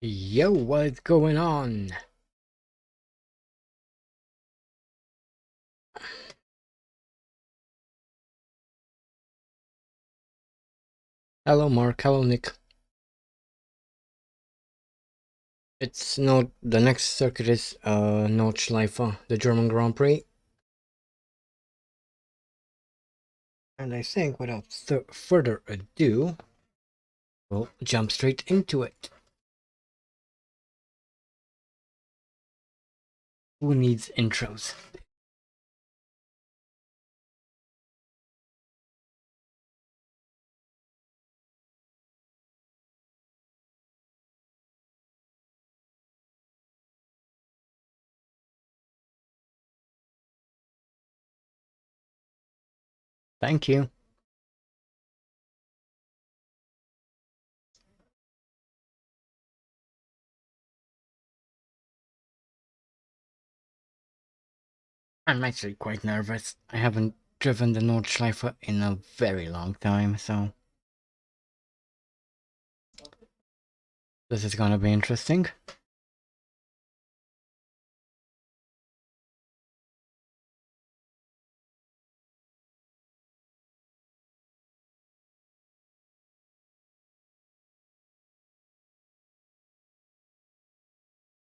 Yo, what's going on? Hello, Mark. Hello, Nick. It's no. The next circuit is Nordschleife, the German Grand Prix, and I think without further ado, we'll jump straight into it. Who needs intros? Thank you. I'm actually quite nervous. I haven't driven the Nordschleife in a very long time, so this is gonna be interesting.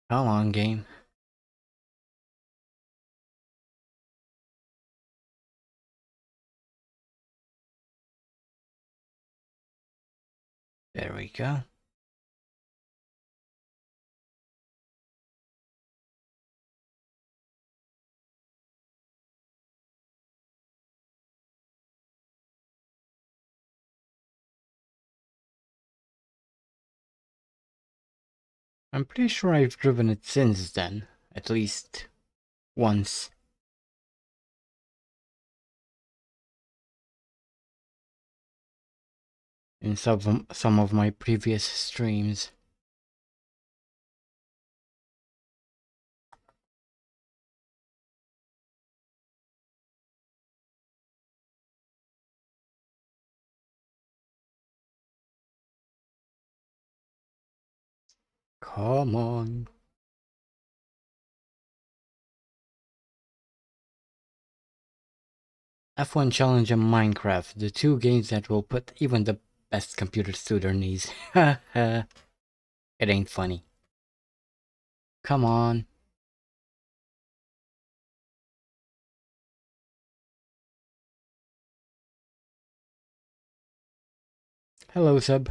Come on, game. There we go. I'm pretty sure I've driven it since then, at least once. In some of my previous streams. Come on. F1 Challenge and Minecraft, the two games that will put even the best computers to their knees. It ain't funny. Come on. Hello, Sub.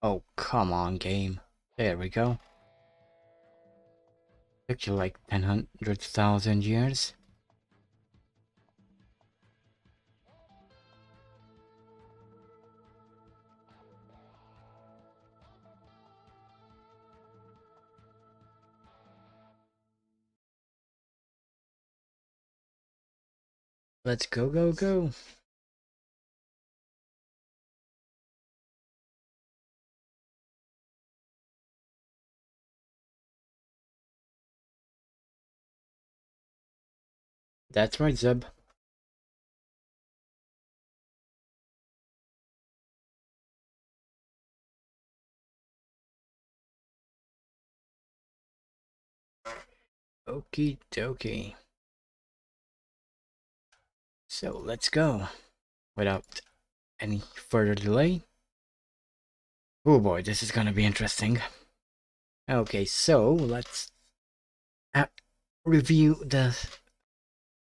Oh, come on, game. There we go. Took you like 100,000 years. Let's go, go, go. That's right, Zeb. Okie dokie. So let's go. Without any further delay. Oh boy, this is gonna be interesting. Okay, so let's review the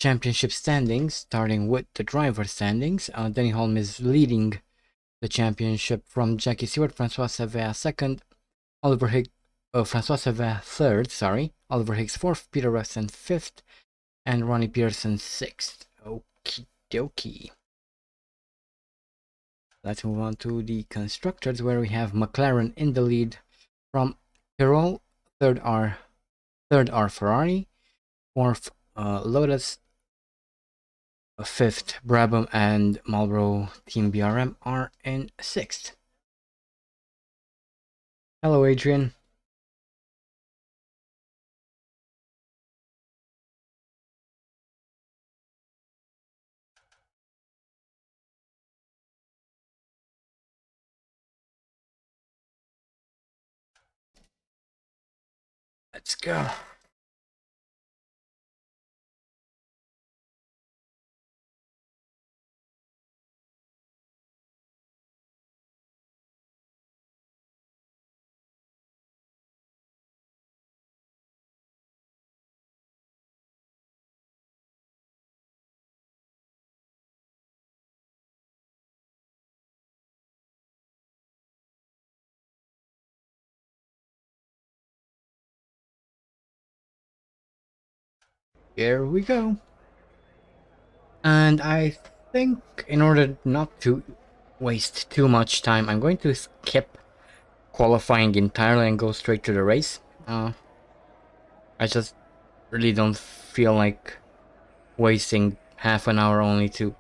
championship standings, starting with the driver standings. Denny Holm is leading the championship from Jackie Stewart, Francois Sevilla second, Oliver Higgs, Francois Sevilla third, sorry, Oliver Higgs fourth, Peter Revson fifth, and Ronnie Pearson sixth. Okie dokie. Let's move on to the constructors, where we have McLaren in the lead from Tyrrell, third are Ferrari, fourth Lotus, fifth Brabham, and Marlboro Team BRM are in sixth. Hello, Adrian. Let's go. Here we go. And I think in order not to waste too much time, I'm going to skip qualifying entirely and go straight to the race. I just really don't feel like wasting half an hour only to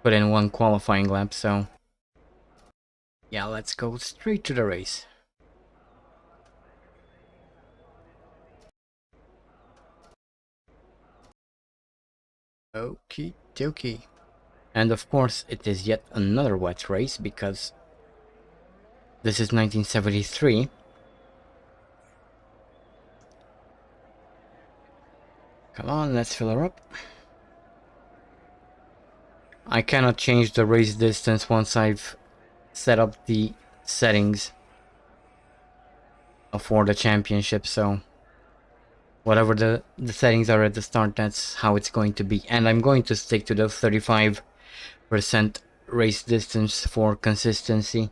put in one qualifying lap, so yeah, let's go straight to the race. Okie dokie. And of course, it is yet another wet race because this is 1973. Come on, let's fill her up. I cannot change the race distance once I've set up the settings for the championship, so whatever the settings are at the start, that's how it's going to be. And I'm going to stick to the 35% race distance for consistency.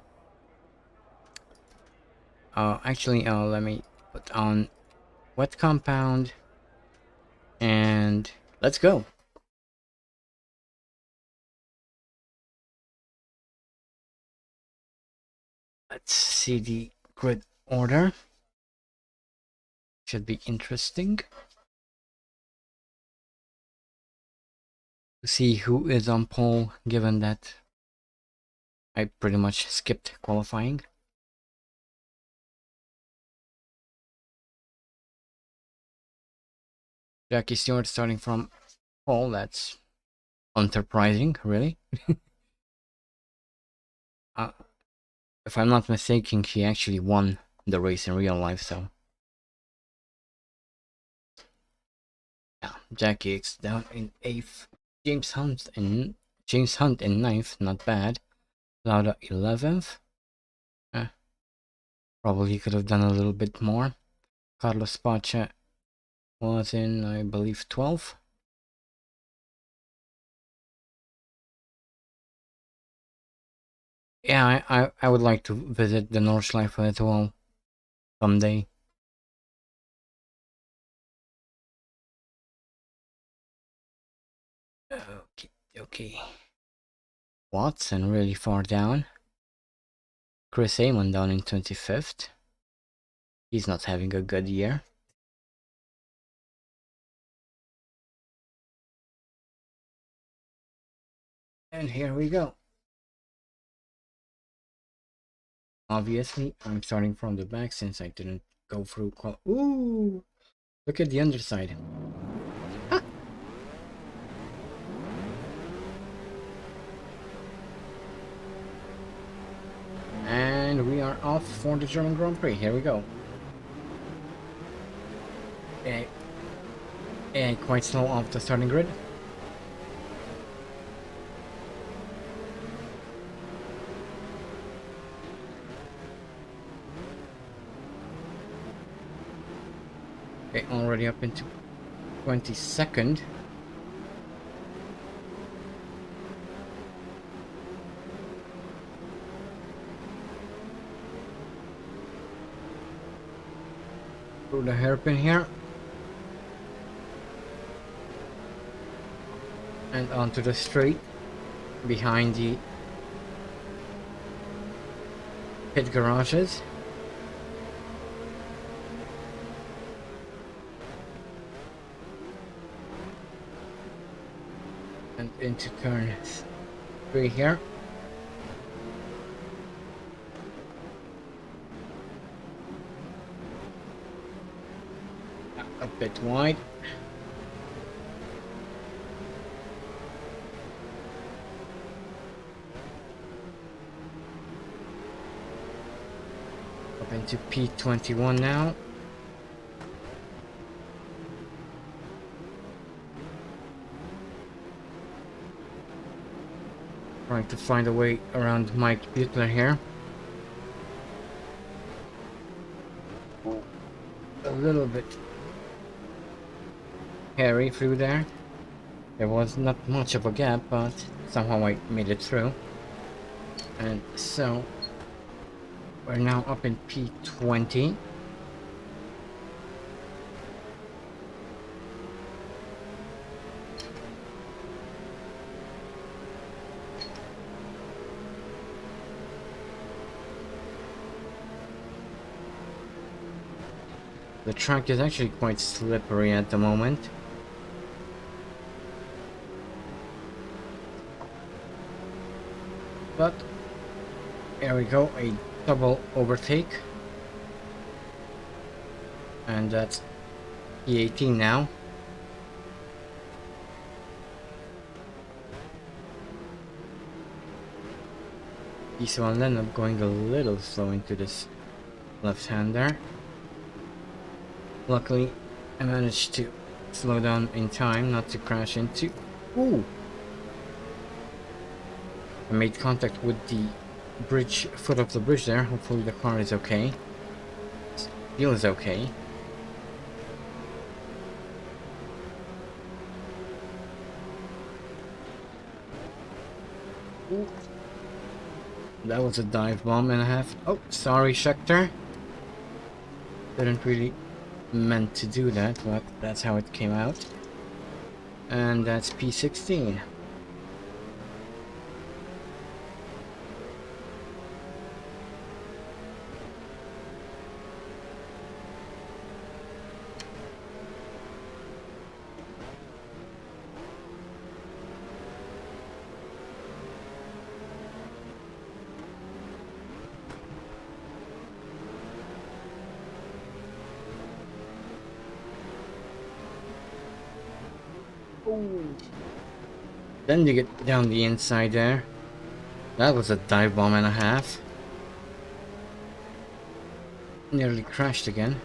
Actually, let me put on wet compound and let's go. Let's see the grid order. Should be interesting to see who is on pole, given that I pretty much skipped qualifying. Jackie Stewart starting from pole, that's unsurprising, really. If I'm not mistaken, she actually won the race in real life, so yeah. Jackie X down in 8th. James Hunt in 9th, not bad. Lauda 11th. Probably could have done a little bit more. Carlos Pacha was in, I believe, 12th. Yeah, I would like to visit the Nordschleife as well someday. Okay. Watson really far down. Chris Amon down in 25th. He's not having a good year. And here we go. Obviously, I'm starting from the back since I didn't go through Ooh! Look at the underside. Ah! And we are off for the German Grand Prix. Here we go. And quite slow off the starting grid. Okay, already up into 22nd. Through the hairpin here. And onto the straight behind the pit garages. And into turn 3 here. a bit wide. Up into P21 now. Trying to find a way around Mike Butler here. A little bit hairy through there. There was not much of a gap, but somehow I made it through. And so we're now up in P20. The track is actually quite slippery at the moment. But there we go, a double overtake. And that's P18 now. So I'll end up going a little slow into this left-hander. Luckily, I managed to slow down in time not to crash into... Ooh! I made contact with the bridge, foot of the bridge there. Hopefully the car is okay. It feels okay. Ooh. That was a dive bomb and a half. Oh, sorry, Schecter. Didn't really meant to do that, but that's how it came out. And that's P16. Then you get down the inside there. That was a dive bomb and a half. Nearly crashed again.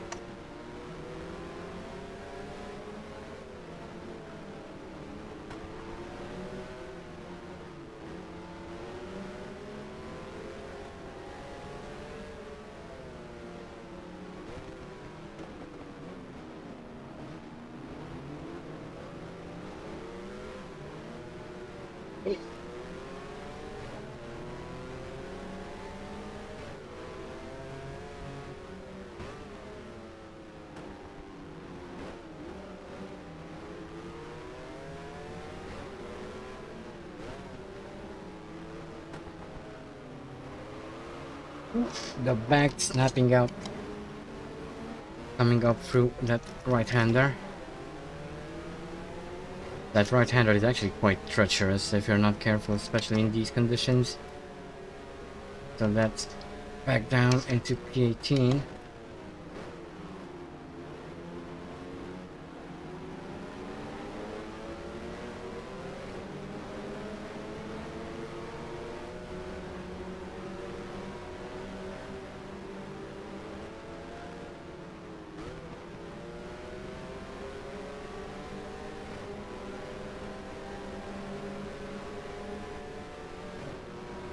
The back snapping out, coming up through that right-hander. That right-hander is actually quite treacherous if you're not careful, especially in these conditions. So that's back down into P18.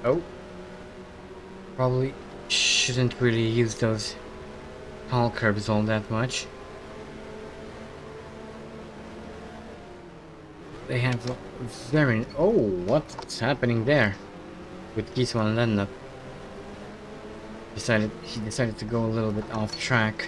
Oh, probably shouldn't really use those tall curbs all that much. They have a very... Oh, what's happening there? With Giswan and Lennep. He decided to go a little bit off track.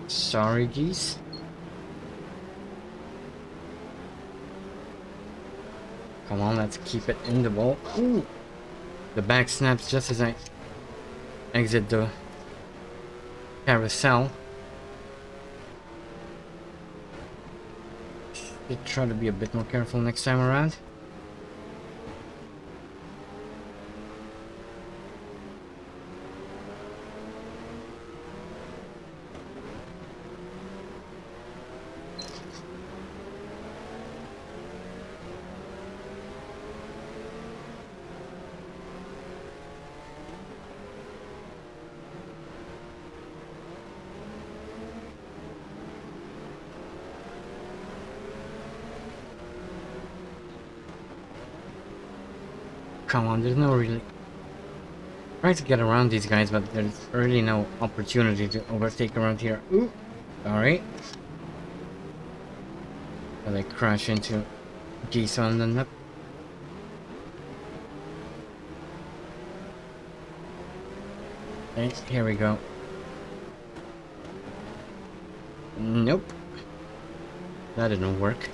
Sorry, geese. Come on, let's keep it in the ball. Ooh! The back snaps just as I exit the carousel. Should try to be a bit more careful next time around. Come on, there's no really... Trying to get around these guys, but there's really no opportunity to overtake around here. Ooh! Sorry. But I crash into geese on the nip. Okay, here we go. Nope. That didn't work.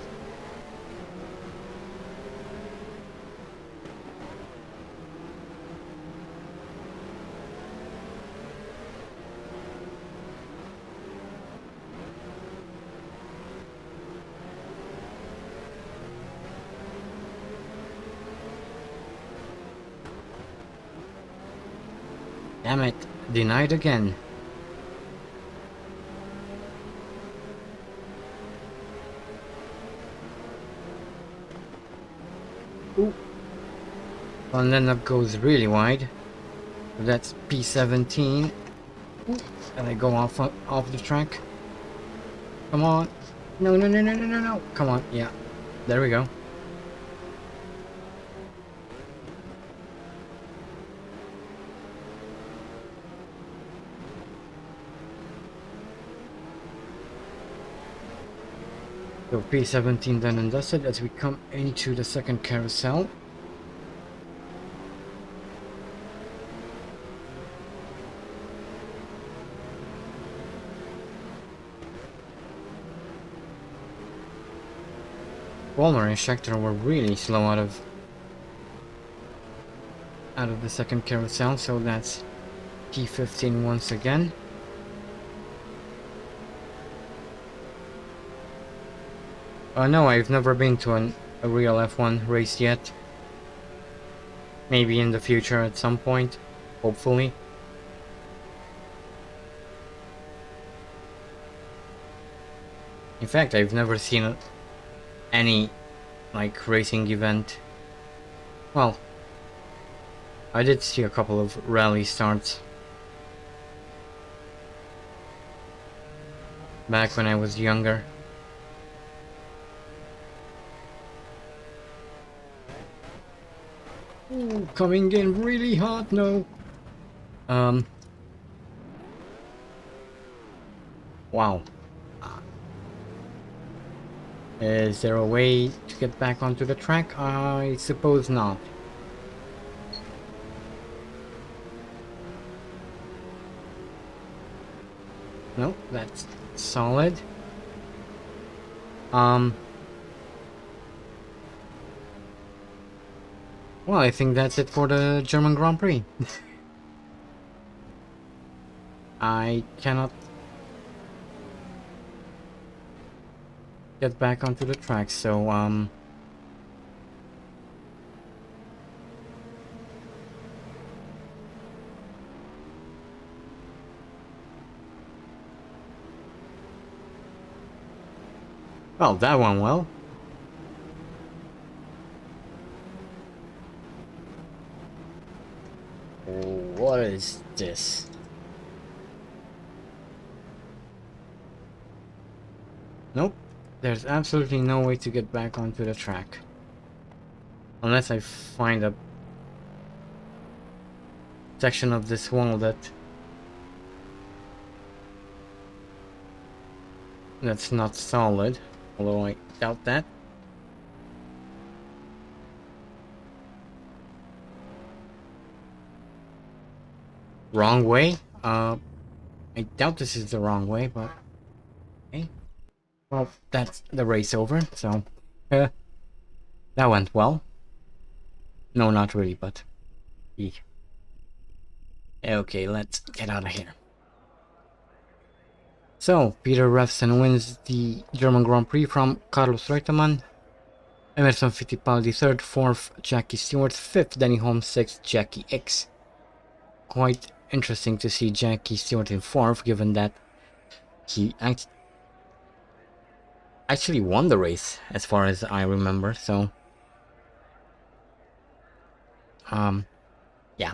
Damn it, denied again. Ooh. And then that goes really wide. So that's P17. Ooh. And I go off the track. Come on. No, no, no, no, no, no, no. Come on, yeah. There we go. So P17 done and dusted as we come into the second carousel. Walmer and Schecter were really slow out of the second carousel, so that's P15 once again. No, I've never been to a real F1 race yet. Maybe in the future at some point, hopefully. In fact, I've never seen any, like, racing event. Well, I did see a couple of rally starts back when I was younger. Ooh, coming in really hot, no. Wow. Is there a way to get back onto the track? I suppose not. No, that's solid. Well, I think that's it for the German Grand Prix. I cannot get back onto the track, so well, that went well. What is this? Nope. There's absolutely no way to get back onto the track. Unless I find a section of this wall that's not solid. Although I doubt that. Wrong way? I doubt this is the wrong way, but okay. Well, that's the race over, so that went well. No, not really, but... Okay, let's get out of here. So, Peter Revson wins the German Grand Prix from Carlos Reutemann. Emerson Fittipaldi 3rd, 4th Jackie Stewart, 5th Danny Holmes, 6th Jackie X. Quite interesting to see Jackie Stewart in 4th, given that he actually won the race, as far as I remember, so... yeah.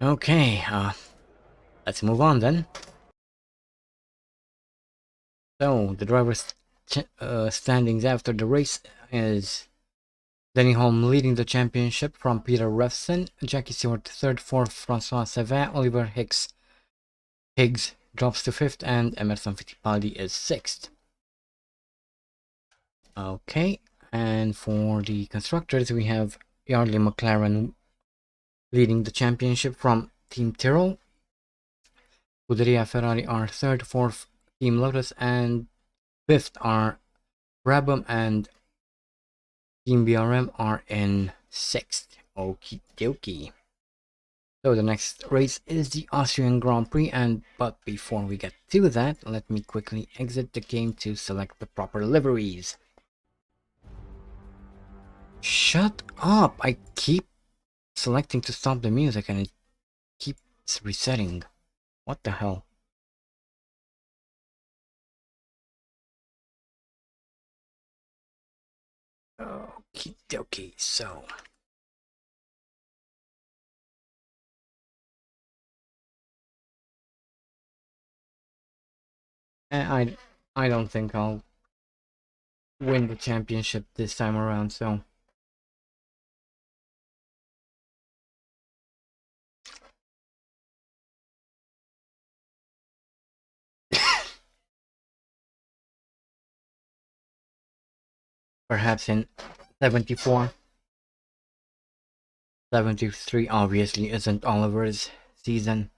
Okay, let's move on then. So, the driver's standings after the race is Danny Holm leading the championship from Peter Revson, Jackie Stewart 3rd, 4th Francois Savin, Oliver Higgs drops to 5th, and Emerson Fittipaldi is 6th. Okay, and for the constructors we have Yardley McLaren leading the championship from Team Tyrrell. Scuderia Ferrari are 3rd, 4th Team Lotus, and 5th are Brabham, and Team BRM are in 6th. Okie dokie. So the next race is the Austrian Grand Prix, but before we get to that, let me quickly exit the game to select the proper liveries. Shut up! I keep selecting to stop the music and it keeps resetting. What the hell? Okie dokie, so... I don't think I'll win the championship this time around, so... Perhaps in 74. 73 obviously isn't Oliver's season.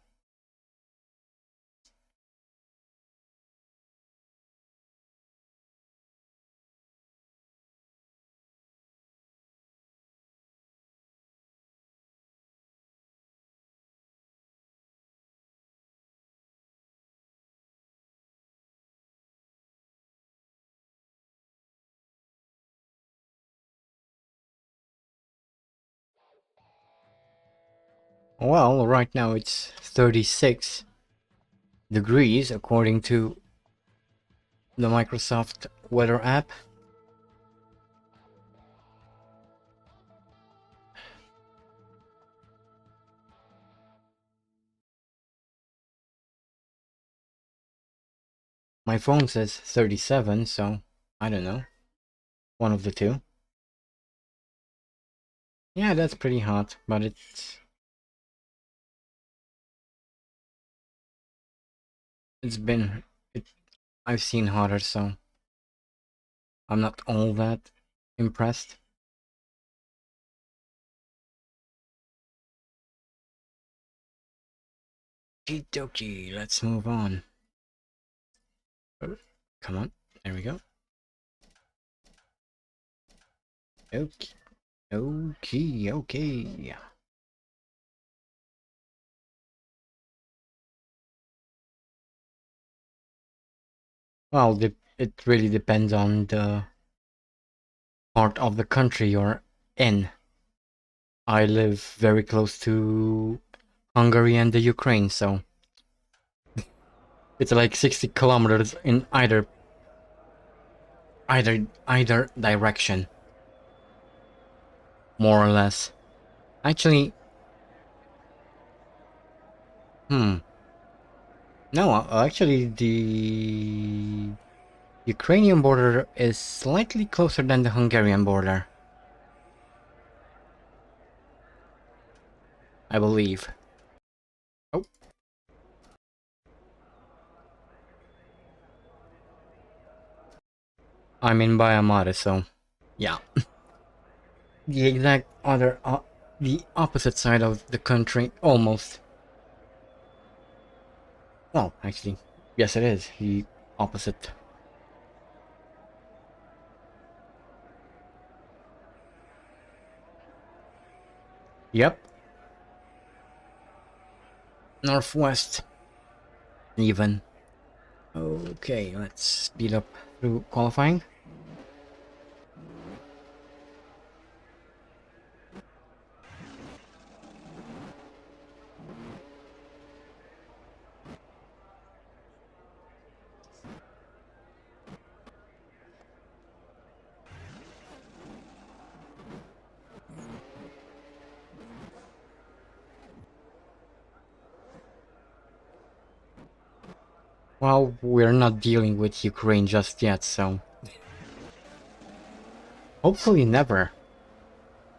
Well, right now it's 36 degrees according to the Microsoft weather app. My phone says 37, so I don't know. One of the two. Yeah, that's pretty hot, but I've seen hotter, so I'm not all that impressed. Okie, let's move on. Come on, there we go. Okay. Well, it really depends on the part of the country you're in. I live very close to Hungary and the Ukraine, so it's like 60 kilometers in either direction, more or less. Actually, no, actually the Ukrainian border is slightly closer than the Hungarian border, I believe. Oh. I'm in Bayamare, so yeah. the exact other, the opposite side of the country, almost. Well, actually, yes it is, the opposite. Yep. Northwest, even. Okay, let's speed up through qualifying. Well, we're not dealing with Ukraine just yet, so... hopefully never.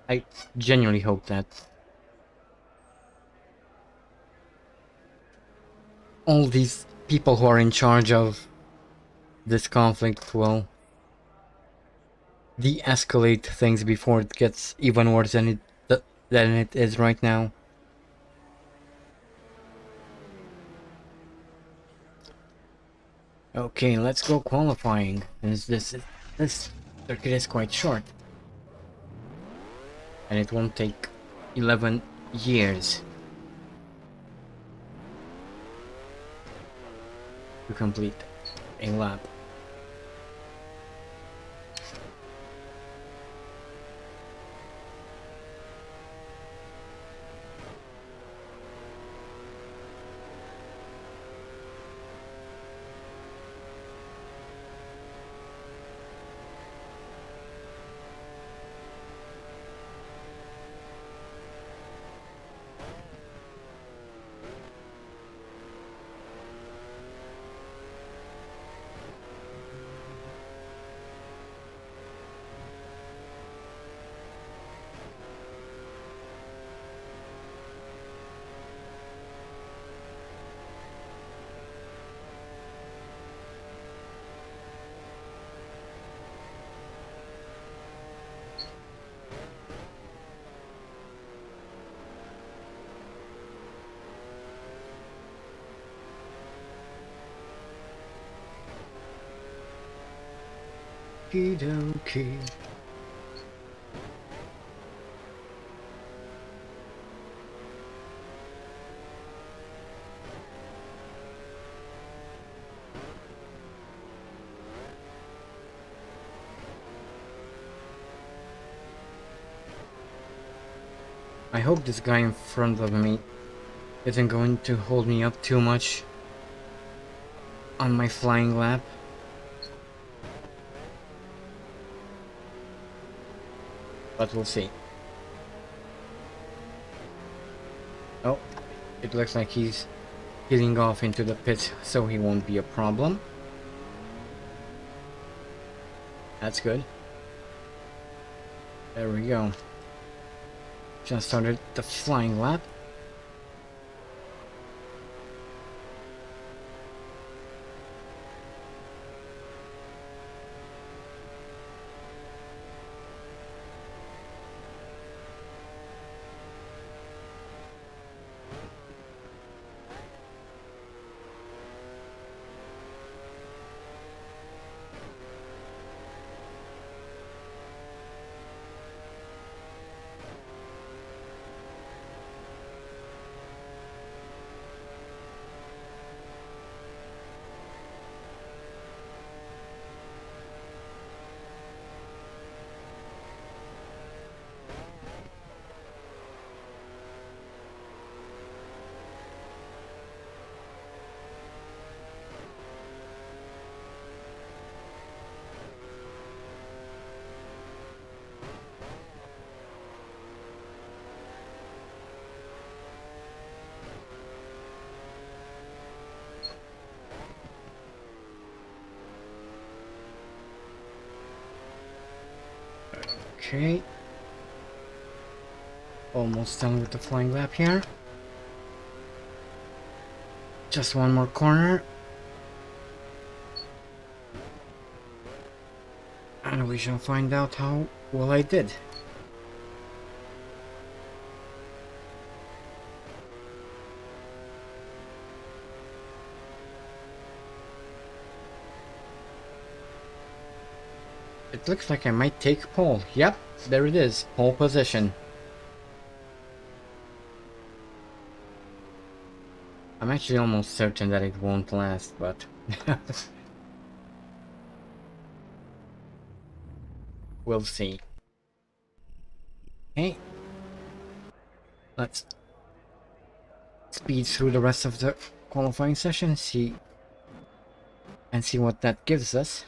I genuinely hope that. All these people who are in charge of this conflict will de-escalate things before it gets even worse than it is right now. Okay, let's go qualifying. This circuit is quite short, and it won't take 11 years to complete a lap. Okey-dokey. I hope this guy in front of me isn't going to hold me up too much on my flying lap. But we'll see. Oh, it looks like he's heading off into the pit, so he won't be a problem. That's good. There we go. Just started the flying lap. Okay. Almost done with the flying lap here. Just one more corner. And we shall find out how well I did. It looks like I might take pole. Yep, there it is. Pole position. I'm actually almost certain that it won't last, but... we'll see. Okay. Let's speed through the rest of the qualifying session, see what that gives us.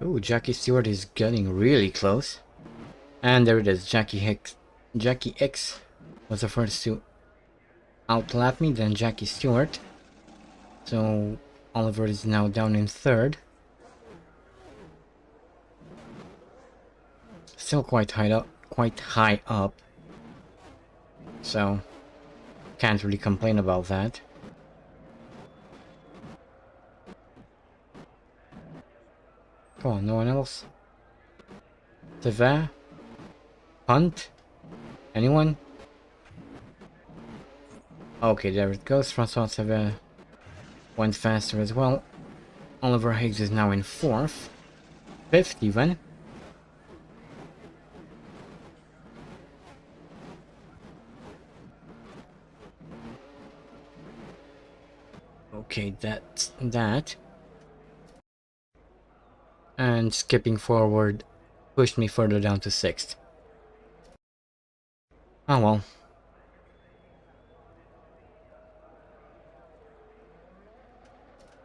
Oh, Jackie Stewart is getting really close. And there it is, Jackie X was the first to outlap me, then Jackie Stewart. So Oliver is now down in third. Still quite high up. So can't really complain about that. Come on, no one else? Tevin? Hunt? Anyone? Okay, there it goes. Francois Tevin went faster as well. Oliver Higgs is now in fourth. Fifth even. Okay, that's that. And skipping forward pushed me further down to sixth. Oh well.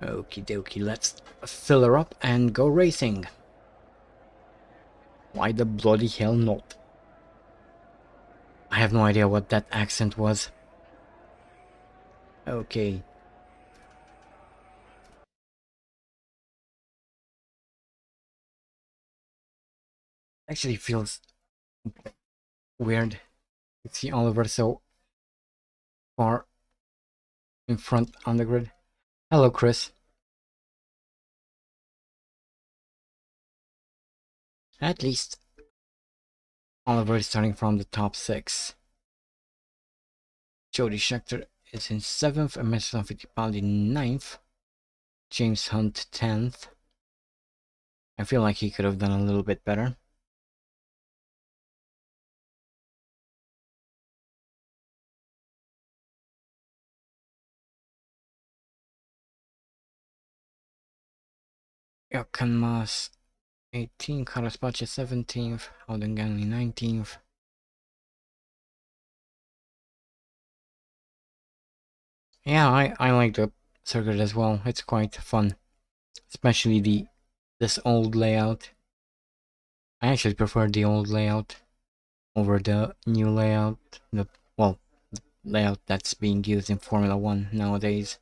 Okie dokie, let's fill her up and go racing. Why the bloody hell not? I have no idea what that accent was. Okay. Actually feels weird to see Oliver so far in front on the grid. Hello, Chris. At least Oliver is starting from the top 6. Jody Scheckter is in 7th, Emerson Fittipaldi 9th, James Hunt 10th. I feel like he could have done a little bit better. Jochen Maas 18th, Carlos Pache 17th, Howden Ganley 19th. Yeah, I like the circuit as well. It's quite fun, especially this old layout. I actually prefer the old layout over the new layout. The layout that's being used in Formula 1 nowadays.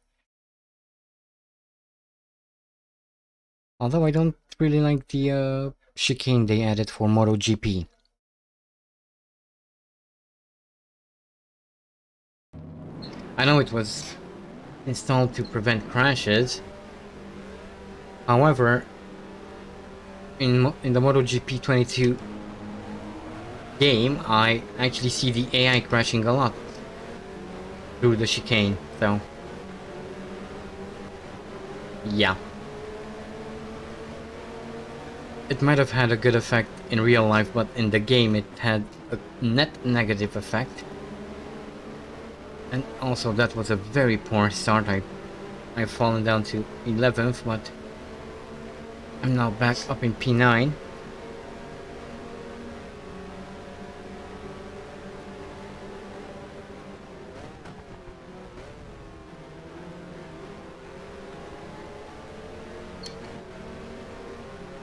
Although I don't really like the chicane they added for MotoGP. I know it was installed to prevent crashes. However, in the MotoGP 22 game, I actually see the AI crashing a lot through the chicane, so yeah. It might have had a good effect in real life, but in the game it had a net negative effect. And also that was a very poor start. I've fallen down to 11th, but I'm now back up in P9.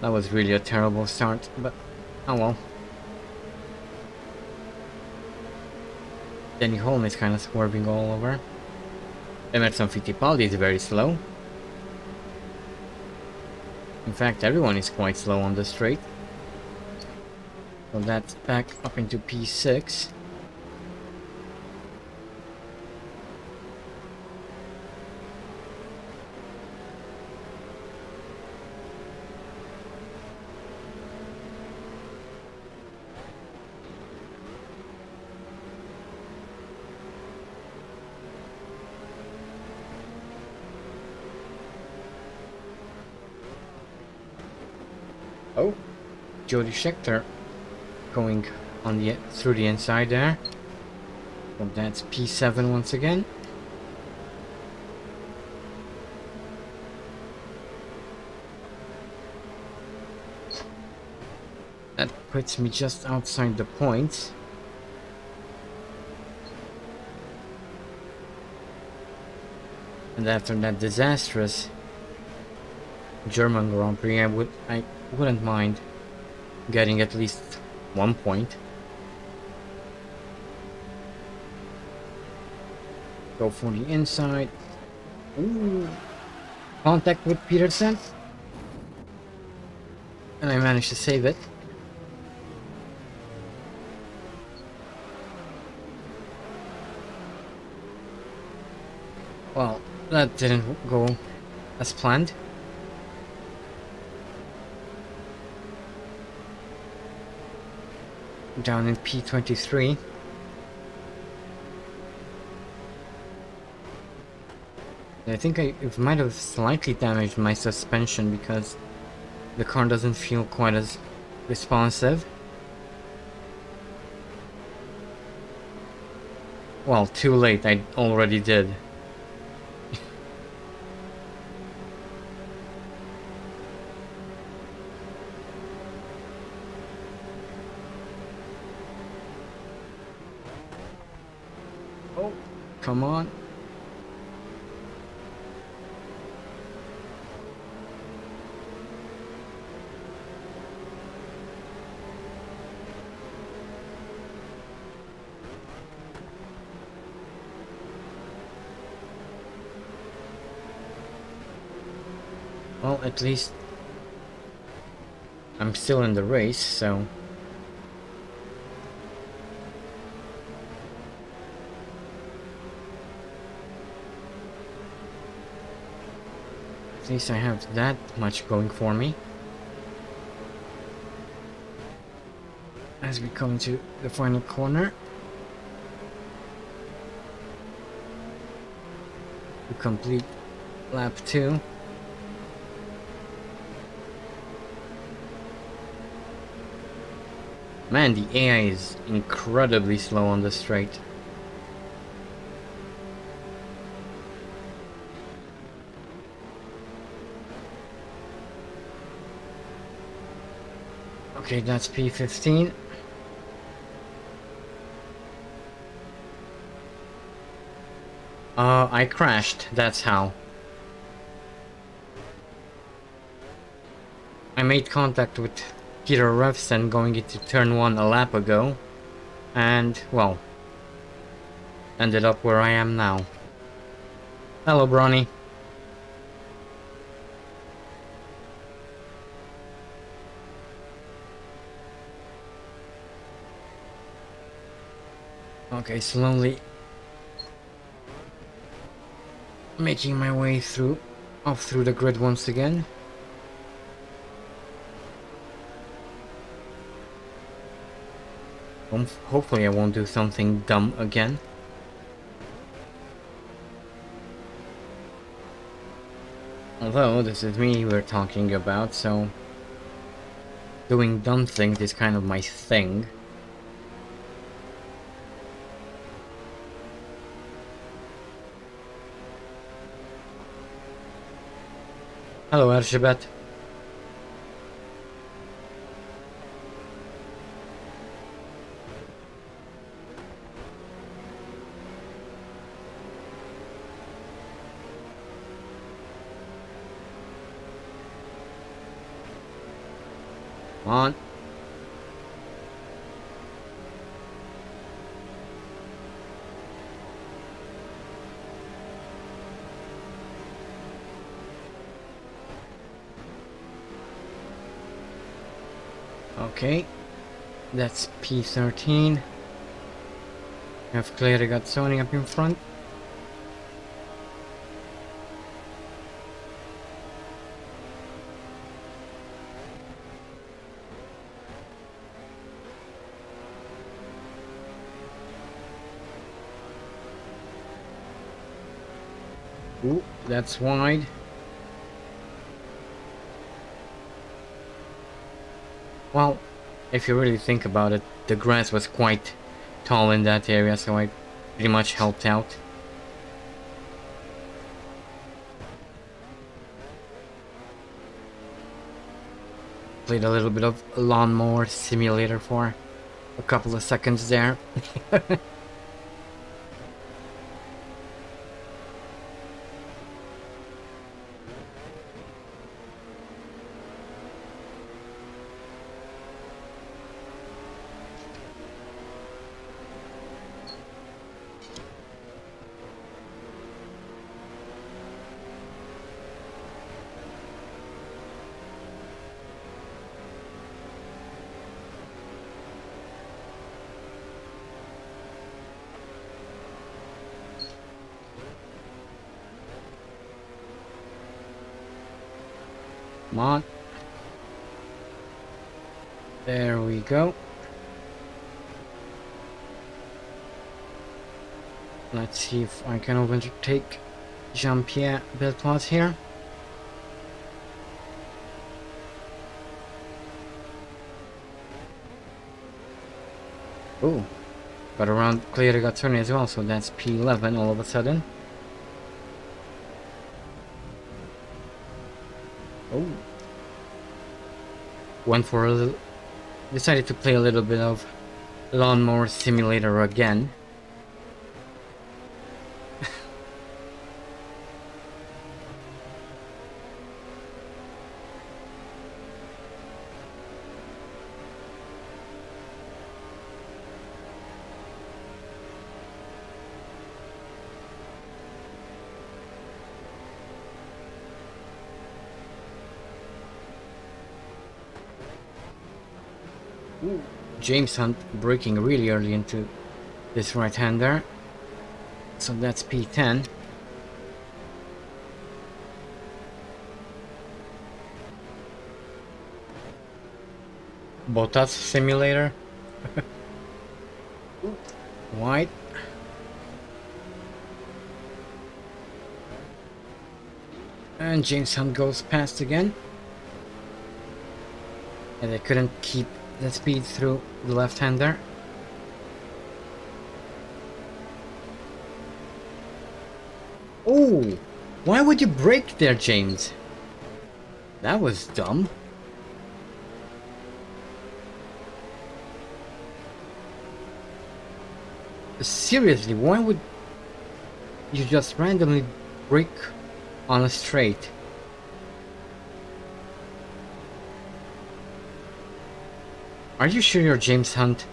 That was really a terrible start, but oh well. Danny Holm is kind of swerving all over. Emerson Fittipaldi is very slow. In fact, everyone is quite slow on the straight. So that's back up into P6. Oh, Jody Scheckter going on the through the inside there. So that's P7 once again. That puts me just outside the points. And after that disastrous German Grand Prix, I wouldn't mind getting at least 1 point. Go for the inside. Ooh. Contact with Peterson. And I managed to save it. Well, that didn't go as planned. Down in P23. I think it might have slightly damaged my suspension because the car doesn't feel quite as responsive. Well, too late, I already did. Oh, come on. Well, at least I'm still in the race, so at least I have that much going for me. As we come to the final corner, we complete lap 2. Man, the AI is incredibly slow on the straight. Okay, that's P15. I crashed, that's how. I made contact with Peter Revson going into turn 1 a lap ago, and, well, ended up where I am now. Hello, Bronny. Okay, slowly making my way off through the grid once again. Hopefully I won't do something dumb again. Although, this is me we're talking about, so doing dumb things is kind of my thing. Hello, Archibald. On. Okay, that's P13. I've clearly got Sony up in front. Ooh, that's wide. Well, if you really think about it, the grass was quite tall in that area, so I pretty much helped out. Played a little bit of Lawnmower Simulator for a couple of seconds there. Come on. There we go. Let's see if I can overtake Jean-Pierre Beltoise here. Oh, got around clear to Gazzoni as well, so that's P11 all of a sudden. Oh, went for a little, decided to play a little bit of Lawnmower Simulator again. Ooh, James Hunt braking really early into this right-hander, so that's P10. Bottas Simulator. White. And James Hunt goes past again. And they couldn't keep the speed through the left-hander. Oh, why would you brake there, James? That was dumb. Seriously, why would you just randomly brake on a straight? Are you sure you're James Hunt?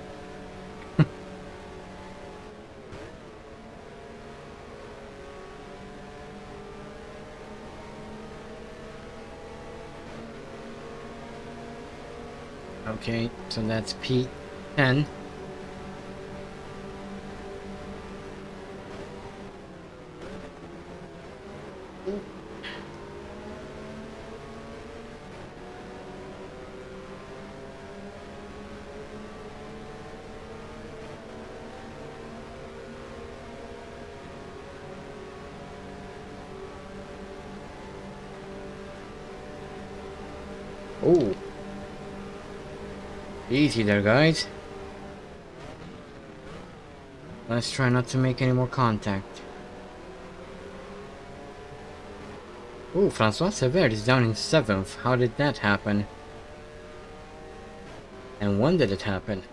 Okay, so that's P10. Oh, easy there, guys. Let's try not to make any more contact. Oh, Francois Sever is down in 7th. How did that happen? And when did it happen?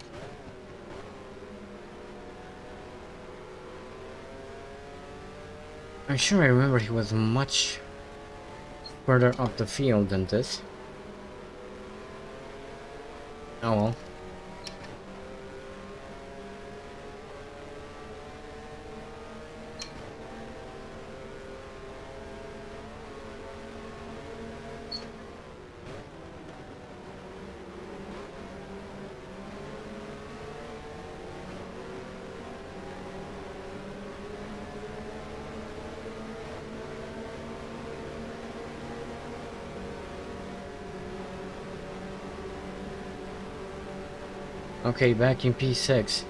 I'm sure I remember he was much further up the field than this. Oh well. Okay, back in P6.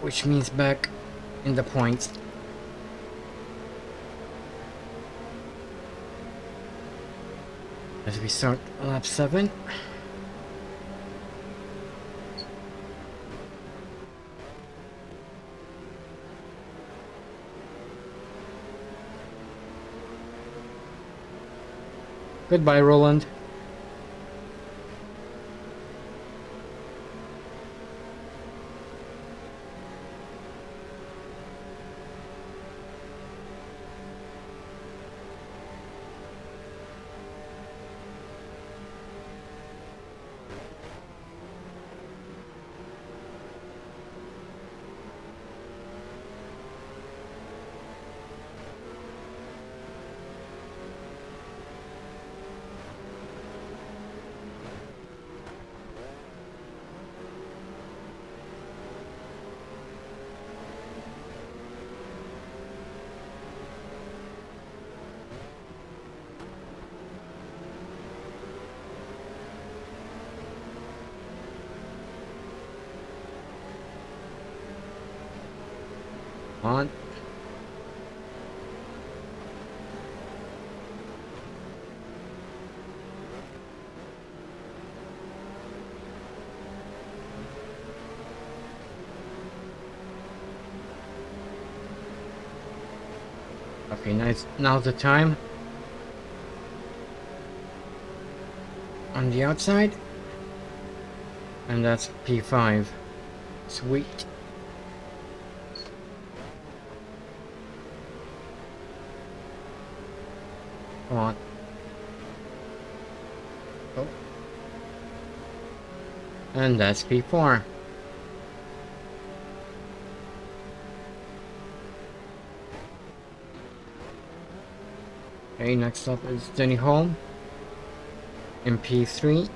Which means back in the points. as we start lap 7. Goodbye, Roland. On. Okay, nice. Now's the time. On the outside. And that's P5. Sweet. Come on. Oh. And that's P4. Okay, next up is Denny Holm in P3.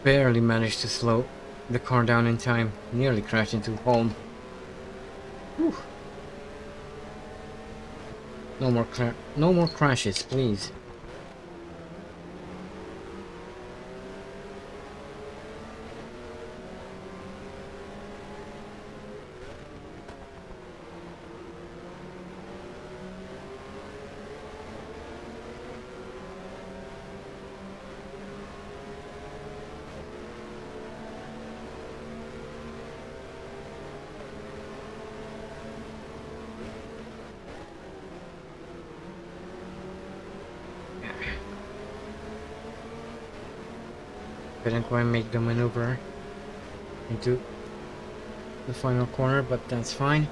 Barely managed to slow the car down in time. Nearly crashed into Holm. Whew. No more crashes, please. Couldn't quite make the maneuver into the final corner, but that's fine.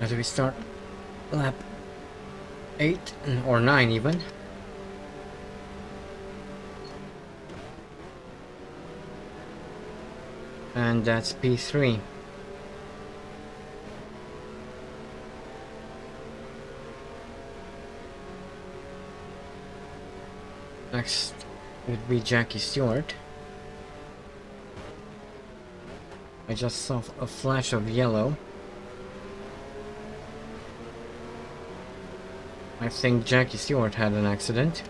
As we start lap 8 or 9 even. And that's P3. Next would be Jackie Stewart. I just saw a flash of yellow. I think Jackie Stewart had an accident.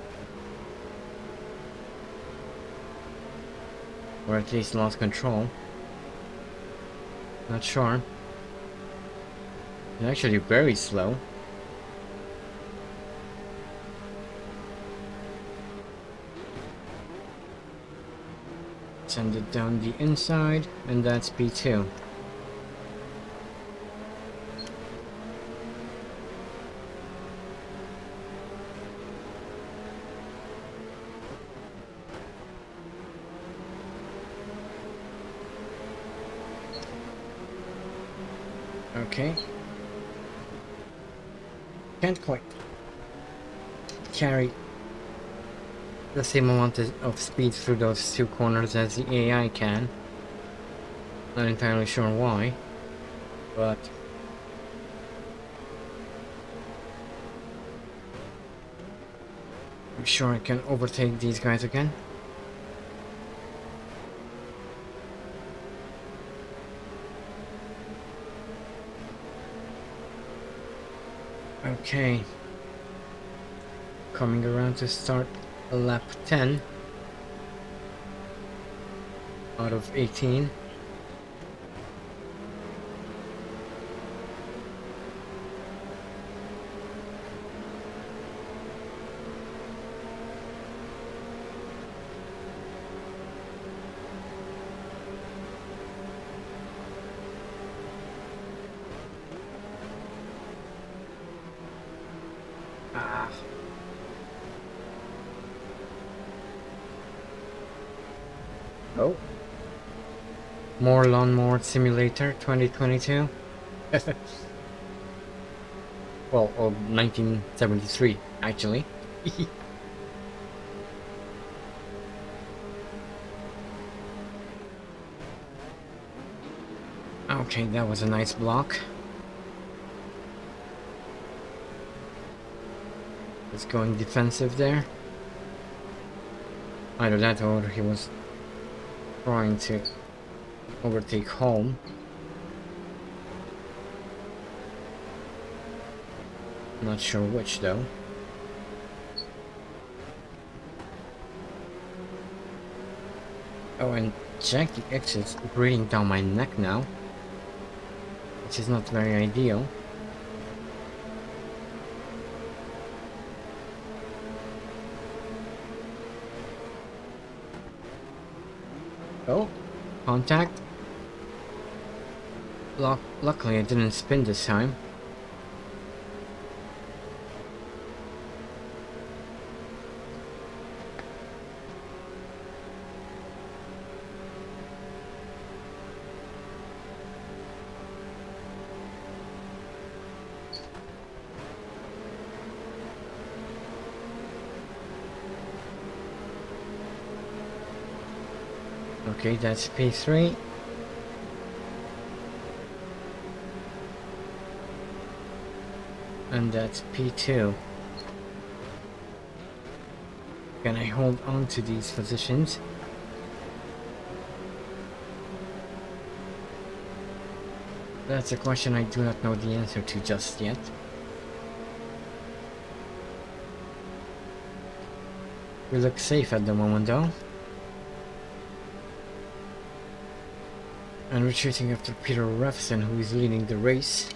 Or at least lost control. Not sure. It's actually very slow. Send it down the inside, and that's P2. Okay. Can't quite carry the same amount of speed through those two corners as the AI can. Not entirely sure why, but I'm sure I can overtake these guys again. Okay. Coming around to start lap 10 out of 18. Oh. More Lawnmower Simulator 2022. Well, 1973, actually. Okay, that was a nice block. It's going defensive there. Either that or he was trying to overtake home. Not sure which though. Oh, and Jackie X is breathing down my neck now, which is not very ideal. Oh, contact. Luckily I didn't spin this time. Okay, that's P3. And that's P2. Can I hold on to these positions? That's a question I do not know the answer to just yet. We look safe at the moment though. And we're shooting after Peter Refson, who is leading the race.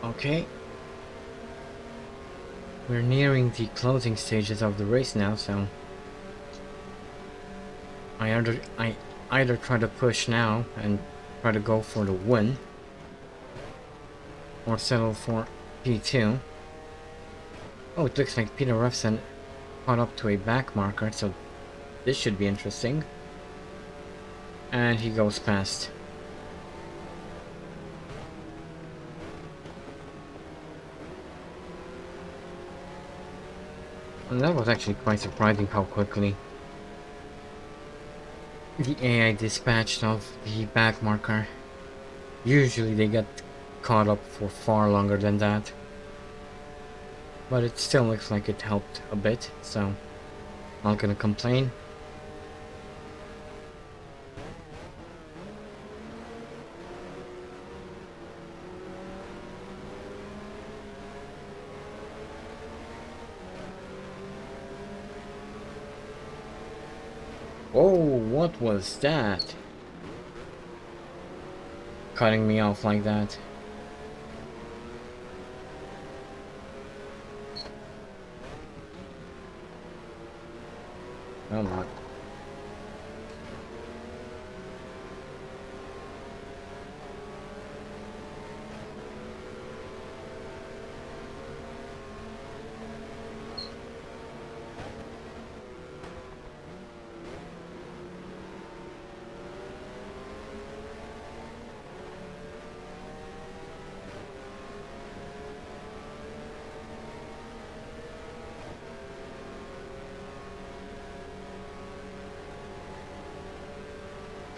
Okay. We're nearing the closing stages of the race now, so I either try to push now and try to go for the win, or settle for P2. Oh, it looks like Peter Refson caught up to a back marker, so this should be interesting. And he goes past. And that was actually quite surprising how quickly the AI dispatched of the back marker. Usually they get caught up for far longer than that. But it still looks like it helped a bit, so not gonna complain. Oh, what was that? Cutting me off like that. Come on.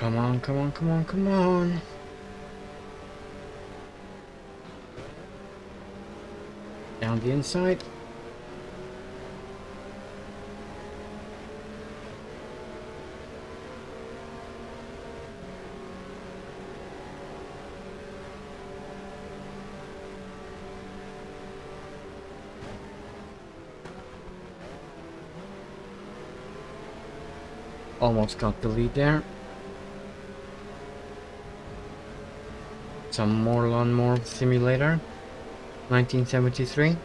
Come on, come on, come on, come on. Down the inside. Almost got the lead there. Some more Lawnmower Simulator. 1973.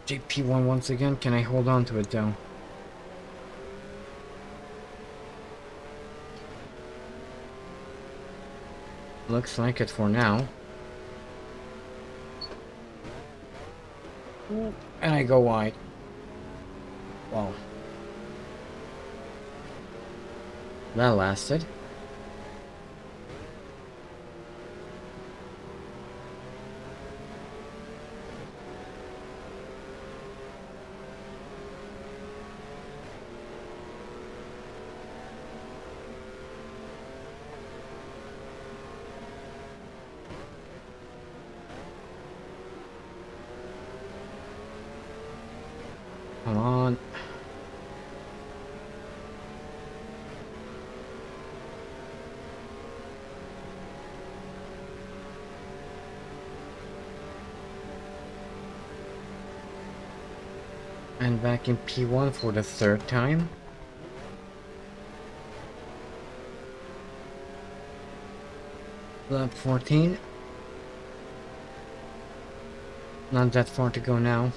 JP1 once again. Can I hold on to it though? Looks like it for now. And I go wide. Wow. That lasted. Come on. And back in P1 for the third time. Lap 14. Not that far to go now.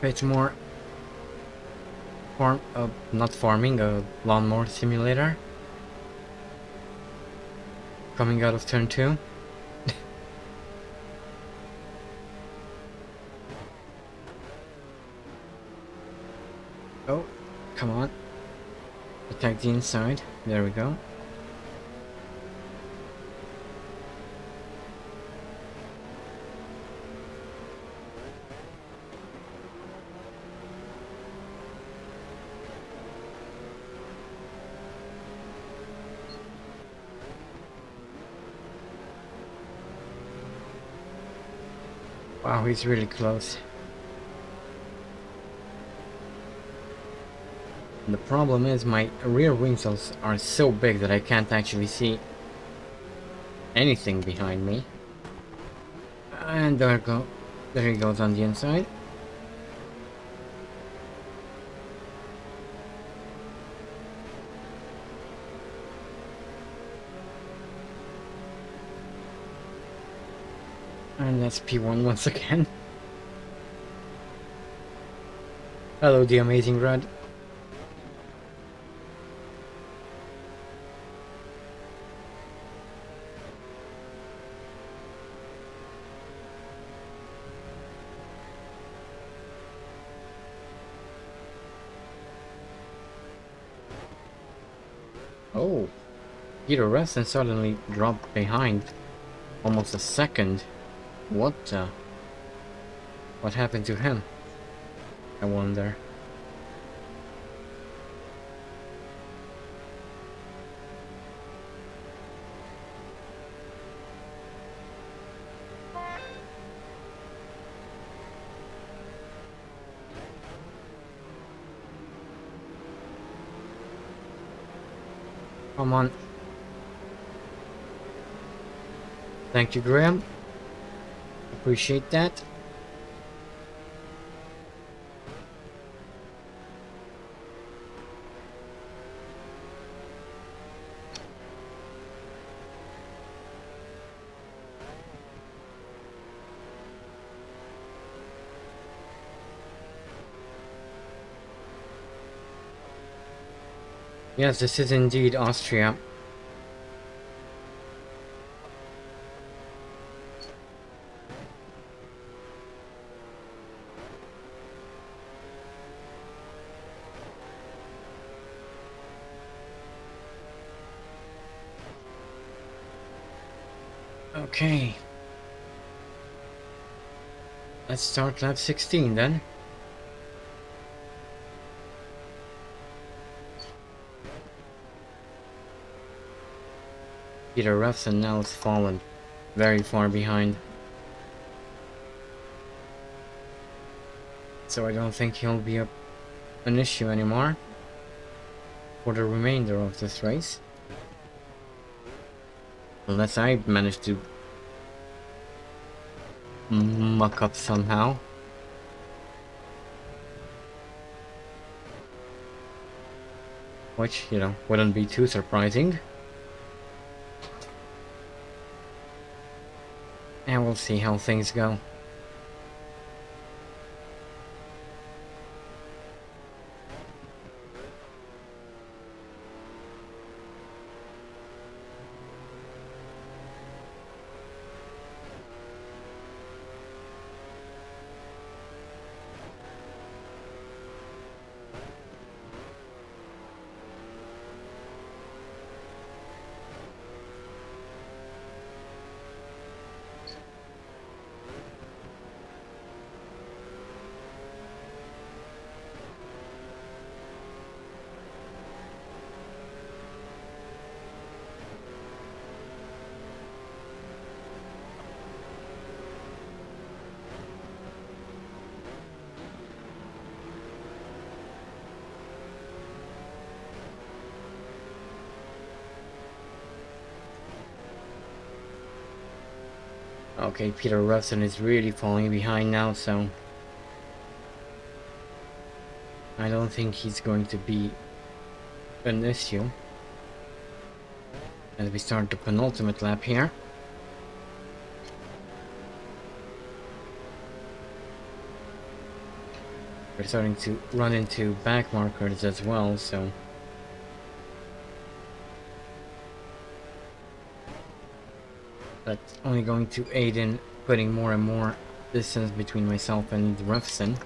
It's more not farming, a lawnmower simulator. Coming out of turn 2. Oh, come on. Attack the inside. There we go. Wow, he's really close. The problem is my rear wings are so big that I can't actually see anything behind me. And there he goes on the inside. And that's P1 once again. Hello, the amazing Rud. Oh, Peter rests and suddenly dropped behind almost a second. What happened to him? I wonder. Come on. Thank you, Graham. Appreciate that. Yes, this is indeed Austria. Okay. Let's start lap 16 then. Peter Revson now has fallen very far behind. So I don't think he'll be an issue anymore for the remainder of this race. Unless I manage to muck up somehow. Which, you know, wouldn't be too surprising. And we'll see how things go. Okay, Peter Revson is really falling behind now, so I don't think he's going to be an issue. As we start the penultimate lap here. We're starting to run into back markers as well, so that's only going to aid in putting more and more distance between myself and Revson.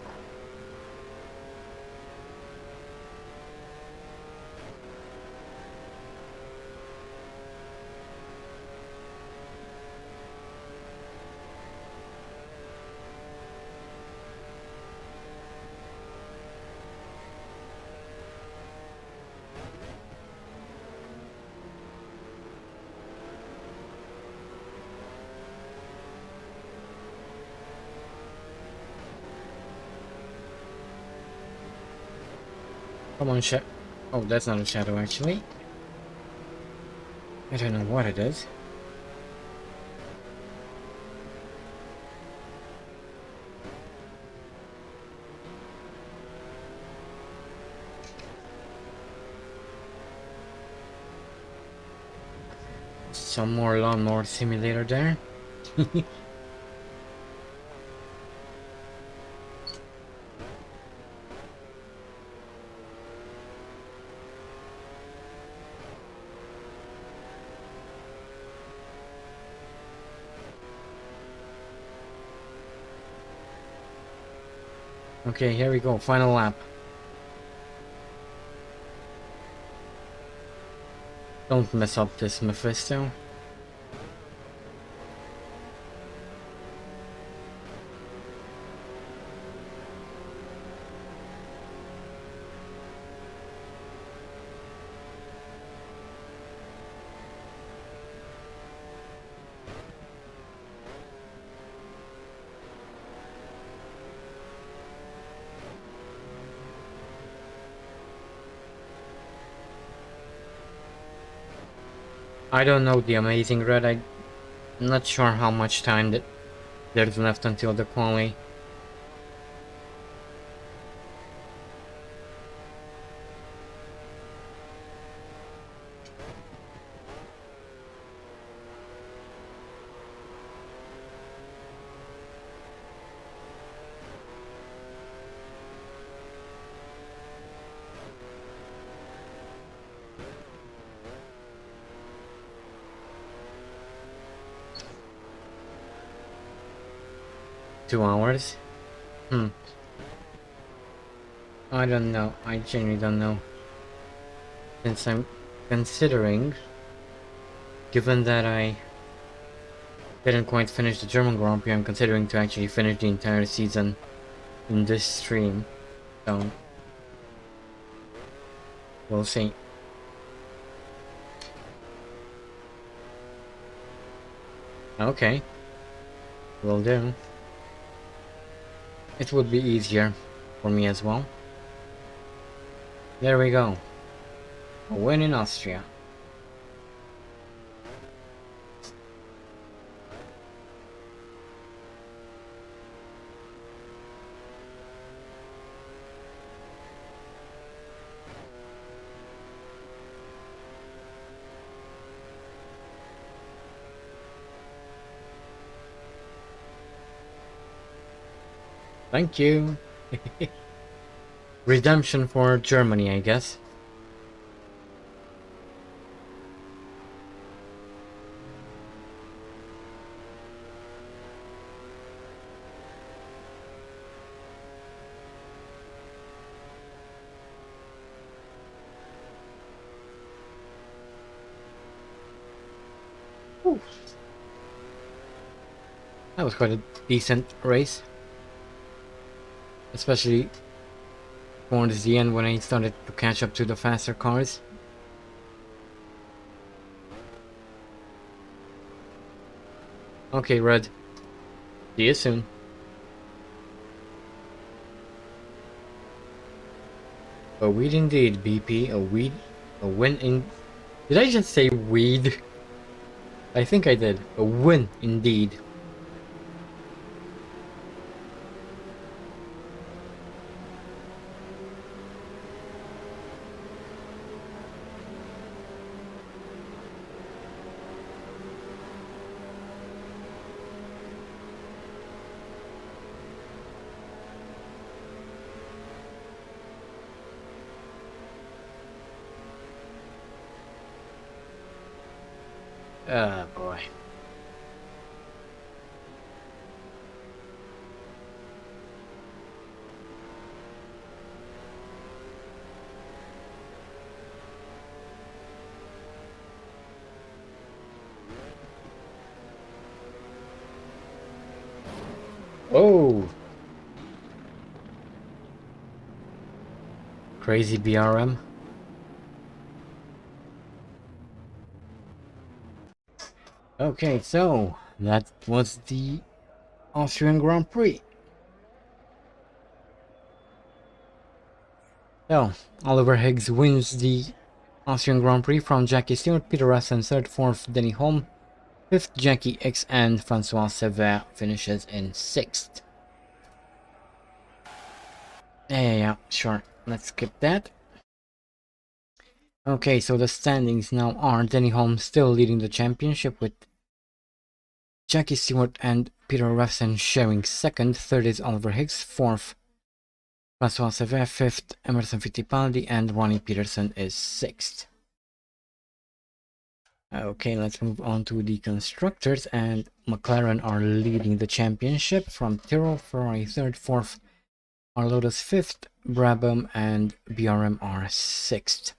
Come on, oh, that's not a shadow, actually. I don't know what it is. Some more lawnmower simulator there. Okay, here we go, final lap. Don't mess up this Mephisto. I don't know the Amazing Red, I'm not sure how much time that there's left until the quali. 2 hours? I don't know. I genuinely don't know. Since I'm considering, given that I didn't quite finish the German Grand Prix, I'm considering to actually finish the entire season in this stream. So, we'll see. Okay. Will do. It would be easier for me as well. There we go. A win in Austria. Thank you. Redemption for Germany, I guess. Ooh. That was quite a decent race. Especially towards the end when I started to catch up to the faster cars. Okay, Red. See you soon. A weed indeed, BP. A weed. A win in... Did I just say weed? I think I did. A win indeed. Oh boy. Oh! Crazy BRM. Okay, so that was the Austrian Grand Prix. So, Oliver Higgs wins the Austrian Grand Prix from Jackie Stewart, Peter Russ in third, fourth Denny Holm, fifth Jackie X, and Francois Sever finishes in sixth. Yeah, sure. Let's skip that. Okay, so the standings now are Denny Holm still leading the championship with Jackie Stewart and Peter Refson sharing second. Third is Oliver Higgs. Fourth, Francois Sever. Fifth, Emerson Fittipaldi. And Ronnie Peterson is sixth. Okay, let's move on to the constructors. And McLaren are leading the championship from Tyrrell, Ferrari third, fourth, are Lotus fifth, Brabham and BRM are sixth.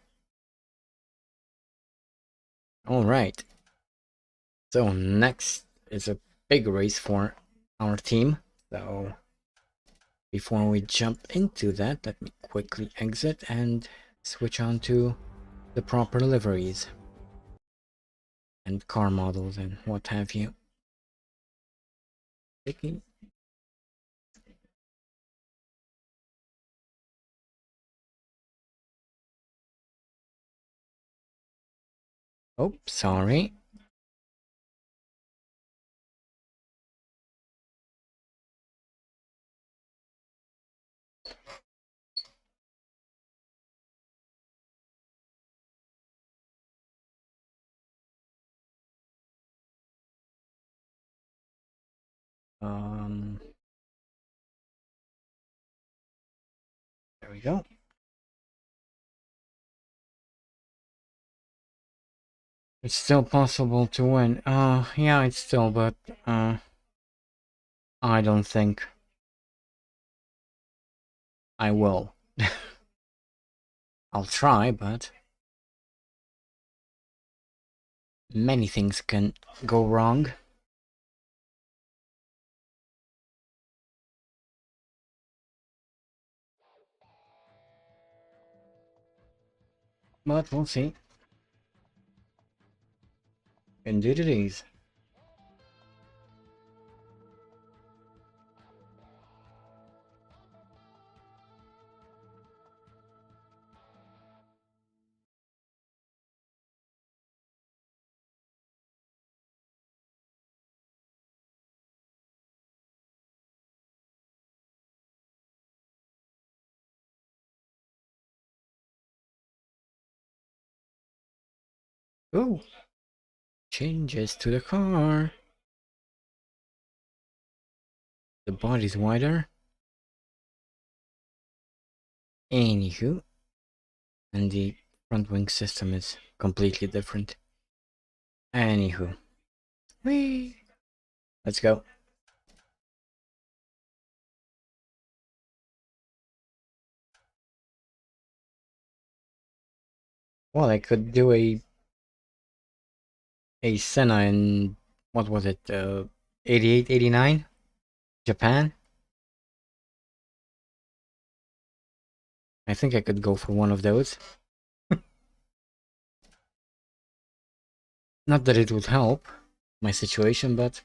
Alright, so next is a big race for our team. So before we jump into that, let me quickly exit and switch on to the proper liveries and car models and what have you. Okay. Oh, sorry. There we go. It's still possible to win. Yeah, it's still, but I don't think I will. I'll try, but many things can go wrong. But we'll see. Indeed it is. Ooh. Changes to the car. The body's wider. Anywho. And the front wing system is completely different. Anywho. Whee! Let's go. Well, I could do a Senna in, what was it, 88, 89? Japan? I think I could go for one of those. Not that it would help my situation, but...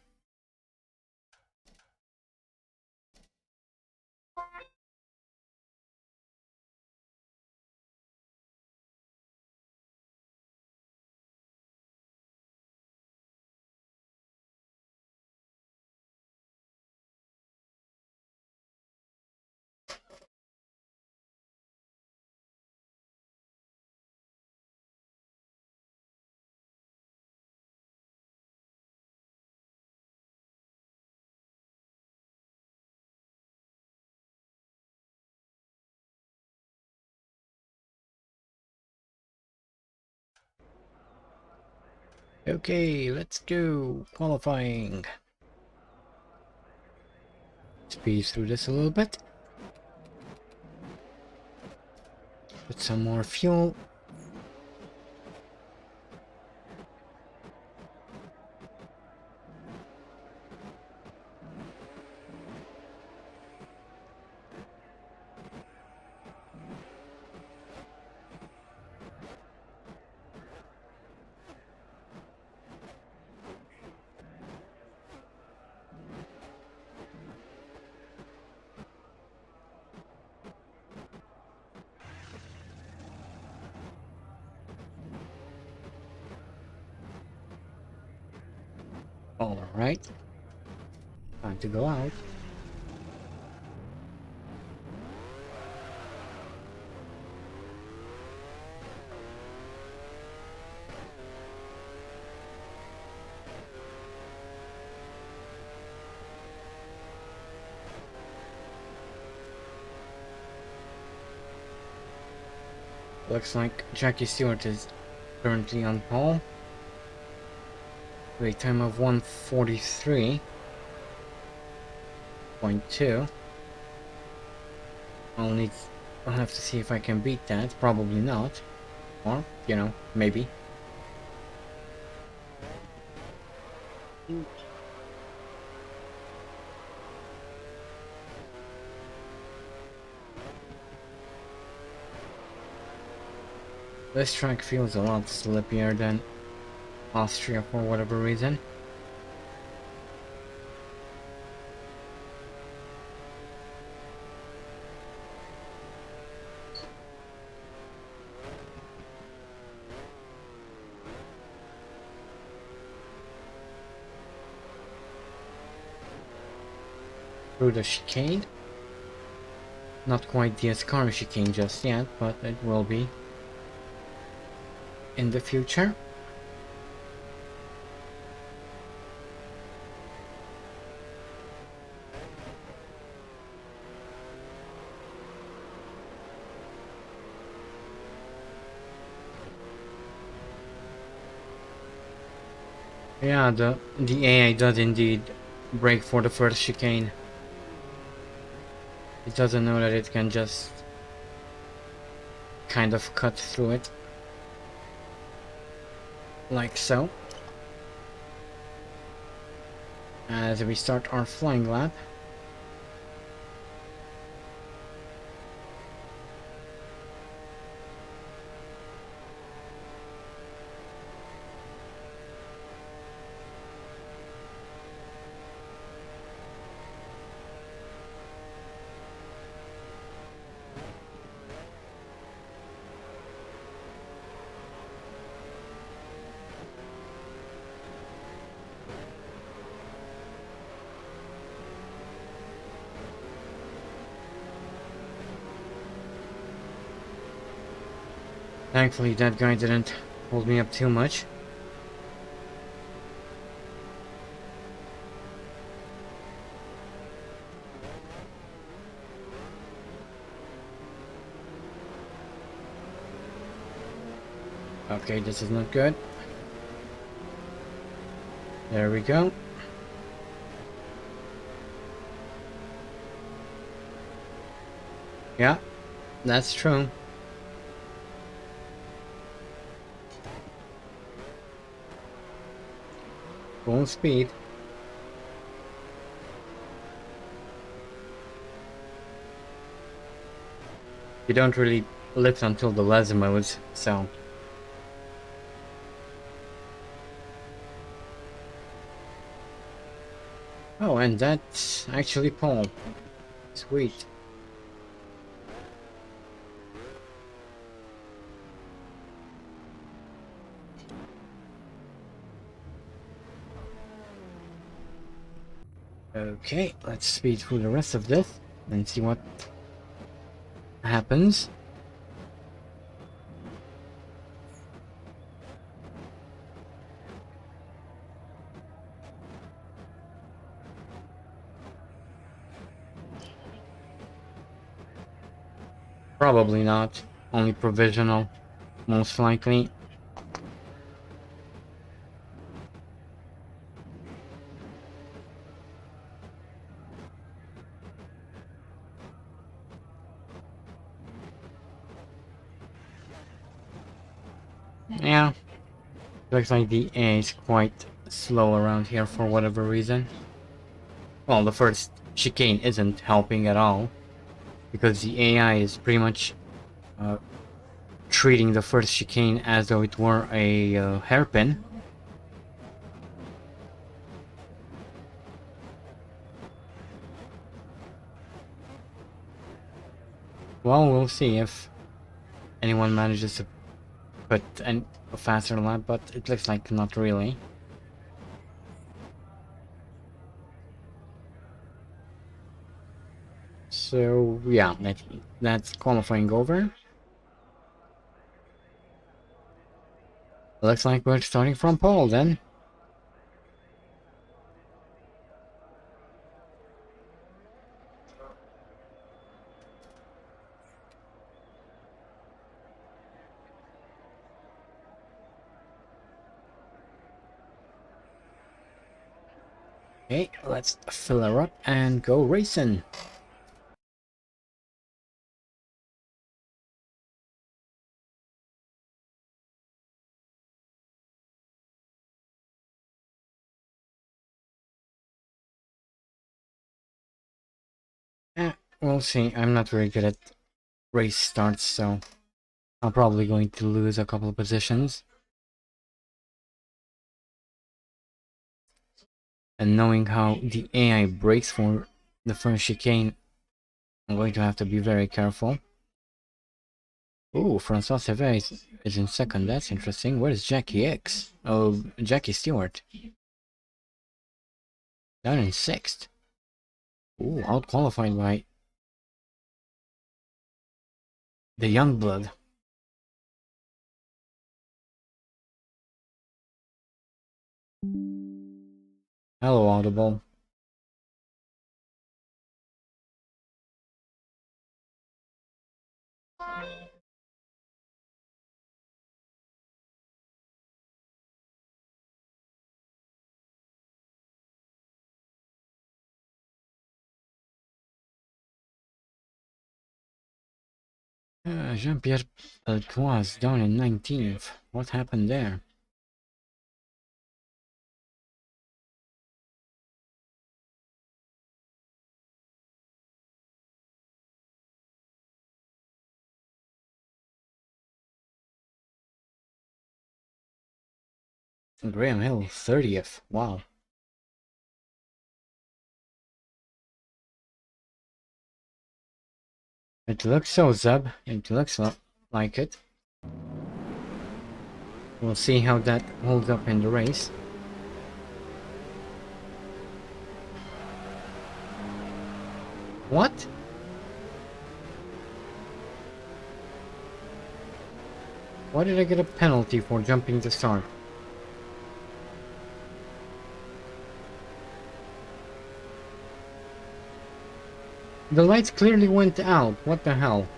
Okay, let's go. Qualifying. Speed through this a little bit. Put some more fuel. Alright. Time to go out. Looks like Jackie Stewart is currently on pole. With a time of 1:43.2. I'll have to see if I can beat that. Probably not. Or, you know, maybe. This track feels a lot slippier than Austria for whatever reason. Through the chicane. Not quite the Ascari chicane just yet, but it will be in the future. Yeah, the AI does indeed brake for the first chicane. It doesn't know that it can just kind of cut through it. Like so. As we start our flying lap. Thankfully that guy didn't hold me up too much. Okay, this is not good. There we go. Yeah, that's true. Full speed. You don't really lift until the laser modes, so. Oh, and that's actually Paul. Sweet. Okay, let's speed through the rest of this and see what happens. Probably not. Only provisional, most likely. Yeah, looks like the AI is quite slow around here for whatever reason. Well, the first chicane isn't helping at all, because the AI is pretty much treating the first chicane as though it were a hairpin. Well, we'll see if anyone manages to put a faster lap, but it looks like not really. So yeah, that's qualifying over. Looks like we're starting from pole then. Okay, let's fill her up and go racing. We'll see. I'm not very good at race starts, so I'm probably going to lose a couple of positions. And knowing how the AI brakes for the first chicane, I'm going to have to be very careful. Ooh, Francois Cervez is in second. That's interesting. Where's Jackie X? Oh, Jackie Stewart. Down in sixth. Ooh, out-qualified by the young blood. Hello, Audible. Jean-Pierre Peltois down in 19th. What happened there? Graham Hill 30th. Wow. It looks so, Zeb. It looks like it. We'll see how that holds up in the race. What? Why did I get a penalty for jumping the start? The lights clearly went out. What the hell?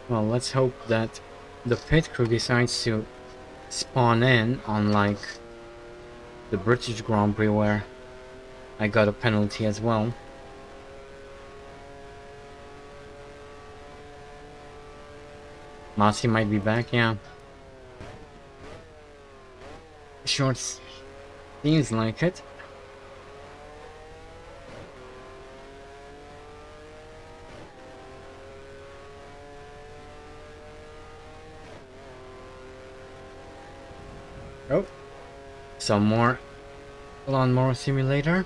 Well, let's hope that the pit crew decides to spawn in, unlike the British Grand Prix where I got a penalty as well. Masi might be back, yeah. Sure seems like it. Oh, some more lawnmower simulator.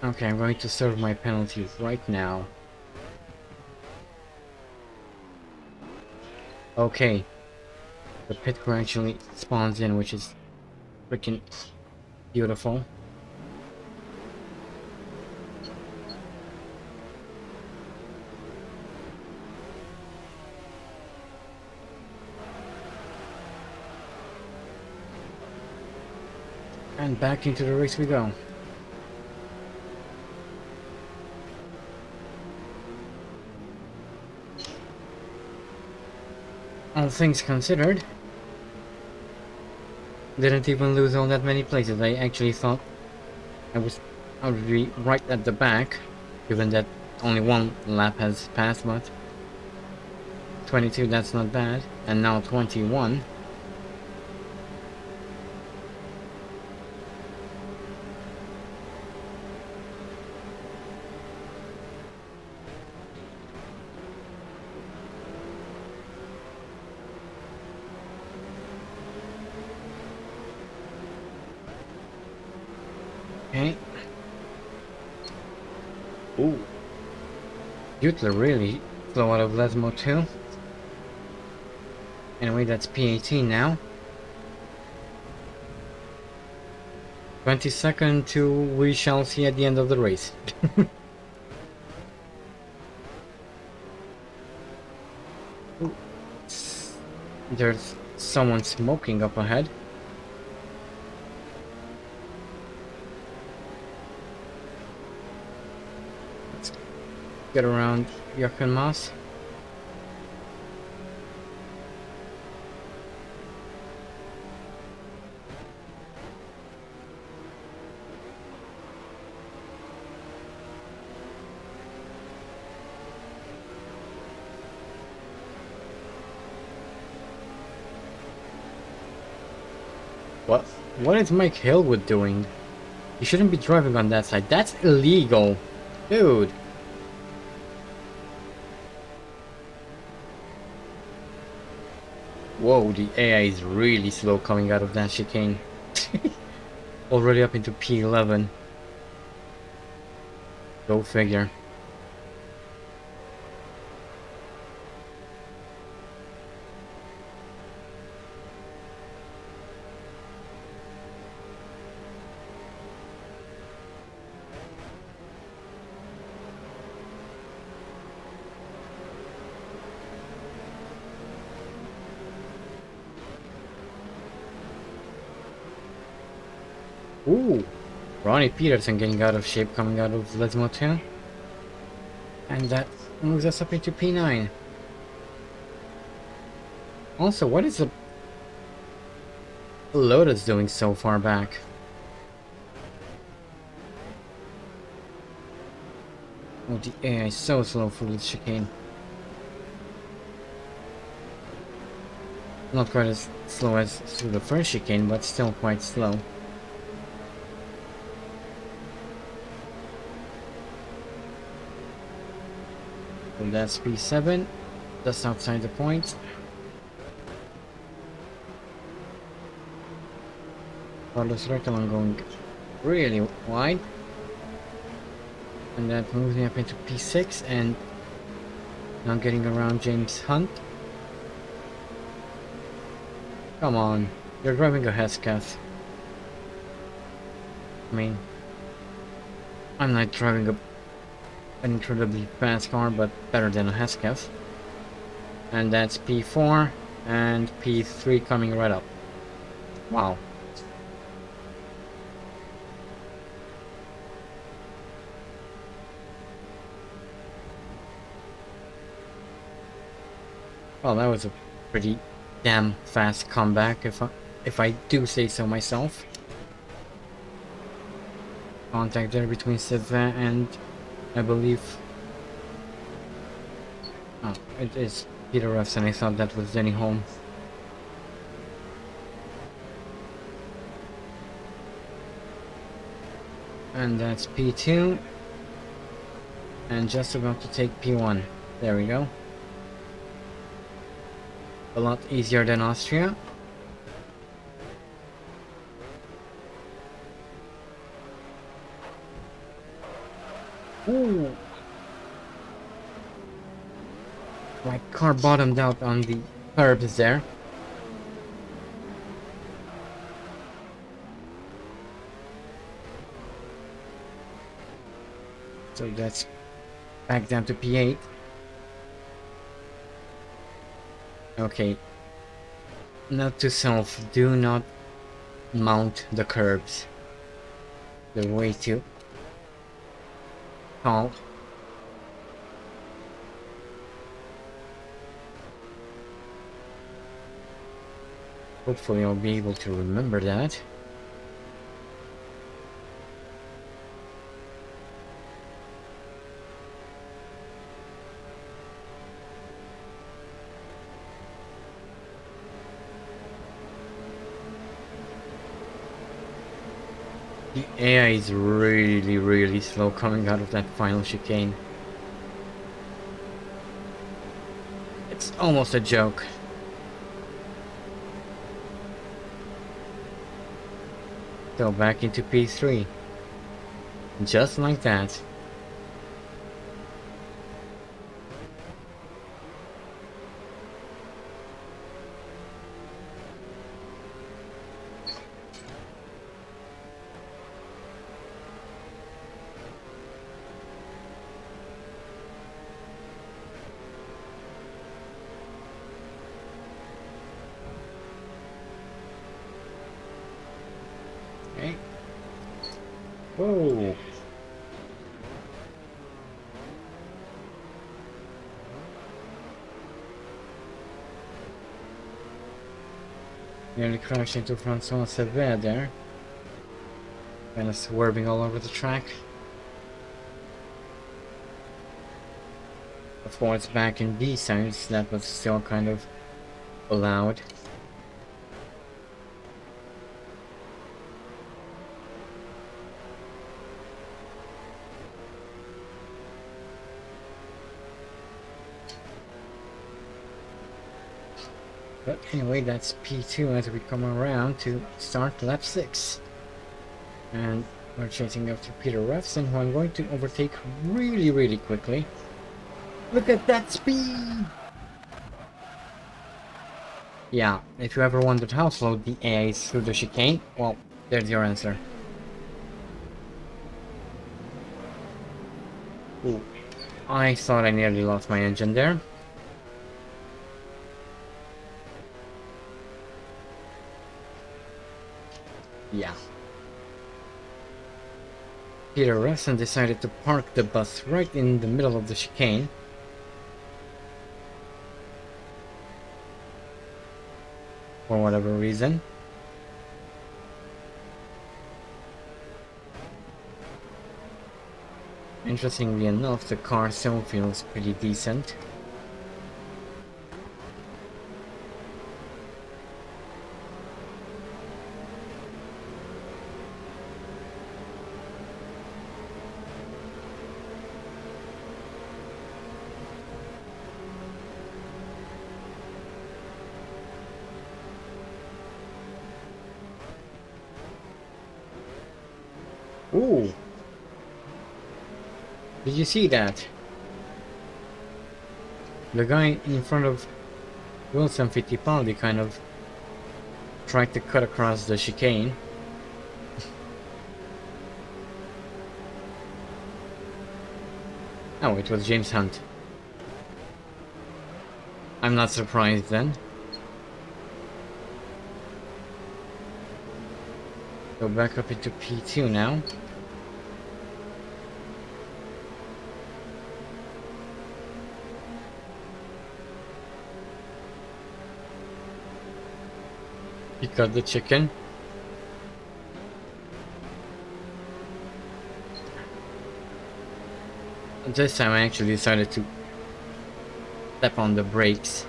Okay, I'm going to serve my penalty right now. Okay, the pit crew actually spawns in, which is freaking beautiful. And back into the race we go. All things considered, didn't even lose all that many places. I actually thought I would be right at the back, given that only one lap has passed, but 22, that's not bad. And now 21. Okay. Ooh. Butler really flew out of Lesmo too. Anyway, that's P18 now. 22nd to we shall see at the end of the race. Ooh. There's someone smoking up ahead. Get around Jochen Maas. What is Mike Hillwood doing? He shouldn't be driving on that side. That's illegal. Dude. Whoa, the AI is really slow coming out of that chicane. Already up into P11. Go figure. Ooh! Ronnie Peterson getting out of shape coming out of Lesmo 2. And that moves us up into P9. Also, what is the Lotus doing so far back? Oh, the AI is so slow for this chicane. Not quite as slow as through the first chicane, but still quite slow. So that's P7, just outside the point. Carlos Recalon going really wide. And that moves me up into P6 and now getting around James Hunt. Come on, you're driving a Hesketh. I mean, I'm not driving an incredibly fast car, but better than a Hesketh. And that's P4 and P3 coming right up. Wow. Well, that was a pretty damn fast comeback, if I do say so myself. Contact there between Sylvain and, I believe... Oh, it is Peter Refson. I thought that was Denny Holm. And that's P2. And just about to take P1. There we go. A lot easier than Austria. Ooh. My car bottomed out on the curbs there. So that's back down to P8. Okay. Note to self, do not mount the curbs. They're way too tall. Hopefully I'll be able to remember that. The AI is really slow coming out of that final chicane. It's almost a joke. Go back into P3. Just like that. Okay. Whoa. Nearly crashed into François Sever there. Kind of swerving all over the track. Of course, back in these times, that was still kind of allowed. But anyway, that's P2 as we come around to start lap 6. And we're chasing after Peter Refson, who I'm going to overtake really quickly. Look at that speed! Yeah, if you ever wondered how slow the AI is through the chicane, well, there's your answer. Ooh, I thought I nearly lost my engine there. Yeah. Peter Revson decided to park the bus right in the middle of the chicane. For whatever reason. Interestingly enough, the car still feels pretty decent. Ooh! Did you see that? The guy in front of Wilson Fittipaldi kind of tried to cut across the chicane. Oh, it was James Hunt. I'm not surprised then. Go back up into P2 now. He got the chicken. This time I actually decided to step on the brakes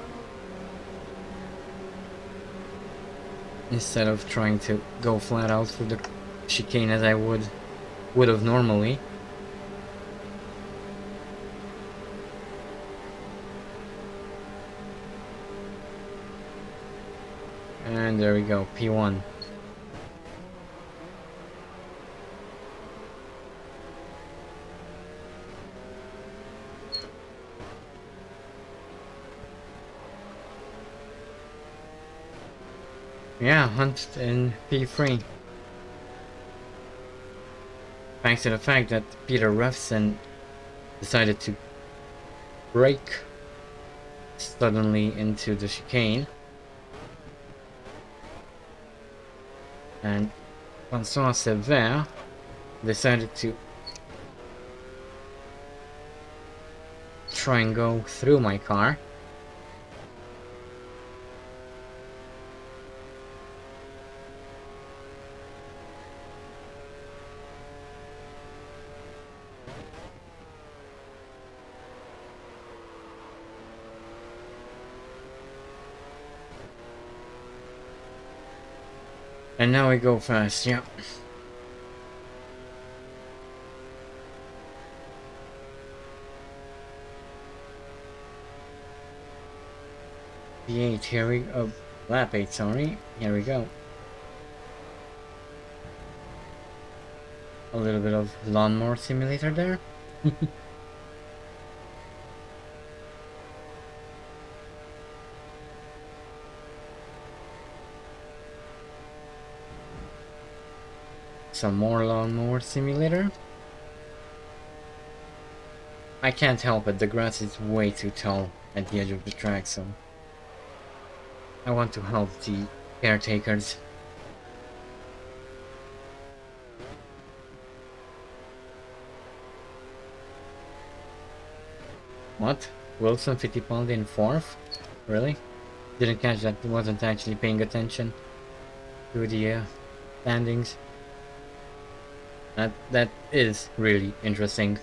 instead of trying to go flat out through the chicane as I would have normally. And there we go, P1. Yeah, Hunt in P3. Thanks to the fact that Peter Revson decided to brake suddenly into the chicane. And François Sever decided to try and go through my car. And now we go fast, yeah. P8, here we go. Lap 8, sorry. Here we go. A little bit of lawnmower simulator there. Some more lawnmower simulator. I can't help it, the grass is way too tall at the edge of the track, so I want to help the caretakers. What? Wilson Fittipaldi in 4th? Really? Didn't catch that, wasn't actually paying attention to the standings. That is really interesting.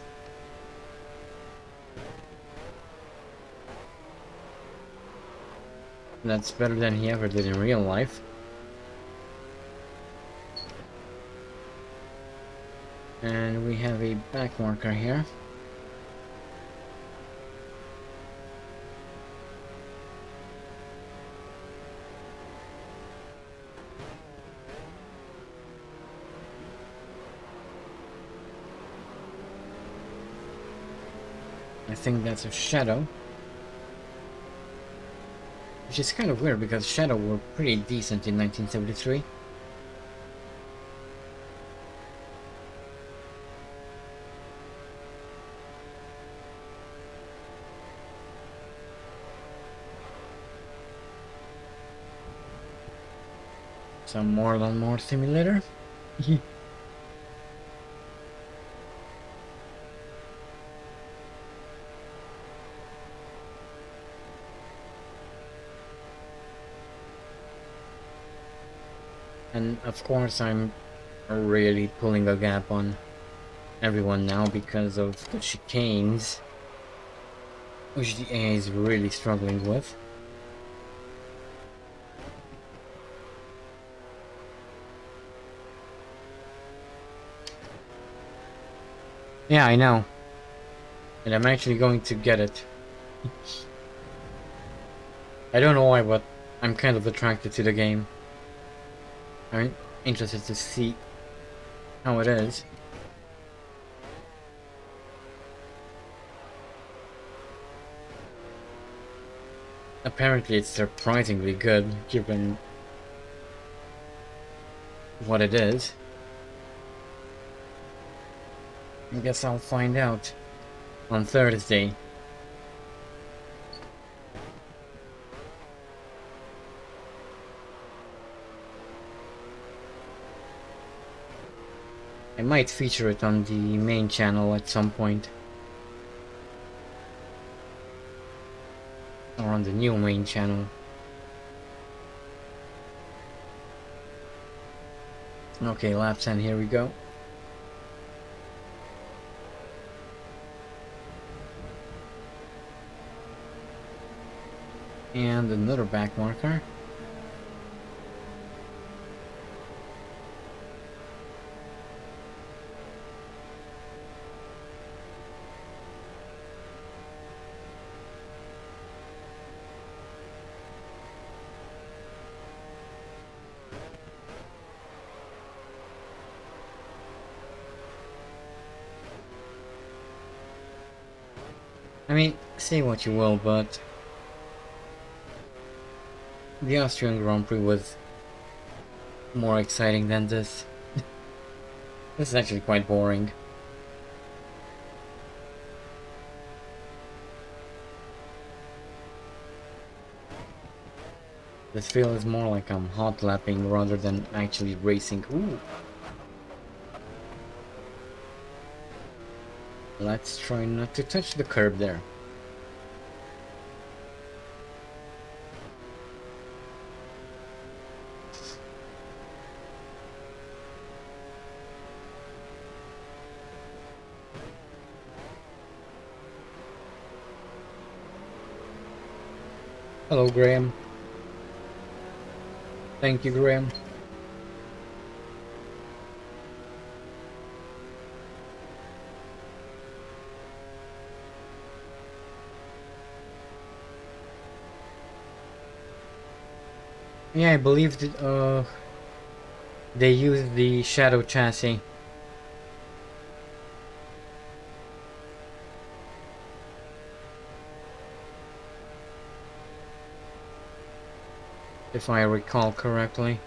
That's better than he ever did in real life. And we have a back marker here. I think that's a Shadow. Which is kind of weird because Shadow were pretty decent in 1973. Some more lawnmower simulator. And of course I'm really pulling a gap on everyone now because of the chicanes, which the AI is really struggling with. Yeah, I know. And I'm actually going to get it. I don't know why, but I'm kind of attracted to the game. I'm interested to see how it is. Apparently it's surprisingly good, given what it is. I guess I'll find out on Thursday. I might feature it on the main channel at some point. Or on the new main channel. Okay, lap 10, here we go. And another back marker. I mean, say what you will, but the Austrian Grand Prix was more exciting than this. This is actually quite boring. This feels more like I'm hot lapping rather than actually racing. Ooh. Let's try not to touch the curb there. Hello, Graham. Thank you, Graham. Yeah, I believe that, they use the shadow chassis. If I recall correctly.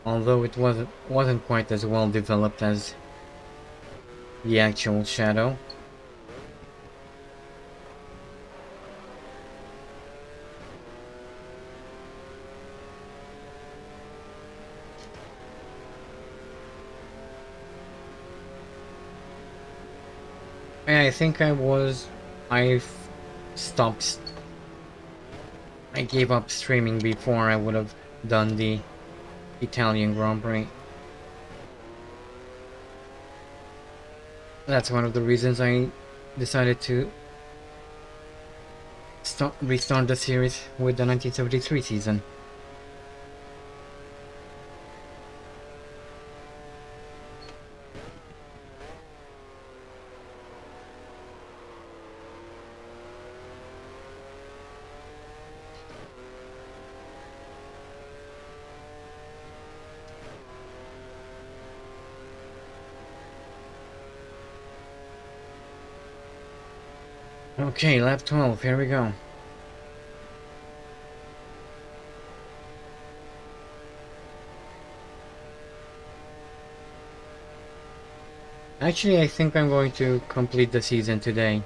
Although it wasn't quite as well developed as the actual shadow. I think I stopped. I gave up streaming before I would have done the Italian Grand Prix. That's one of the reasons I decided to restart the series with the 1973 season. Okay, lap 12, here we go. Actually, I think I'm going to complete the season today.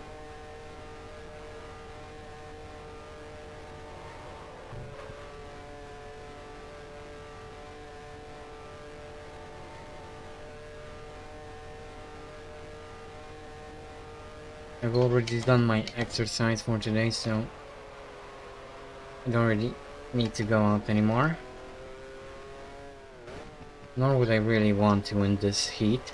I've already done my exercise for today, so I don't really need to go out anymore. Nor would I really want to in this heat.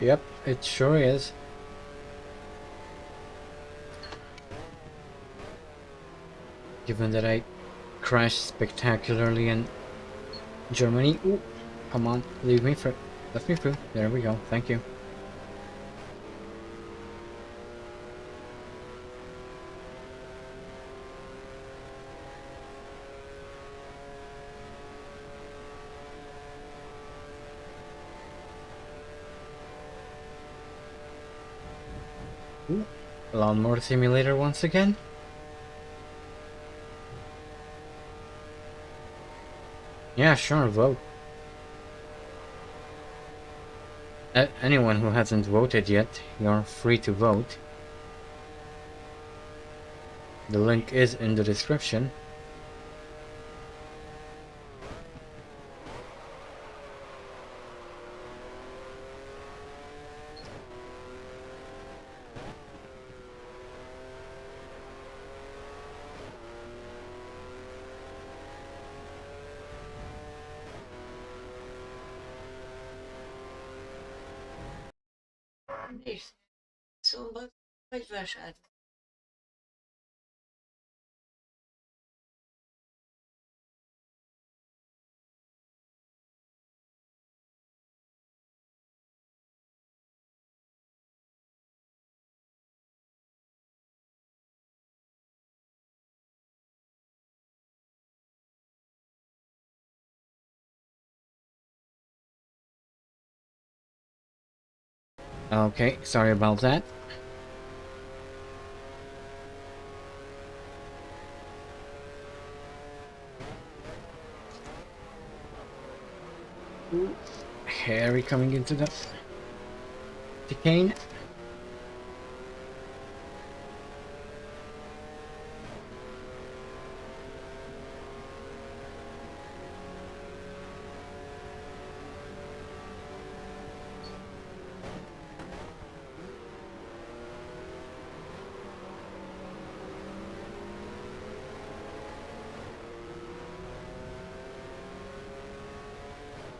Yep, it sure is. Given that I crashed spectacularly in Germany. Ooh, come on, leave me through. Let me through. There we go. Thank you. Ooh, lawnmower simulator once again. Yeah, sure, vote. Anyone who hasn't voted yet, you're free to vote. The link is in the description. Szóval vagy vásárolni. Okay, sorry about that. Ooh, Harry coming into the chicane.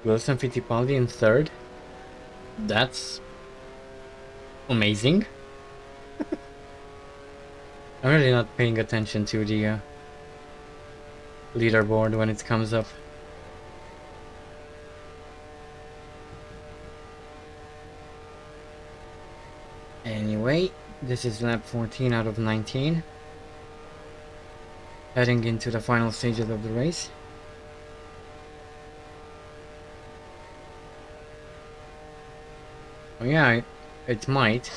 Wilson Fittipaldi in third. That's amazing. I'm really not paying attention to the leaderboard when it comes up. Anyway, this is lap 14 out of 19. Heading into the final stages of the race. Oh yeah, it might.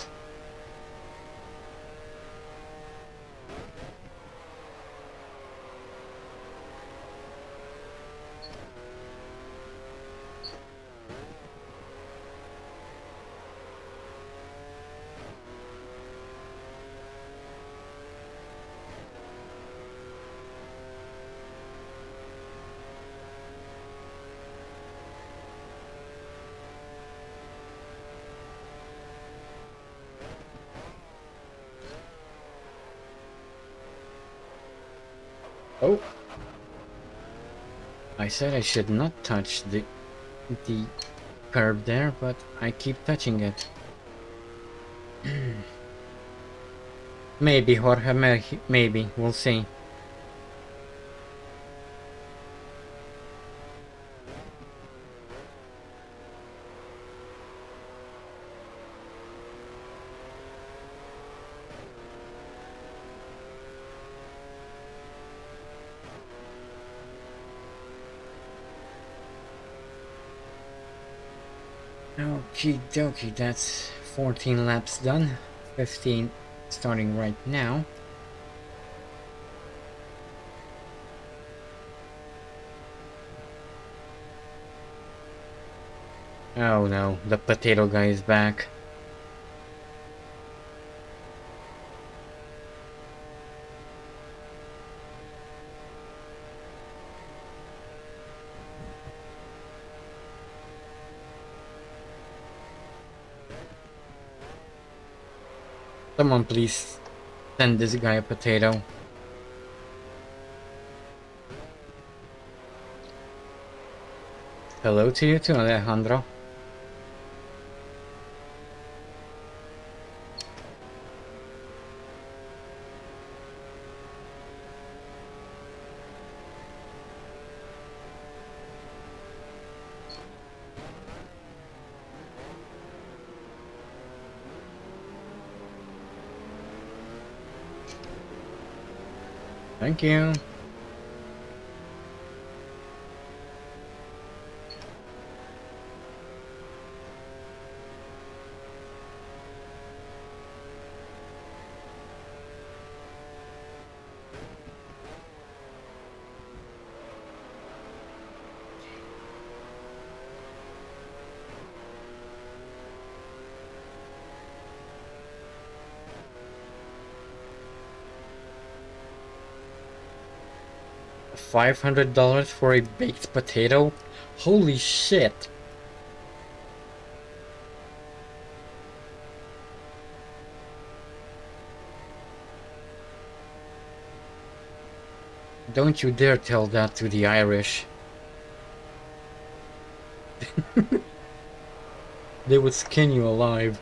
Oh, I said I should not touch the curb there, but I keep touching it. Maybe, Jorge, maybe, we'll see. Okie dokie, that's 14 laps done. 15 starting right now. Oh no, the potato guy is back. Someone please send this guy a potato. Hello to you too, Alejandro. Thank you. $500 for a baked potato? Holy shit! Don't you dare tell that to the Irish. They would skin you alive.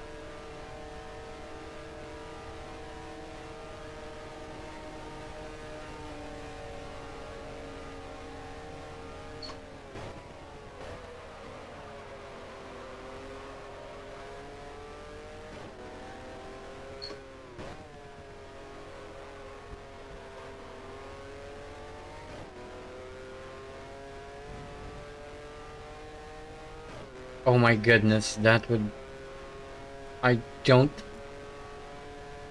Oh my goodness, that would... I don't...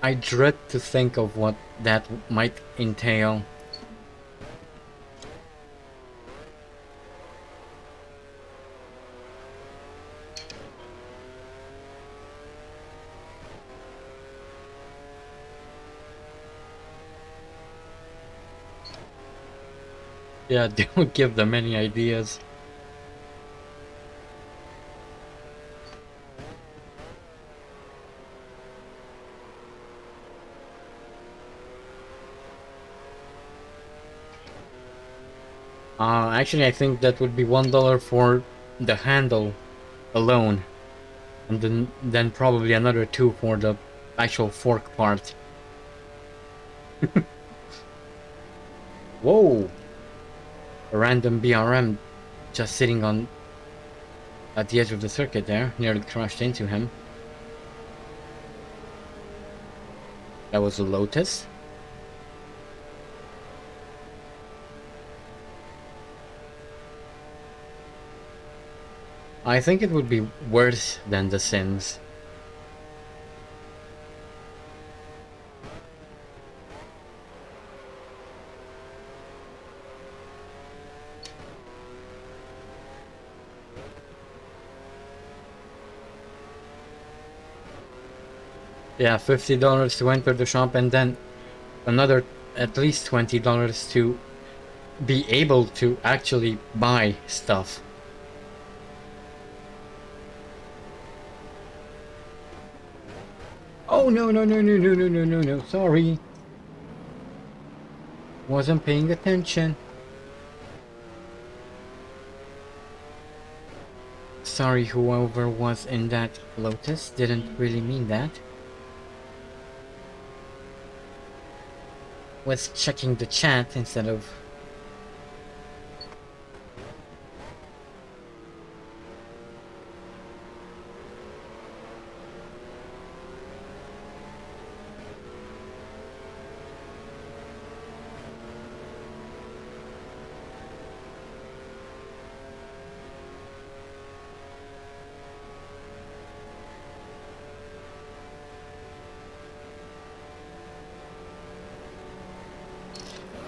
I dread to think of what that might entail. Yeah, don't give them any ideas. Actually, I think that would be $1 for the handle alone, and then probably another $2 for the actual fork part. Whoa! A random BRM just sitting on at the edge of the circuit there, nearly crashed into him. That was a Lotus. I think it would be worse than the Sims. Yeah, $50 to enter the shop and then another at least $20 to be able to actually buy stuff. Oh no, sorry. Wasn't paying attention. Sorry, whoever was in that Lotus, didn't really mean that. Was checking the chat instead of...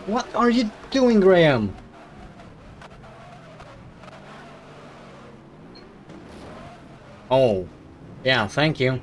What are you doing, Graham? Oh, yeah, thank you.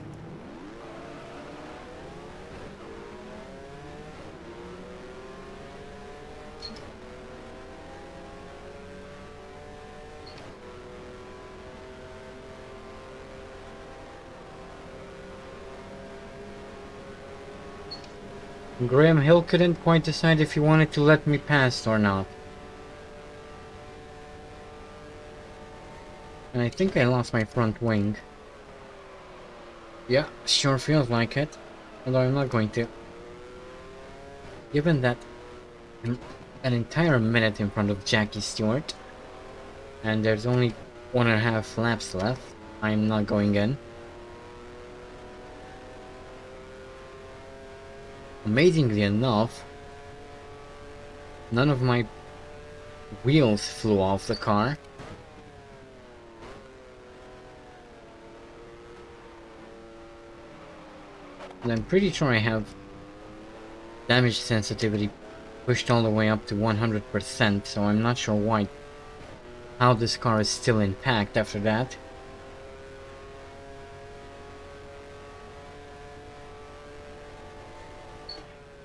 Graham Hill couldn't quite decide if he wanted to let me pass or not. And I think I lost my front wing. Yeah, sure feels like it. Although I'm not going to. Given that I'm an entire minute in front of Jackie Stewart, and there's only 1.5 laps left, I'm not going in. Amazingly enough, none of my wheels flew off the car. And I'm pretty sure I have damage sensitivity pushed all the way up to 100%, so I'm not sure how this car is still intact after that.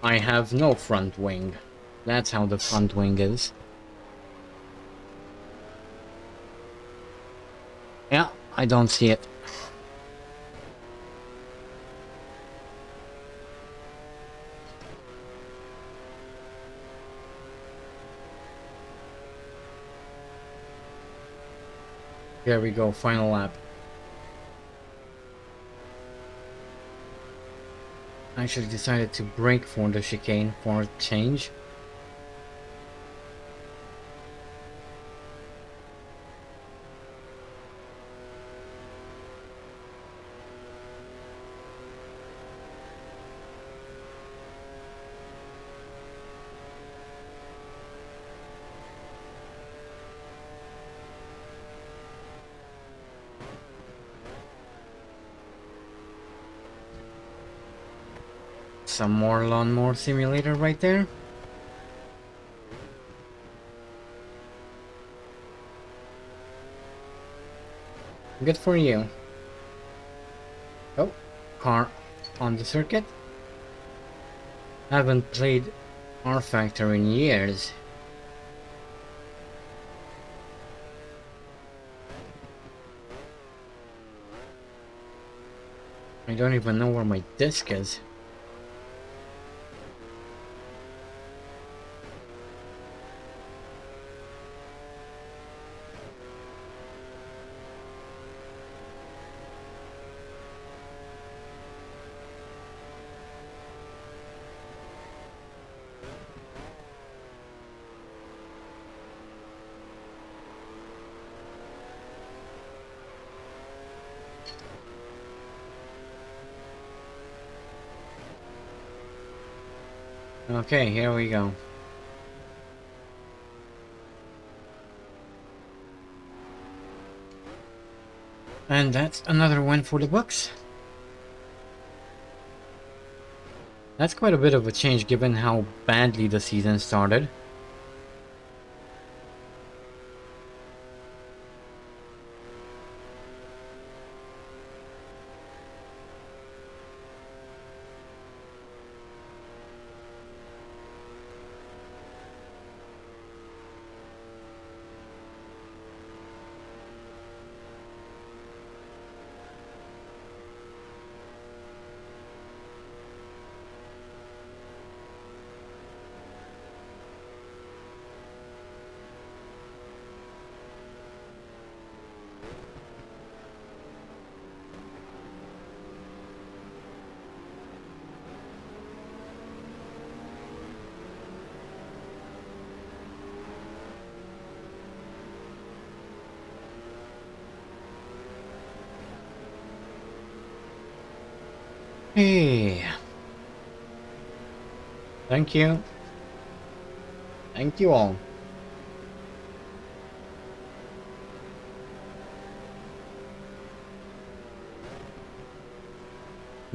I have no front wing. That's how the front wing is. Yeah, I don't see it. Here we go, final lap. I actually decided to brake for the chicane for a change. Some more lawnmower simulator right there. Good for you. Oh, car on the circuit. Haven't played R Factor in years. I don't even know where my disc is. Okay, here we go. And that's another win for the books. That's quite a bit of a change given how badly the season started. Hey. Thank you. Thank you all.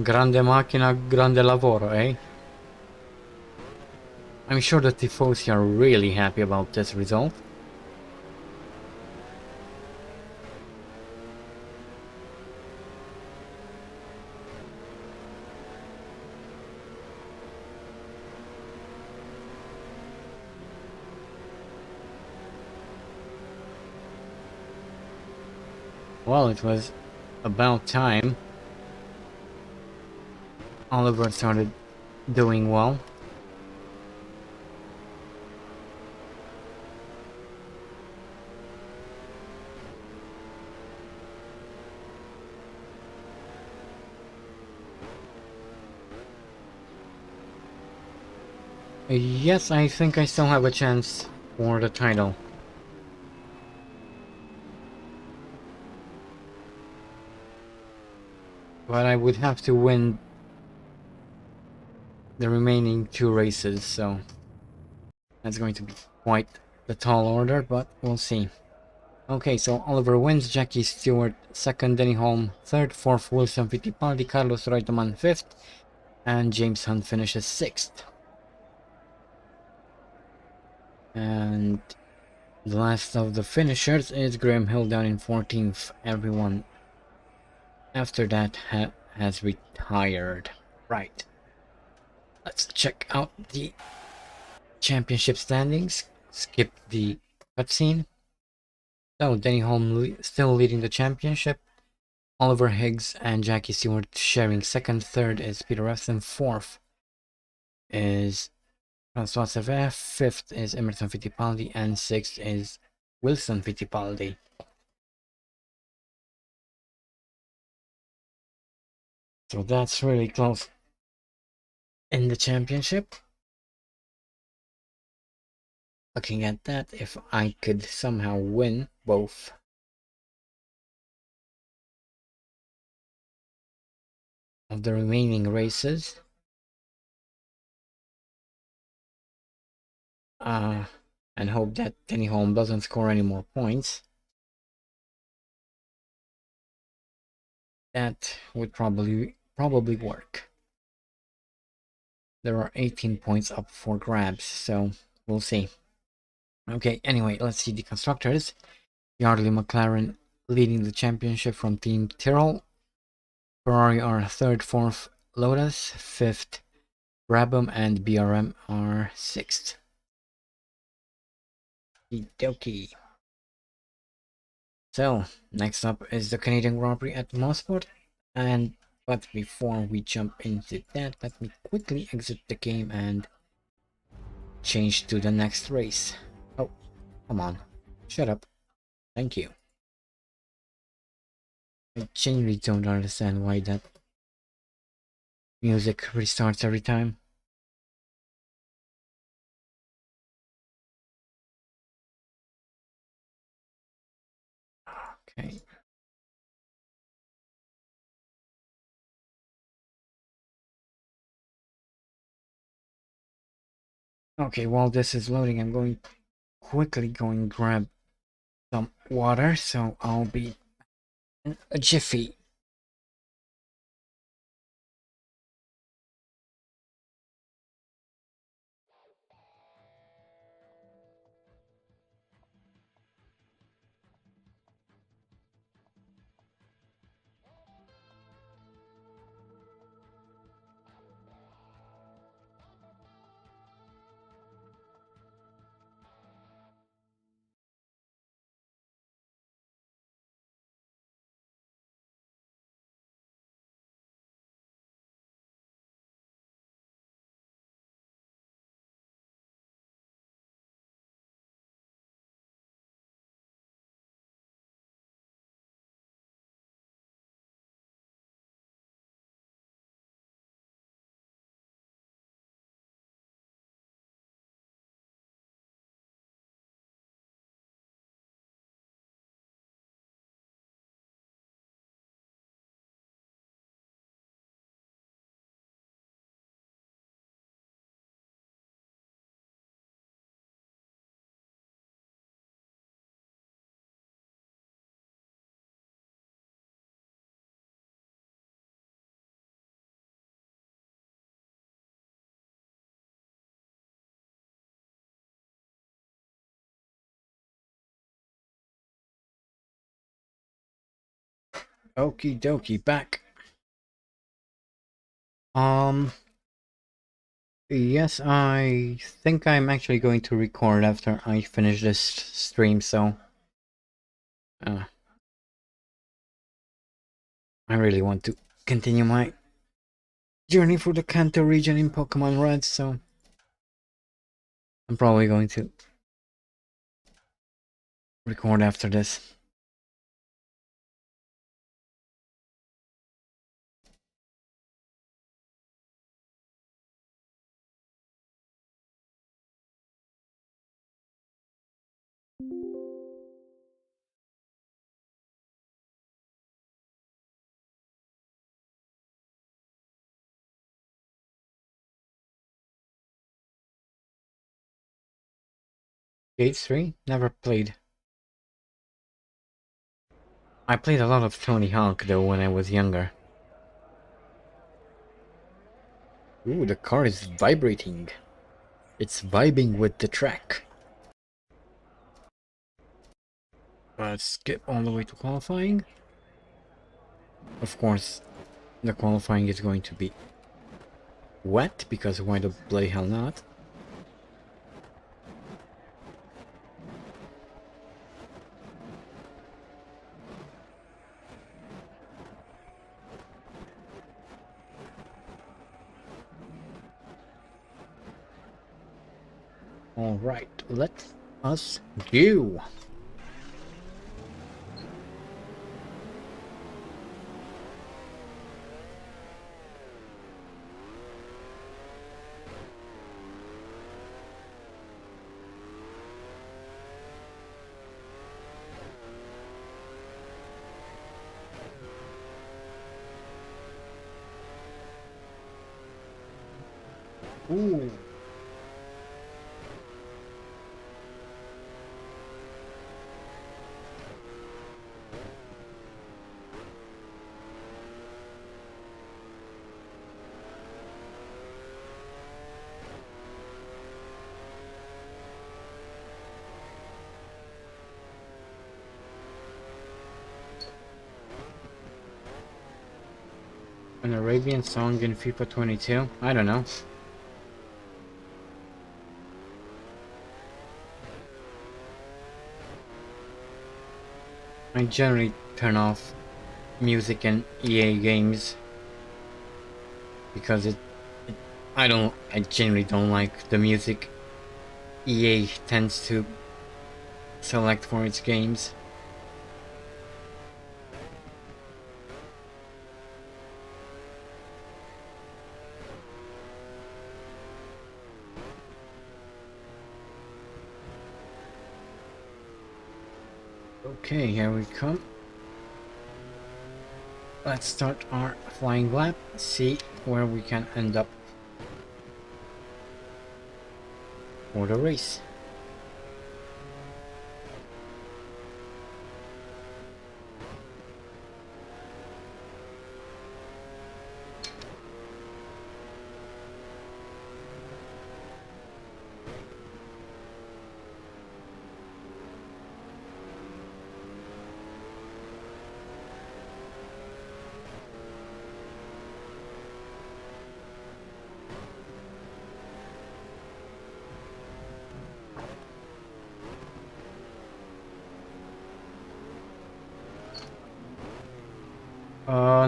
Grande macchina, grande lavoro, eh? I'm sure the Tifosi are really happy about this result. Well, it was about time Oliver started doing well. Yes, I think I still have a chance for the title. But I would have to win the remaining 2 races, so that's going to be quite the tall order, but we'll see. Okay, so Oliver wins, Jackie Stewart second, Denny Holm third, fourth Wilson Fittipaldi, Carlos Reutemann fifth, and James Hunt finishes sixth. And the last of the finishers is Graham Hill down in 14th. Everyone after that has retired. Right. Let's check out the championship standings. Skip the cutscene. So Denny Holm still leading the championship. Oliver Higgs and Jackie Stewart sharing second. Third is Peter Refson. Fourth is François Sever. Fifth is Emerson Fittipaldi. And sixth is Wilson Fittipaldi. So that's really close in the championship. Looking at that, if I could somehow win both of the remaining races, and hope that Denny Holm doesn't score any more points, that would probably work. There are 18 points up for grabs, so we'll see. Okay, anyway, let's see the constructors. Yardley McLaren leading the championship from Team Tyrrell. Ferrari are third, fourth Lotus, fifth Brabham, and BRM are sixth. Okie. So, next up is the Canadian Grand Prix at Mosport, but before we jump into that, let me quickly exit the game and change to the next race. Oh, come on. Shut up. Thank you. I genuinely don't understand why that music restarts every time. Okay. Okay, while this is loading, I'm going quickly grab some water, so I'll be in a jiffy. Okie dokie, back. Yes, I think I'm actually going to record after I finish this stream, so I really want to continue my journey through the Kanto region in Pokemon Red, so I'm probably going to record after this. Gates 3? Never played. I played a lot of Tony Hawk though when I was younger. Ooh, the car is vibrating. It's vibing with the track. Let's skip all the way to qualifying. Of course, the qualifying is going to be wet, because why the bloody hell not? Alright, let us go! Ooh. An Arabian song in FIFA 22? I don't know. I generally turn off music in EA games because I generally don't like the music EA tends to select for its games. Okay, here we come. Let's start our flying lap, see where we can end up for the race.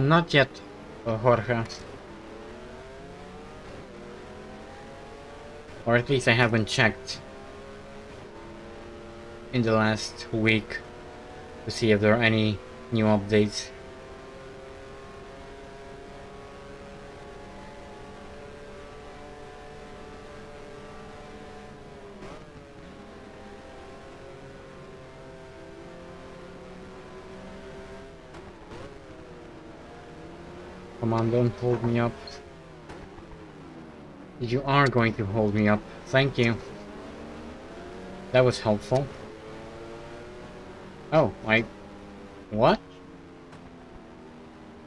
Not yet, Jorge. Or at least I haven't checked in the last week to see if there are any new updates. Come on, don't hold me up. You are going to hold me up. Thank you. That was helpful. Oh, what?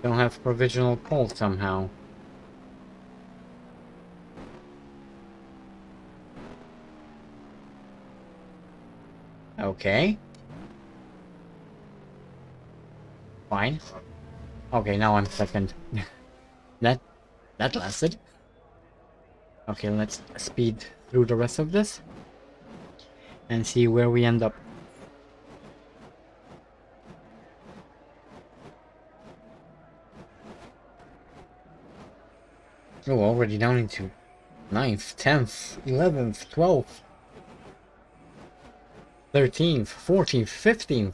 Don't have provisional pole somehow. Okay. Fine. Okay, now I'm second. that lasted. Okay, let's speed through the rest of this and see where we end up. Oh, already down into 9th, 10th, 11th, 12th, 13th, 14th,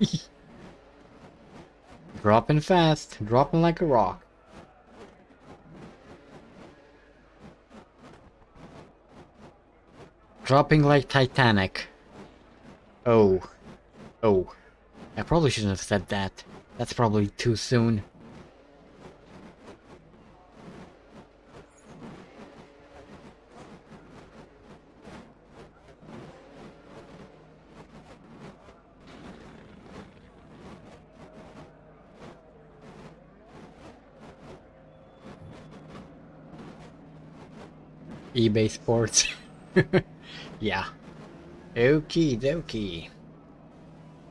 15th. Dropping fast, dropping like a rock. Dropping like Titanic. Oh. Oh. I probably shouldn't have said that. That's probably too soon. eBay Sports. Yeah. Okie dokie.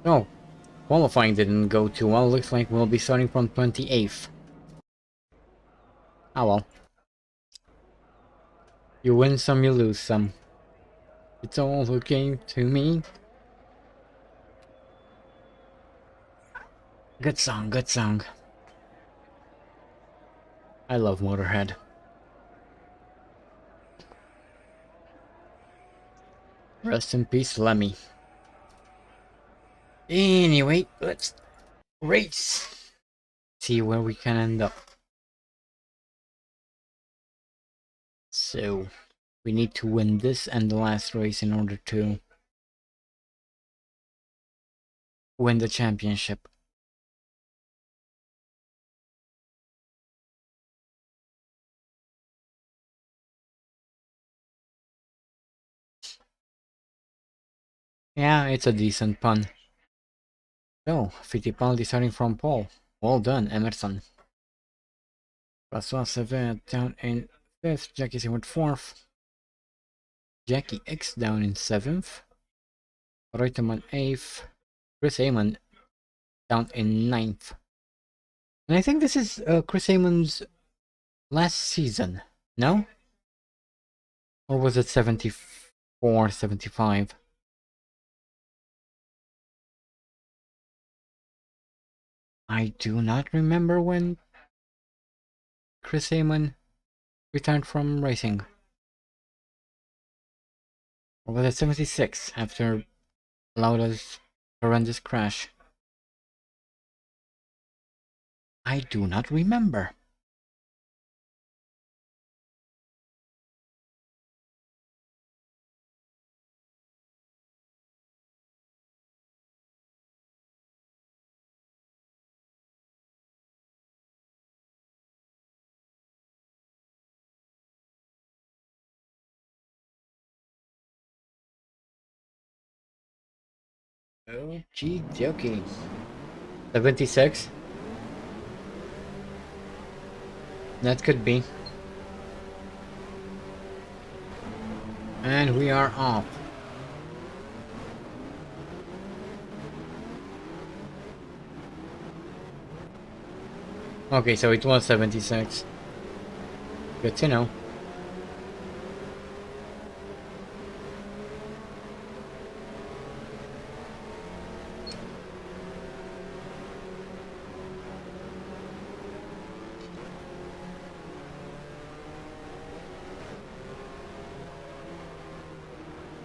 Oh, qualifying didn't go too well. Looks like we'll be starting from 28th. Oh well. You win some, you lose some. It's all okay to me. Good song, good song. I love Motorhead. Rest in peace, Lemmy. Anyway, let's race. See where we can end up. So, we need to win this and the last race in order to win the championship. Yeah, it's a decent pun. So, Fittipaldi starting from pole. Well done, Emerson. François Sevet down in 5th, Jackie Stewart 4th. Jackie X down in 7th. Reutemann 8th. Chris Amon down in 9th. And I think this is Chris Amon's last season, no? Or was it 74, 75? I do not remember when Chris Amon returned from racing. Or was it 76 after Lauda's horrendous crash? I do not remember. Okie dokie. 76? That could be. And we are off. Okay, so it was 76. Good to know.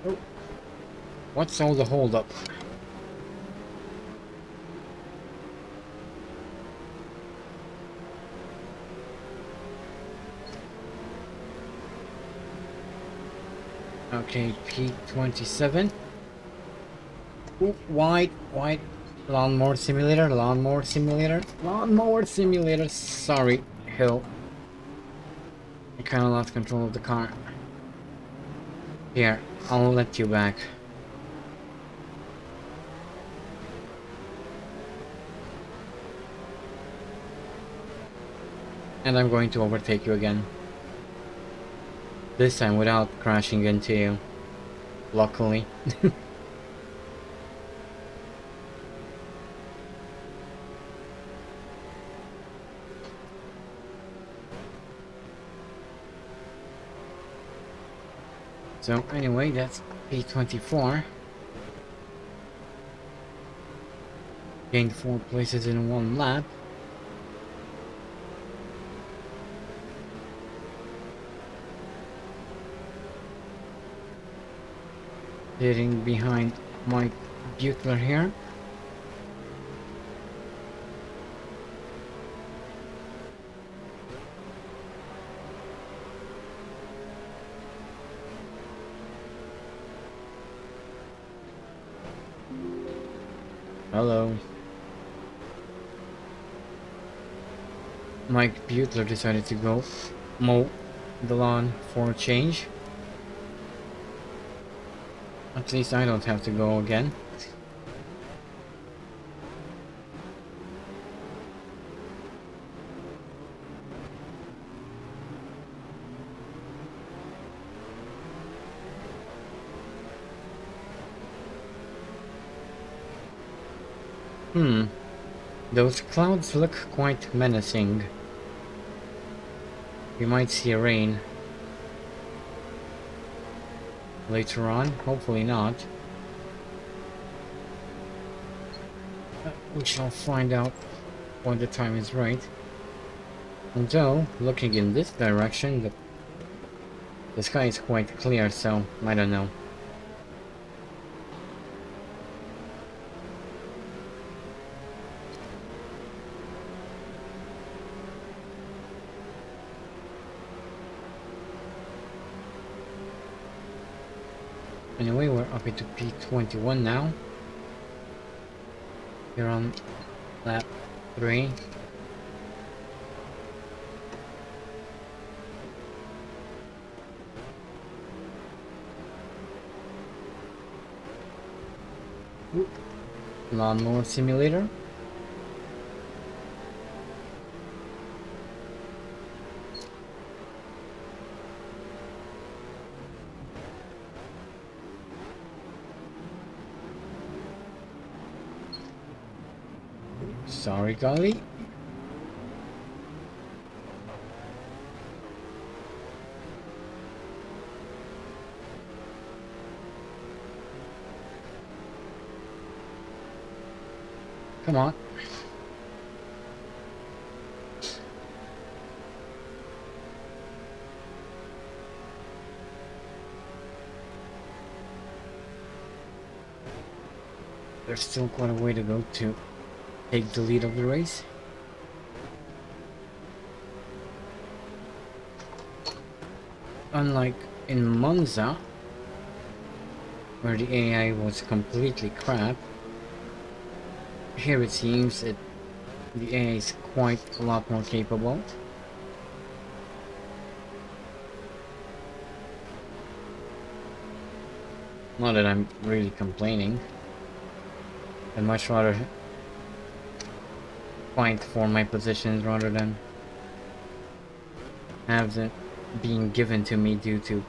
Oh. What's all the holdup? Okay, P27. Ooh, wide. Lawnmower simulator. Sorry, Hill. I kinda lost control of the car. Here, I'll let you back. And I'm going to overtake you again. This time without crashing into you. Luckily. So anyway, that's P24. Gained 4 places in one lap. Sitting behind Mike Butler here. Hello. Mike Butler decided to go mow the lawn for a change. At least I don't have to go again. Those clouds look quite menacing. We might see rain later on, hopefully not. We shall find out when the time is right. Although, looking in this direction, the sky is quite clear, so I don't know. Anyway, we're up into P21 now. We're on lap 3. Lawnmower simulator. Sorry, golly. Come on. There's still quite a way to go to take the lead of the race. Unlike in Monza, where the AI was completely crap, here it seems the AI is quite a lot more capable. Not that I'm really complaining. I'd much rather fight for my positions rather than have them being given to me due to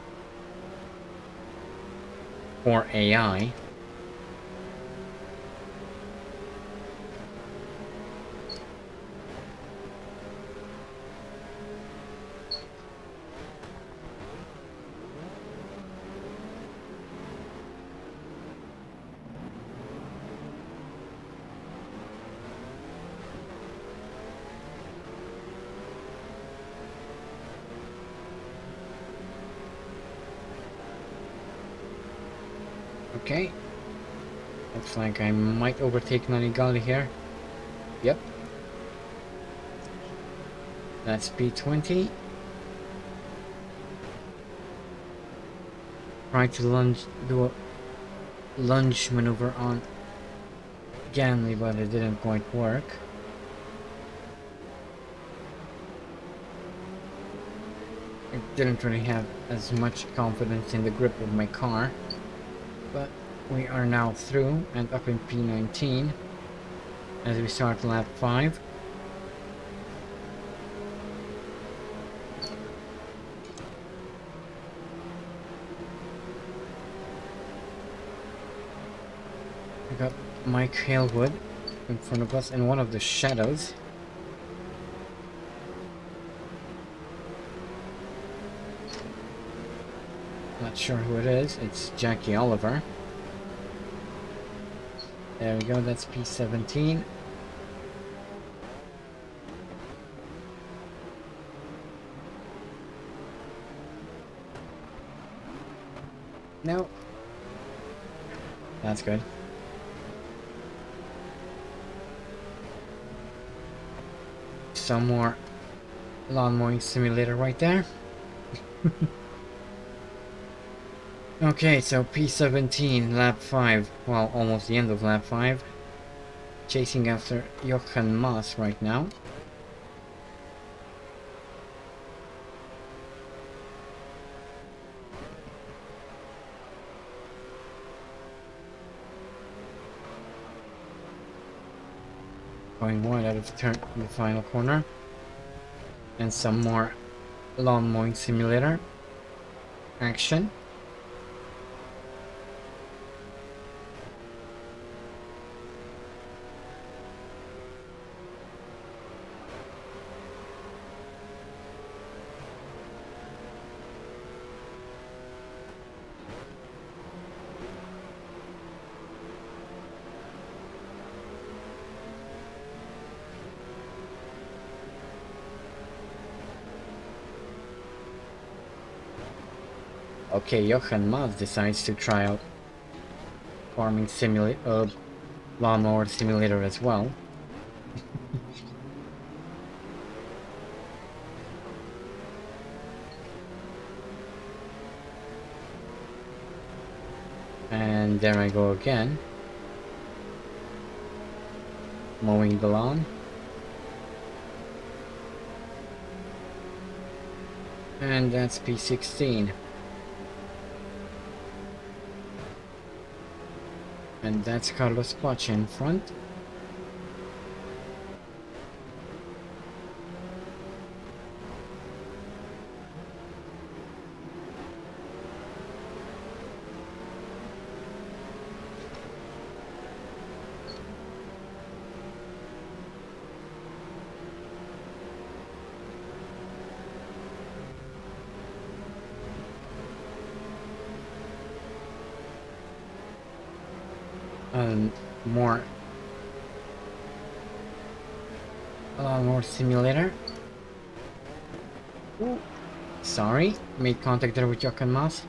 poor AI. Okay. Looks like I might overtake Nanigali here. Yep. That's P20. Try to do a lunge maneuver on Ganley, but it didn't quite work. I didn't really have as much confidence in the grip of my car. But we are now through and up in P19 as we start lap 5. We got Mike Halewood in front of us in one of the shadows. Not sure who it is. It's Jackie Oliver. There we go, that's P17. No. That's good. Some more lawn mowing simulator right there. Okay, so P17, lap 5. Well, almost the end of lap 5. Chasing after Jochen Maas right now. Going wide out of the turn in the final corner. And some more lawn mowing simulator action. Okay, Jochen Maas decides to try out farming simulator, lawnmower simulator as well. And there I go again. Mowing the lawn. And that's P16. And that's Carlos Pache in front. More simulator. Ooh. Sorry, made contact there with Jochen Maas.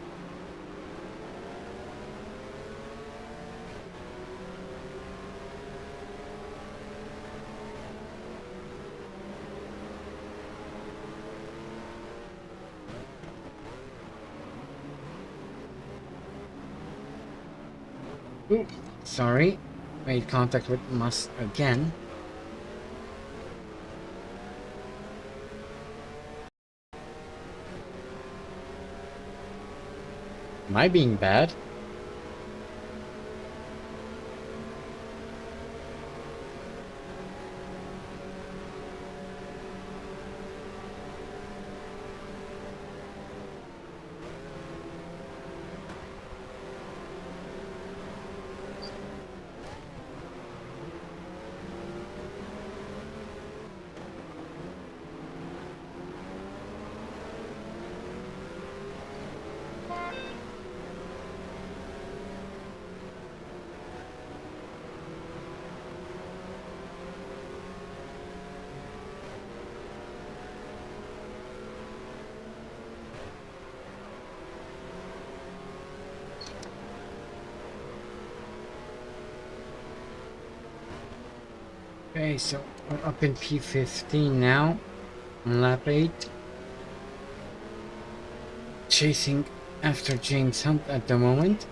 Ooh. Sorry, made contact with Maas again. Am I being bad? Okay, so we're up in P15 now, on lap 8. Chasing after James Hunt at the moment.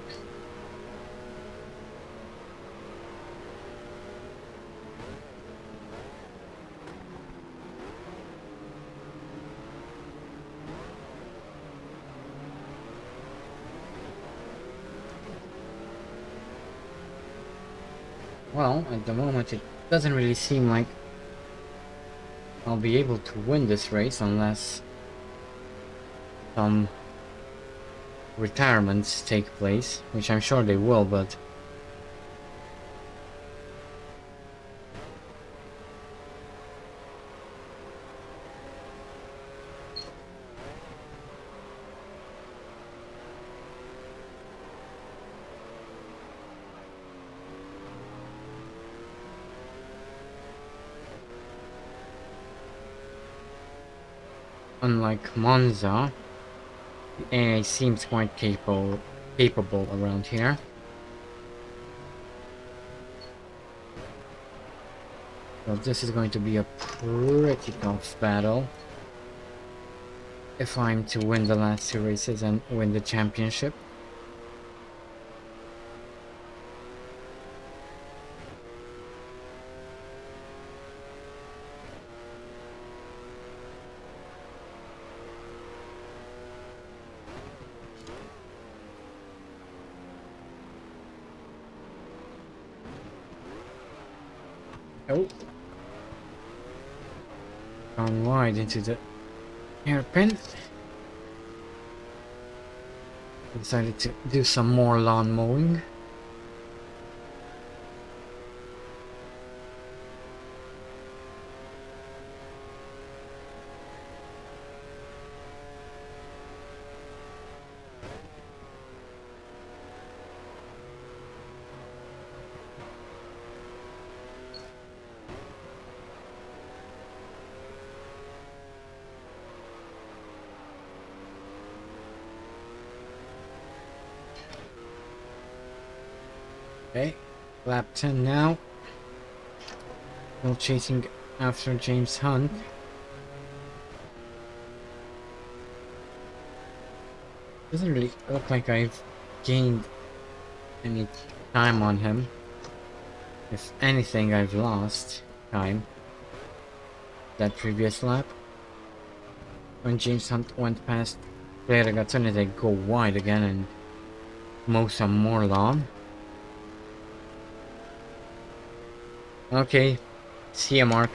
Well, at the moment it doesn't really seem like I'll be able to win this race unless some retirements take place, which I'm sure they will, but unlike Monza, the AI seems quite capable around here. So this is going to be a pretty tough battle if I'm to win the last two races and win the championship. Oh. Gone wide into the hairpin. Decided to do some more lawn mowing. Okay, lap 10 now. Still chasing after James Hunt. Doesn't really look like I've gained any time on him. If anything, I've lost time. That previous lap. When James Hunt went past Barracuda, they go wide again and mow some more lawn. Okay, see ya, Mark.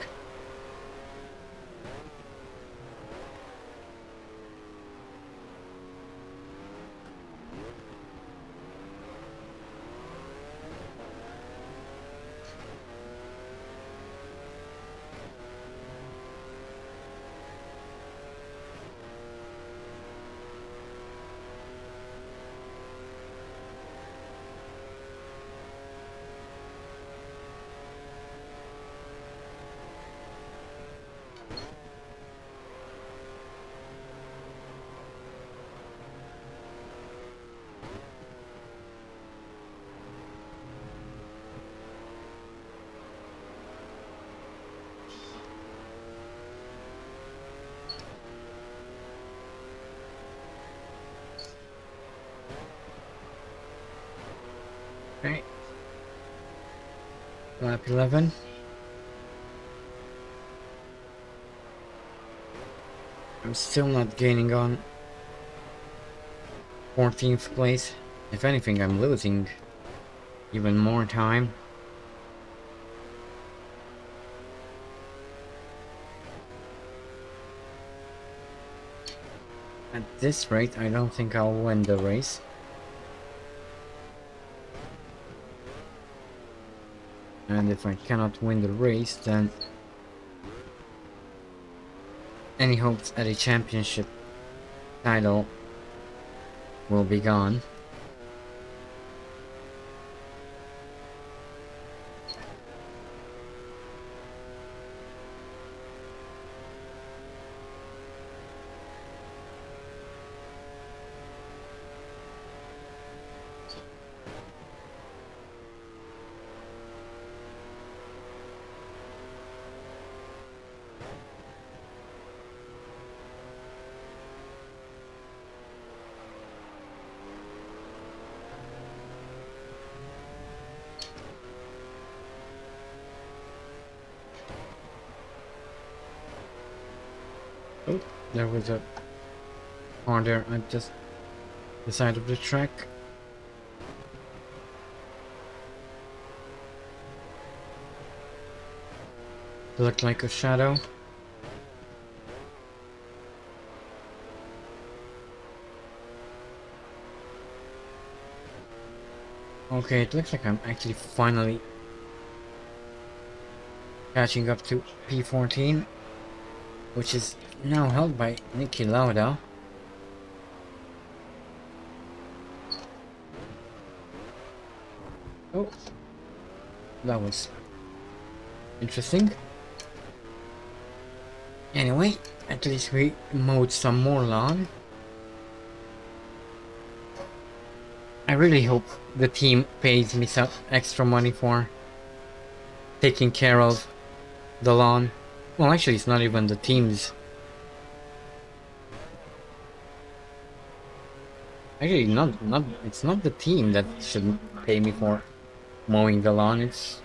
Okay. Lap 11. I'm still not gaining on 14th place. If anything, I'm losing even more time. At this rate, I don't think I'll win the race. And if I cannot win the race, then any hopes at a championship title will be gone. Oh, there was a car there at just the side of the track. Looked like a shadow. Okay, it looks like I'm actually finally catching up to P14, which is now held by Niki Lauda. Oh, that was interesting. Anyway, at least we mowed some more lawn. I really hope the team pays me some extra money for taking care of the lawn. Well, actually, it's not even the team's. Actually, it's not the team that should pay me for mowing the lawn. It's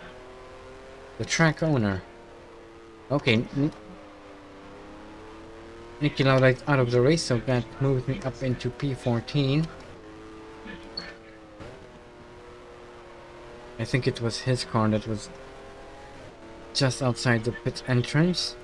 the track owner. Okay, Nicky Lauda out of the race, so that moved me up into P14. I think it was his car that was just outside the pit entrance.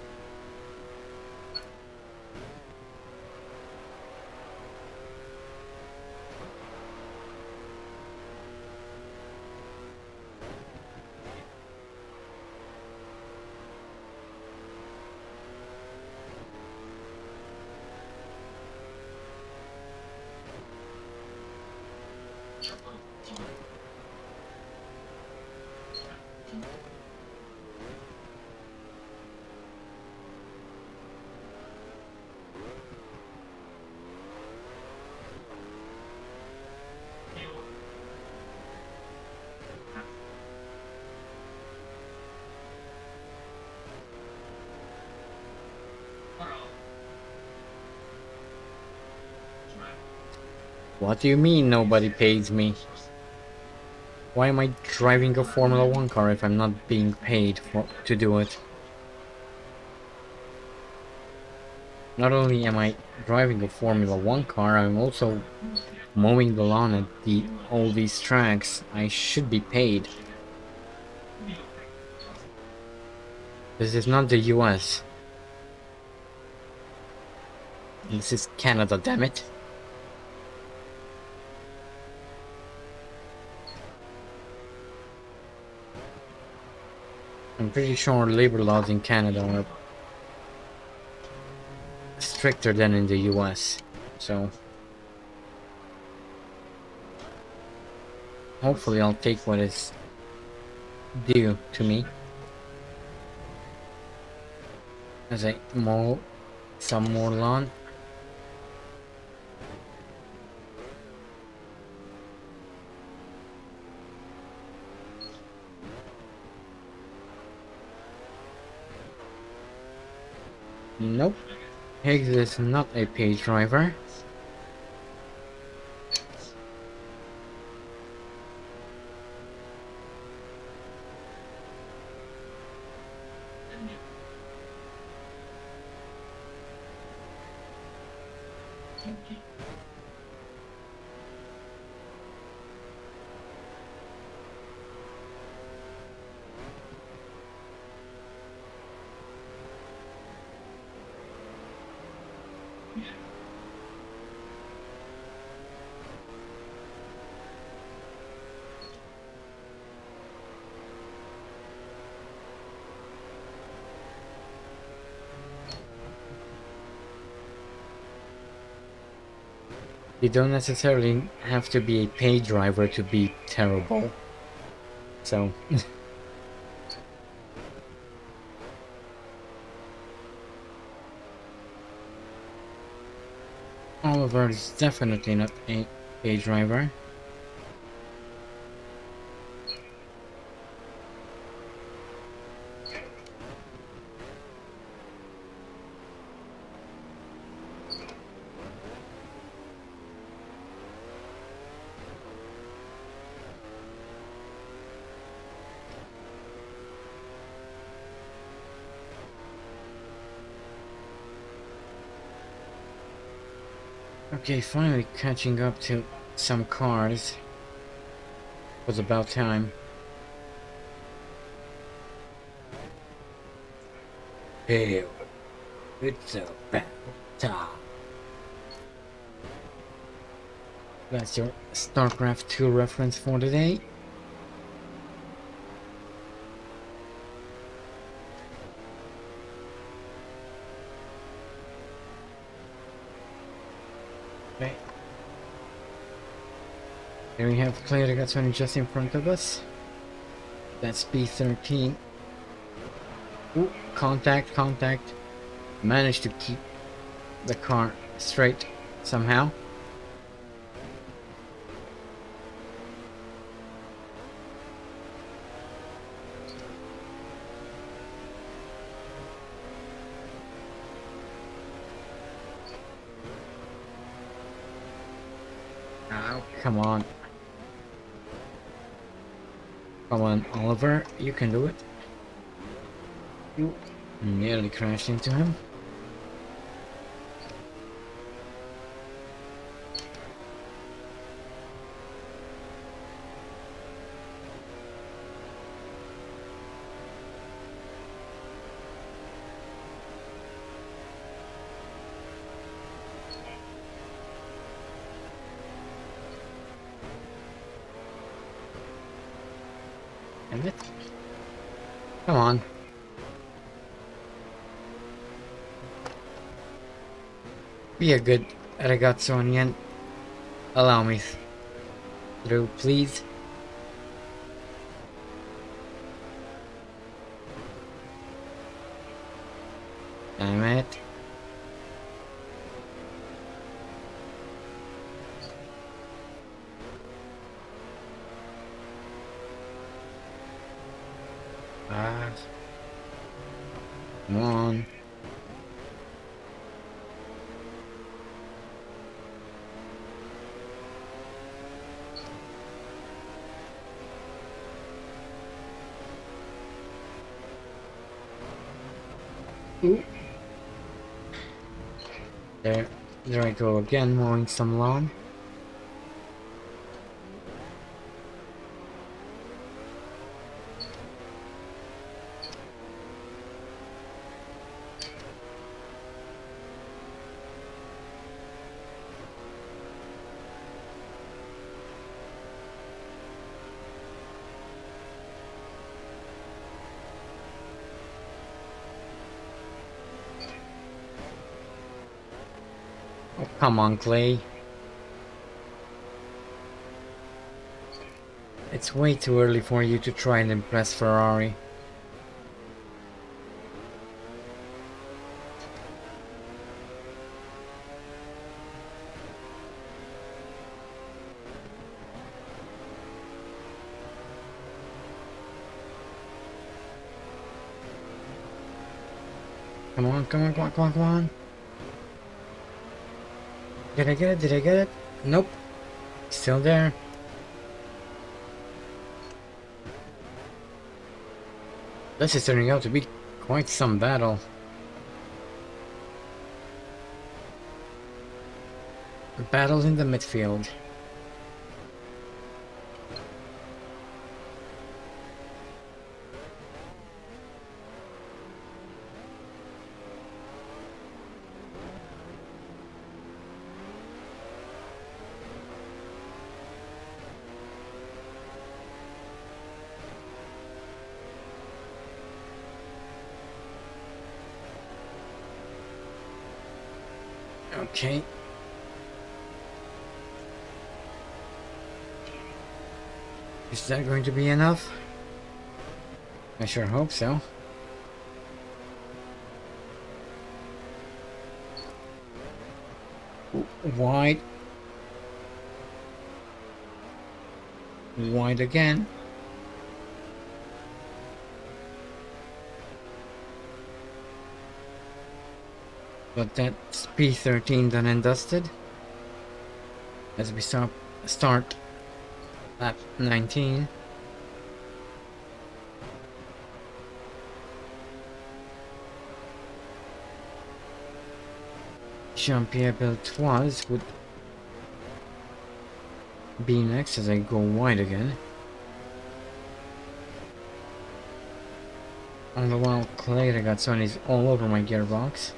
What do you mean nobody pays me? Why am I driving a Formula 1 car if I'm not being paid to do it? Not only am I driving a Formula 1 car, I'm also mowing the lawn at all these tracks. I should be paid. This is not the US. This is Canada, damn it. I'm pretty sure labor laws in Canada are stricter than in the US, so hopefully I'll take what is due to me as I mow some more lawn. Nope, Higgs is not a paid driver. You don't necessarily have to be a paid driver to be terrible. So Oliver is definitely not a paid driver. Okay, finally catching up to some cars. Was about time. Hey, it's about time. That's your StarCraft 2 reference for today. Okay. Here we have Claire Gatsoni just in front of us. That's B13. Ooh, contact. managed to keep the car straight somehow. Oh, come on. Come on, Oliver, you can do it. You nearly crashed into him. Is it? Come on. Be a good ragazzonian. Allow me through, please. Damn it. Ah. Come on. Ooh. There I go again, mowing some lawn. Oh, come on, Clay. It's way too early for you to try and impress Ferrari. Come on, come on, come on, come on, come on. Did I get it? Did I get it? Nope. Still there. This is turning out to be quite some battle. A battle in the midfield. Okay. Is that going to be enough? I sure hope so. Wide. Wide again. But that's P13 done and dusted. As we start lap 19. Jean-Pierre Beltoise would be next as I go wide again. All the while Clay Ragazzoni is all over my gearbox.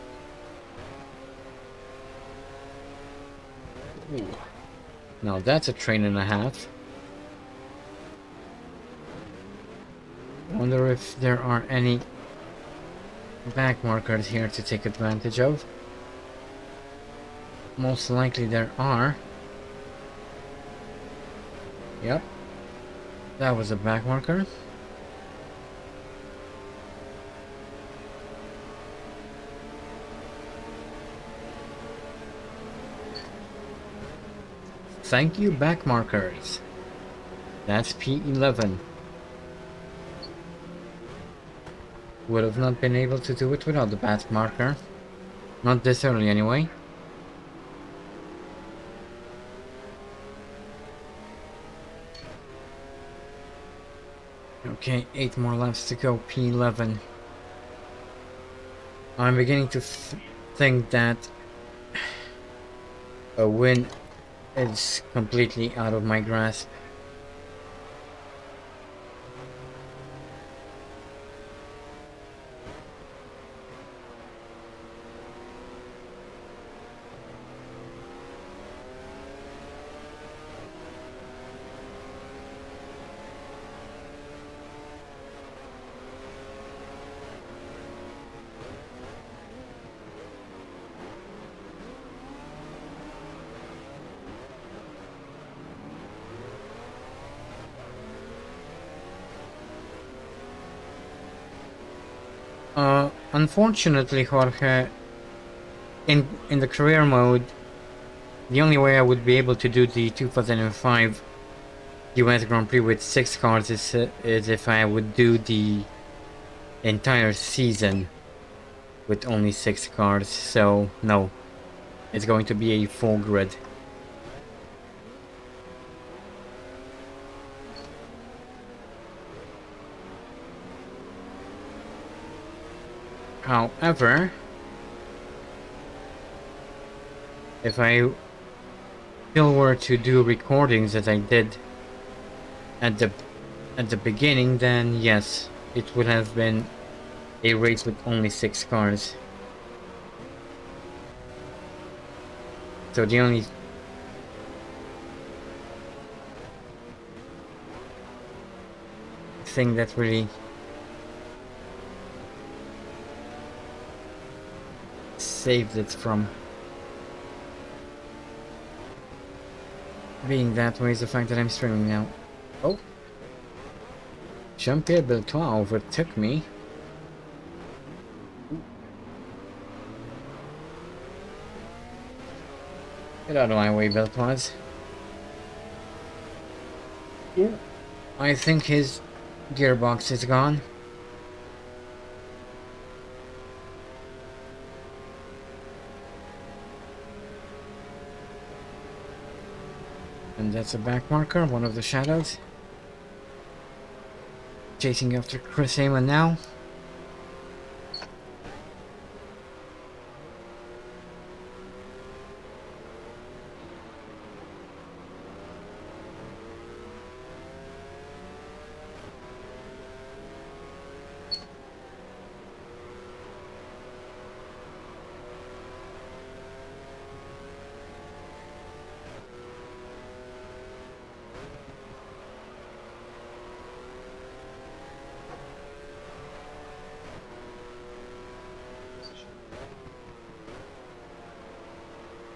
Ooh. Now that's a train and a half. Wonder if there are any back markers here to take advantage of. Most likely there are. Yep. That was a back marker. thank you, back markers. That's P11. Would have not been able to do it without the back marker. Not this early anyway. Okay, 8 more laps to go, P11. I'm beginning to think that a win is completely out of my grasp. Unfortunately, Jorge, in the career mode, the only way I would be able to do the 2005 US Grand Prix with 6 cars is if I would do the entire season with only 6 cars, so no, it's going to be a full grid. However, if I still were to do recordings as I did at the beginning, then yes, it would have been a race with only 6 cars. So the only thing that really saved it from being that way is the fact that I'm streaming now. Oh, Jean-Pierre Beltois overtook me. Get out of my way, Beltois. Yeah. I think his gearbox is gone. And that's a back marker, one of the shadows. Chasing after Chris Amon now.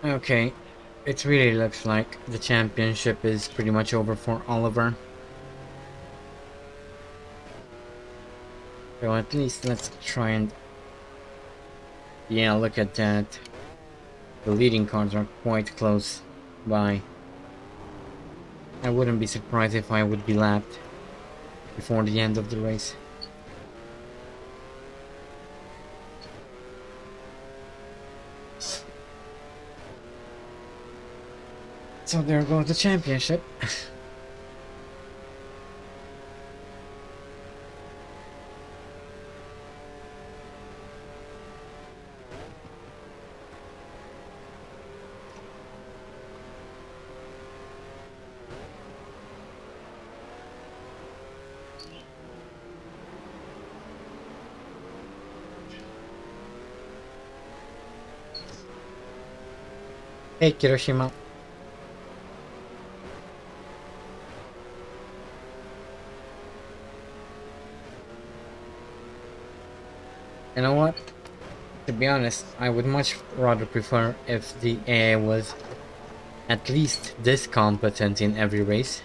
Okay, it really looks like the championship is pretty much over for Oliver. So at least let's try and... Yeah, look at that. The leading cars are quite close by. I wouldn't be surprised if I would be lapped before the end of the race. So there goes the championship. Hey, Hiroshima. You know what? To be honest, I would much rather prefer if the AI was at least this competent in every race.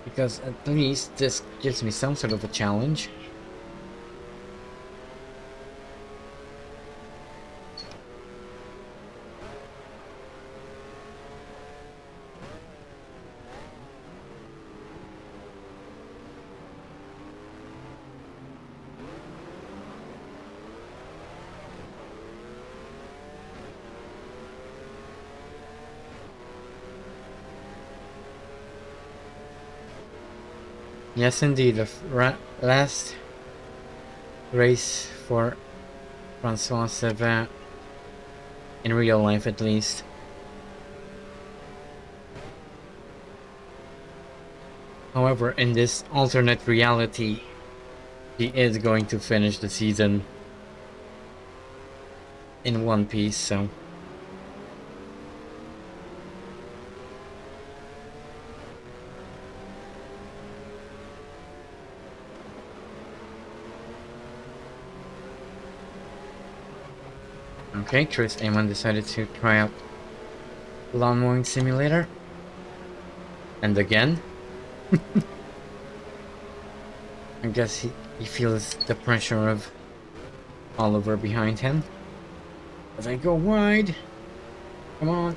Because at least this gives me some sort of a challenge. Yes, indeed, the last race for Francois Sevin, in real life at least. However, in this alternate reality, he is going to finish the season in one piece, so... Okay, Chris Amon decided to try out Lawn Mowing Simulator. And again. I guess he feels the pressure of Oliver behind him. As I go wide. Come on.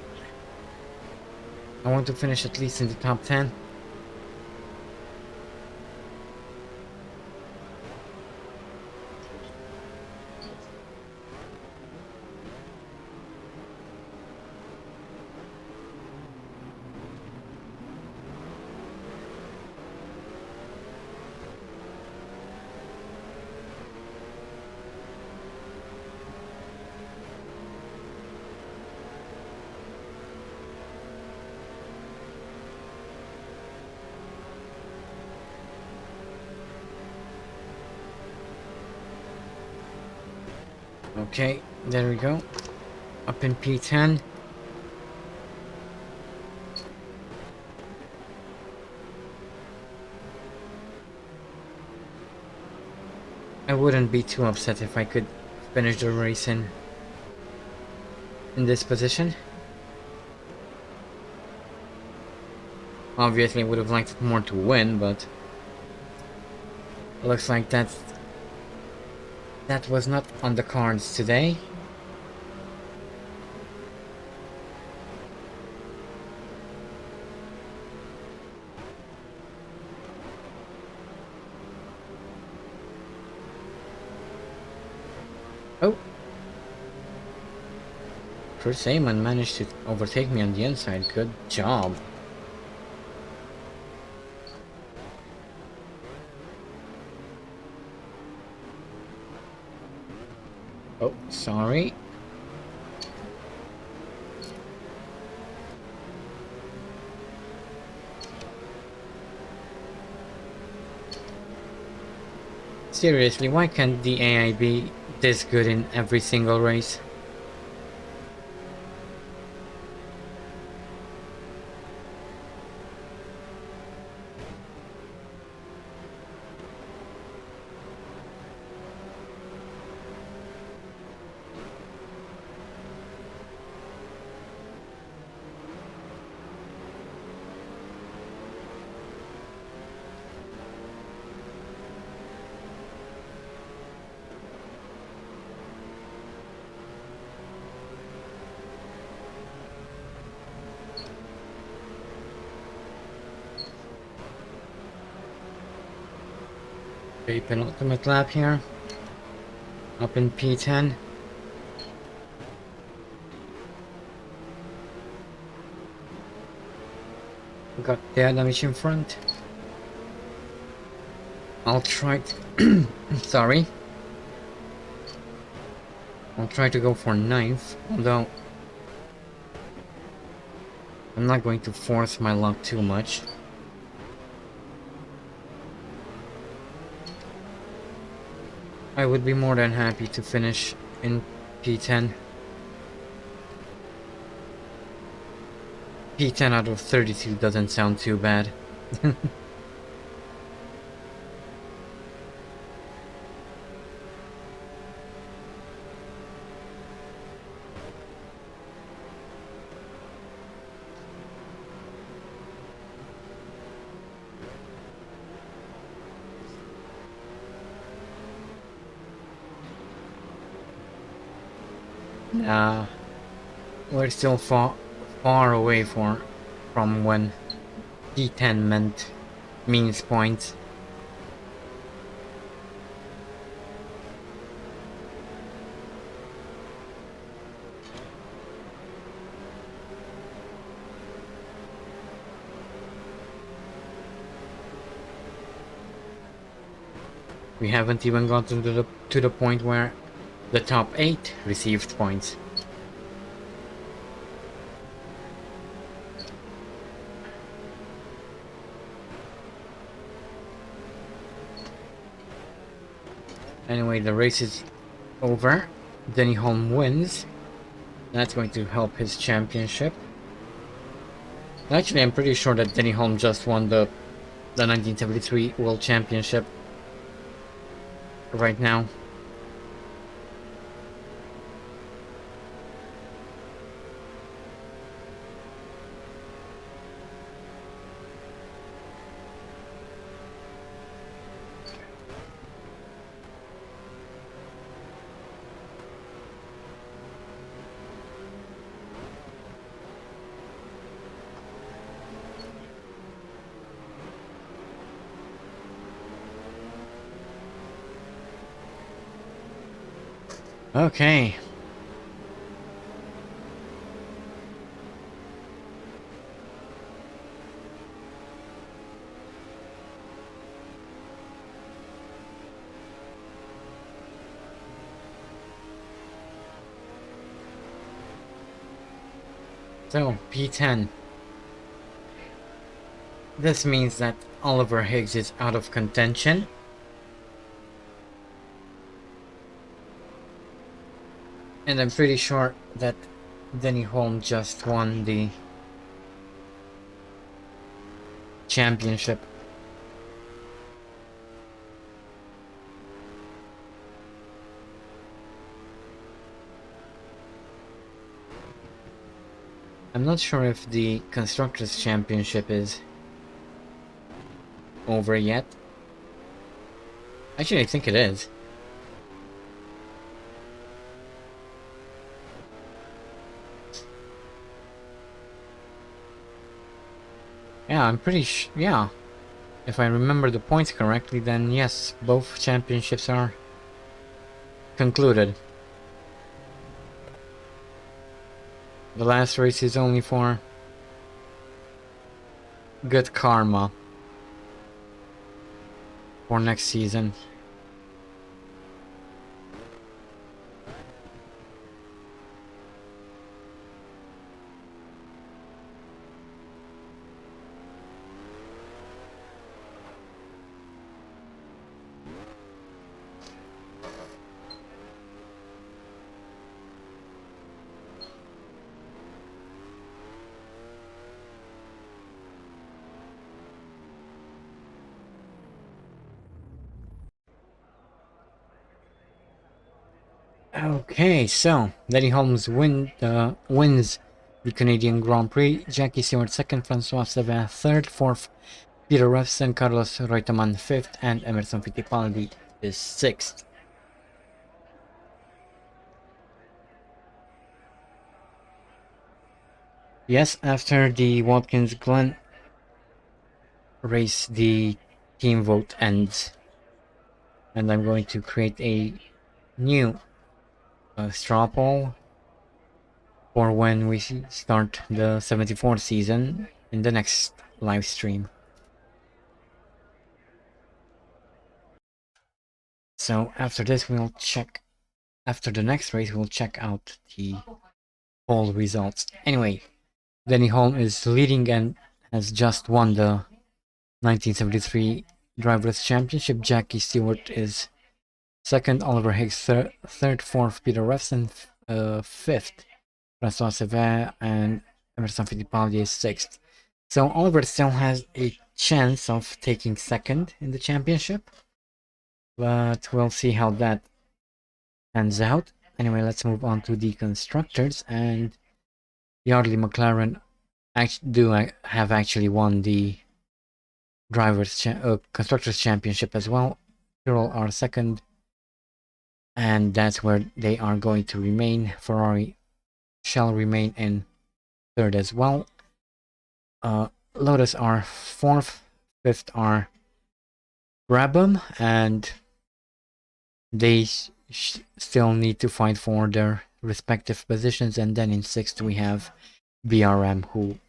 I want to finish at least in the top 10. Okay, there we go. Up in P10. I wouldn't be too upset if I could finish the race in this position. Obviously, I would have liked it more to win, but it looks like that was not on the cards today. Oh! Chris Amon managed to overtake me on the inside. Good job. Oh, sorry. Seriously, why can't the AI be this good in every single race? Okay, penultimate lap here. Up in P10. Got the damage in front. I'll try to sorry. I'll try to go for 9th, although I'm not going to force my luck too much. I would be more than happy to finish in P10. P10 out of 32 doesn't sound too bad. We're still far away from when P10 means points. We haven't even gotten to the point where the top 8 received points. Anyway, the race is over. Denny Holm wins. That's going to help his championship. Actually, I'm pretty sure that Denny Holm just won the 1973 World Championship right now. Okay. So, P10. This means that Oliver Higgs is out of contention. And I'm pretty sure that Denny Holm just won the championship. I'm not sure if the Constructors' Championship is over yet. Actually, I think it is. Yeah, I'm pretty yeah. If I remember the points correctly, then yes, both championships are concluded. The last race is only for good karma for next season. Okay, so Denny Holmes wins the Canadian Grand Prix. Jackie Stewart second, Francois Sevin third, fourth, Peter Revson, Carlos Reutemann fifth, and Emerson Fittipaldi is sixth. Yes, after the Watkins-Glen race, the team vote ends, and I'm going to create a new straw poll for when we start the 74th season in the next live stream. So after this we'll check, after the next race we'll check out the poll results. Anyway, Denny Holm is leading and has just won the 1973 Drivers' Championship. Jackie Stewart is second, Oliver Higgs third, fourth, Peter Revson fifth, Francois Sevin, and Emerson Fittipaldi is sixth. So Oliver still has a chance of taking second in the championship, but we'll see how that pans out. Anyway, let's move on to the constructors, and Yardley McLaren have actually won the constructors championship as well. Tyrrell are second, and that's where they are going to remain. Ferrari shall remain in third as well. Lotus are fourth, fifth are Brabham, and they still need to fight for their respective positions. And then in sixth we have BRM, who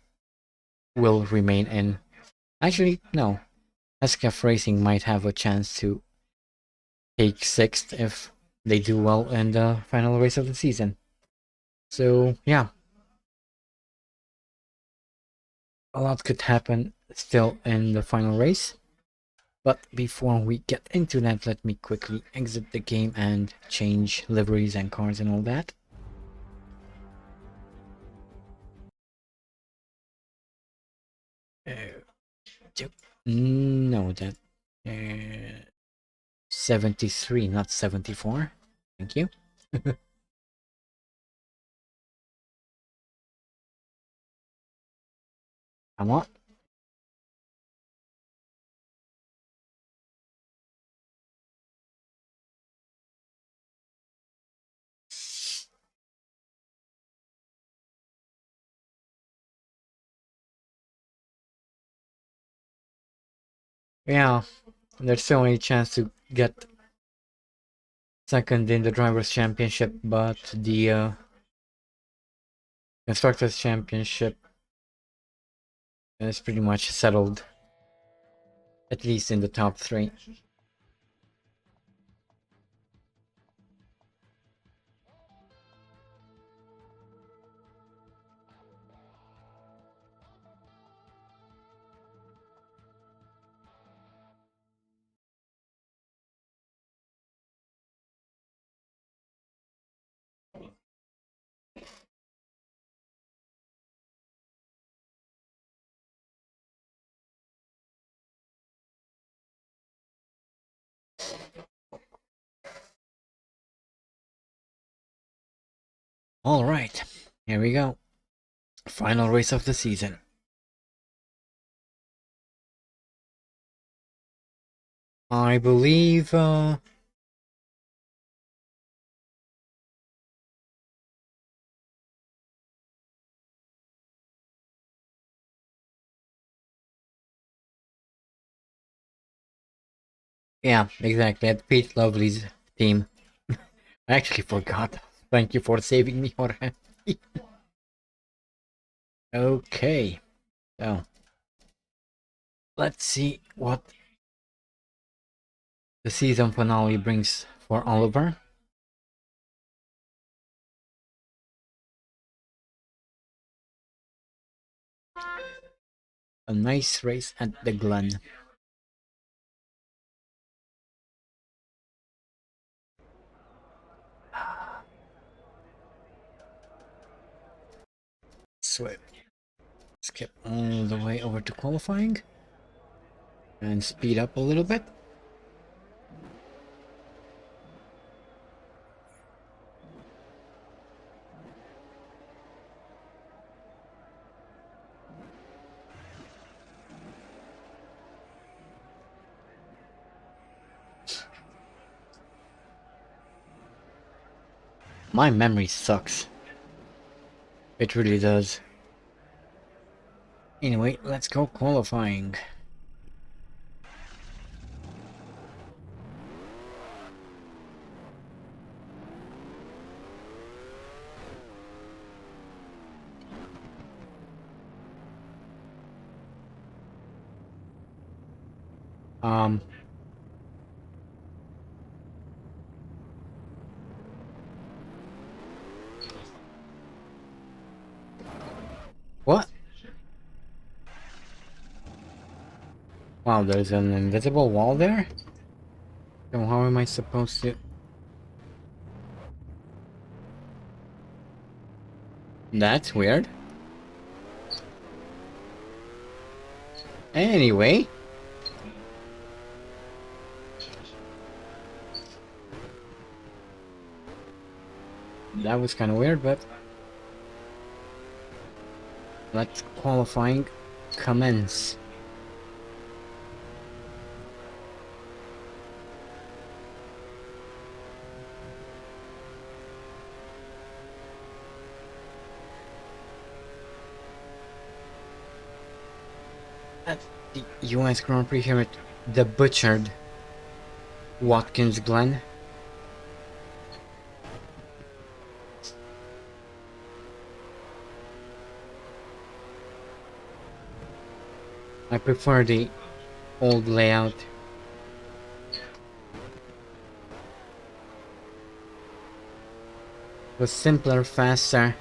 will remain in. Actually, no. SCAF Racing might have a chance to take 6th if they do well in the final race of the season. So yeah, a lot could happen still in the final race. But before we get into that, let me quickly exit the game and change liveries and cars and all that. No, that 73, not 74. Thank you. Come on. Yeah, there's still any chance to get second in the Drivers' Championship, but the Constructors' Championship is pretty much settled, at least in the top 3. Alright, here we go. Final race of the season. I believe, yeah, exactly, at Pete Lovely's team. I actually forgot. Thank you for saving me, Jorge. Okay, so let's see what the season finale brings for Oliver. A nice race at the Glen. Swift. Skip all the way over to qualifying and speed up a little bit. My memory sucks. It really does. Anyway, let's go qualifying. What? Wow, there's an invisible wall there? So how am I supposed to... That's weird. Anyway. That was kind of weird, but... Let qualifying commence. At the US Grand Prix here at the butchered Watkins Glen. I prefer the old layout. was simpler, faster,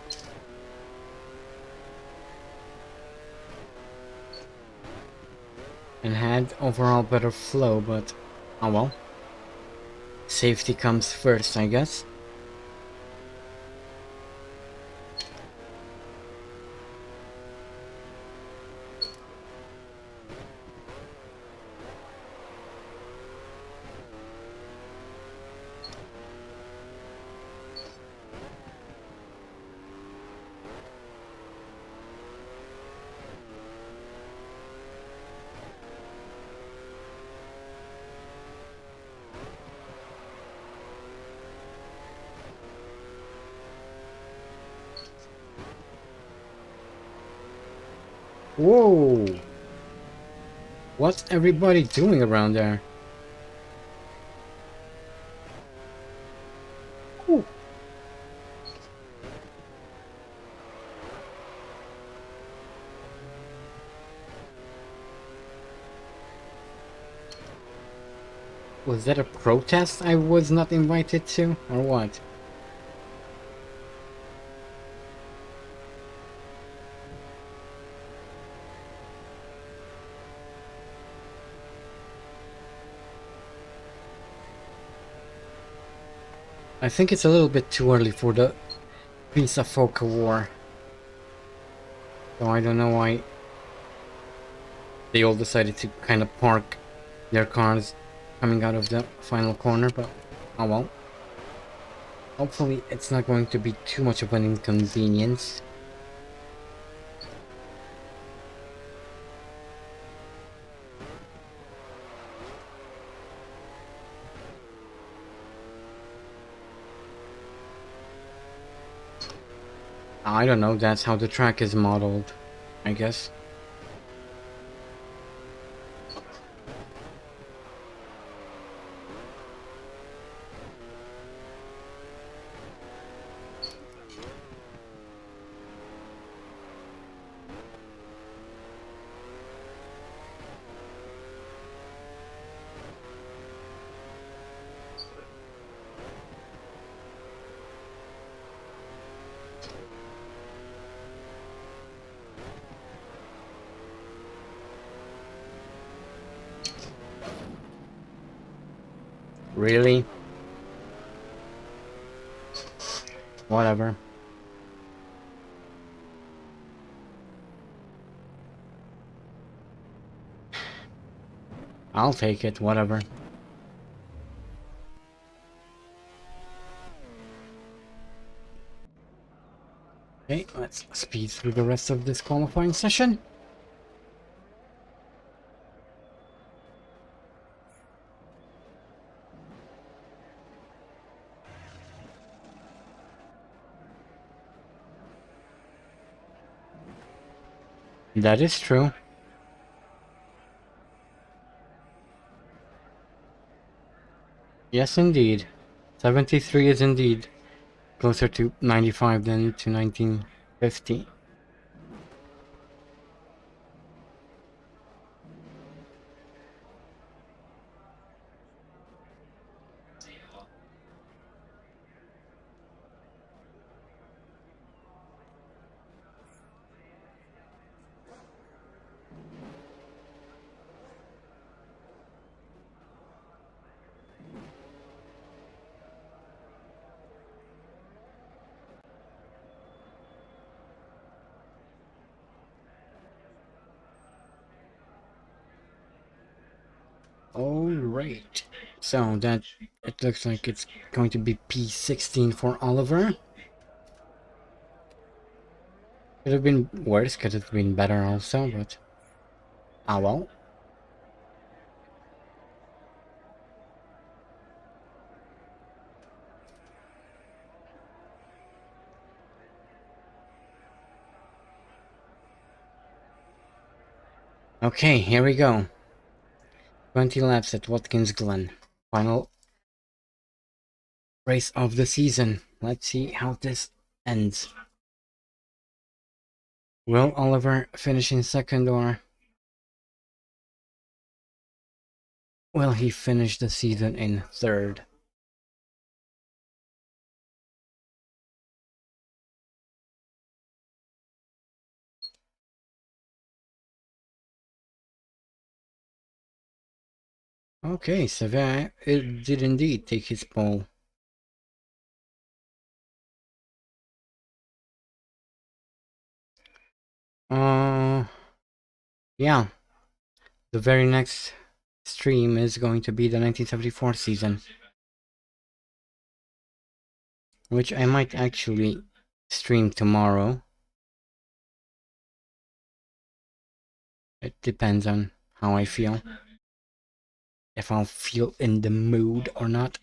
and had overall better flow, but oh well. Safety comes first, I guess. Whoa! What's everybody doing around there? Ooh. Was that a protest I was not invited to, or what? I think it's a little bit too early for the Pizza Foca War. So I don't know why they all decided to kind of park their cars coming out of the final corner, but oh well. Hopefully it's not going to be too much of an inconvenience. I don't know, that's how the track is modeled, I guess. Really? Whatever. I'll take it, whatever. Okay, let's speed through the rest of this qualifying session. That is true. Yes, indeed. 73 is indeed closer to 95 than to 1950. Alright, so that it looks like it's going to be P16 for Oliver. Could have been worse, could have been better also, but ah well. Okay, here we go. 20 laps at Watkins Glen. Final race of the season. Let's see how this ends. Will Oliver finish in second, or will he finish the season in third? Okay, Sevilla, it did indeed take his pole. Yeah, the very next stream is going to be the 1974 season, which I might actually stream tomorrow. It depends on how I feel. If I'll feel in the mood or not.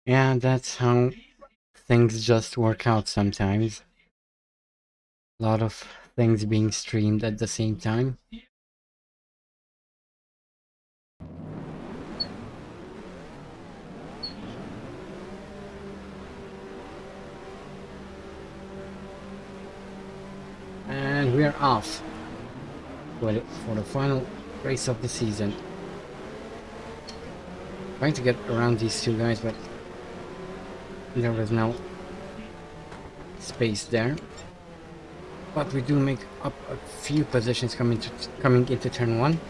Yeah, that's how things just work out sometimes. A lot of things being streamed at the same time. And we're off for the final race of the season. Trying to get around these two guys, but there was no space there. But we do make up a few positions coming into turn 1.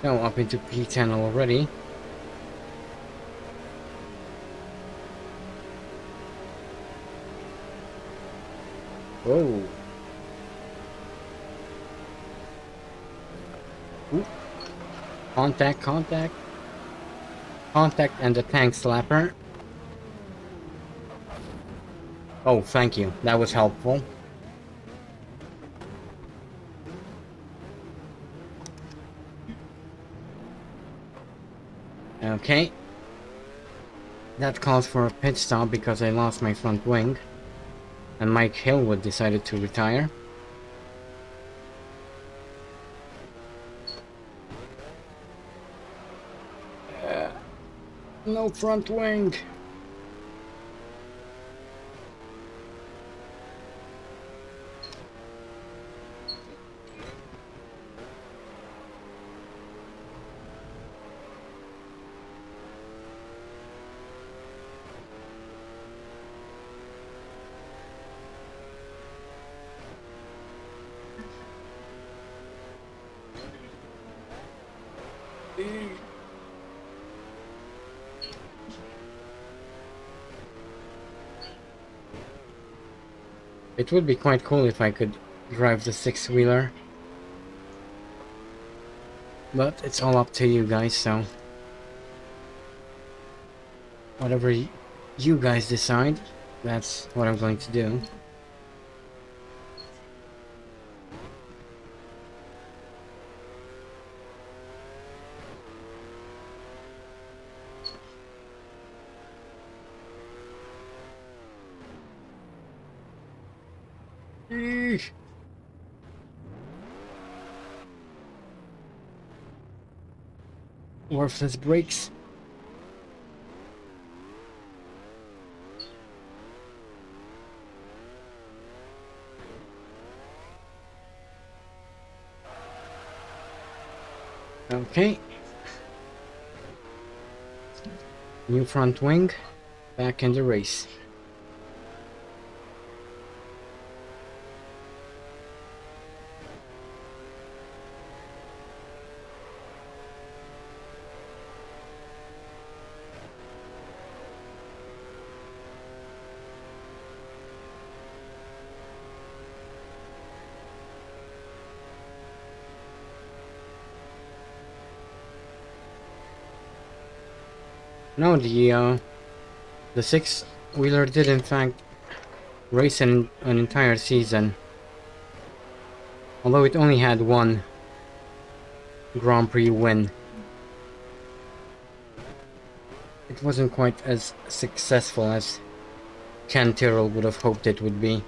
Now up into P10 already. Whoa. Ooh. Contact, contact. Contact and the tank slapper. Oh, thank you. That was helpful. Okay. That calls for a pit stop because I lost my front wing. And Mike Hillwood decided to retire. No front wing. It would be quite cool if I could drive the 6-wheeler. But it's all up to you guys, so... whatever you guys decide, that's what I'm going to do. Worthless brakes. Okay. New front wing. Back in the race. No, the 6-wheeler did in fact race an entire season. Although it only had one Grand Prix win. It wasn't quite as successful as Ken Tyrrell would have hoped it would be.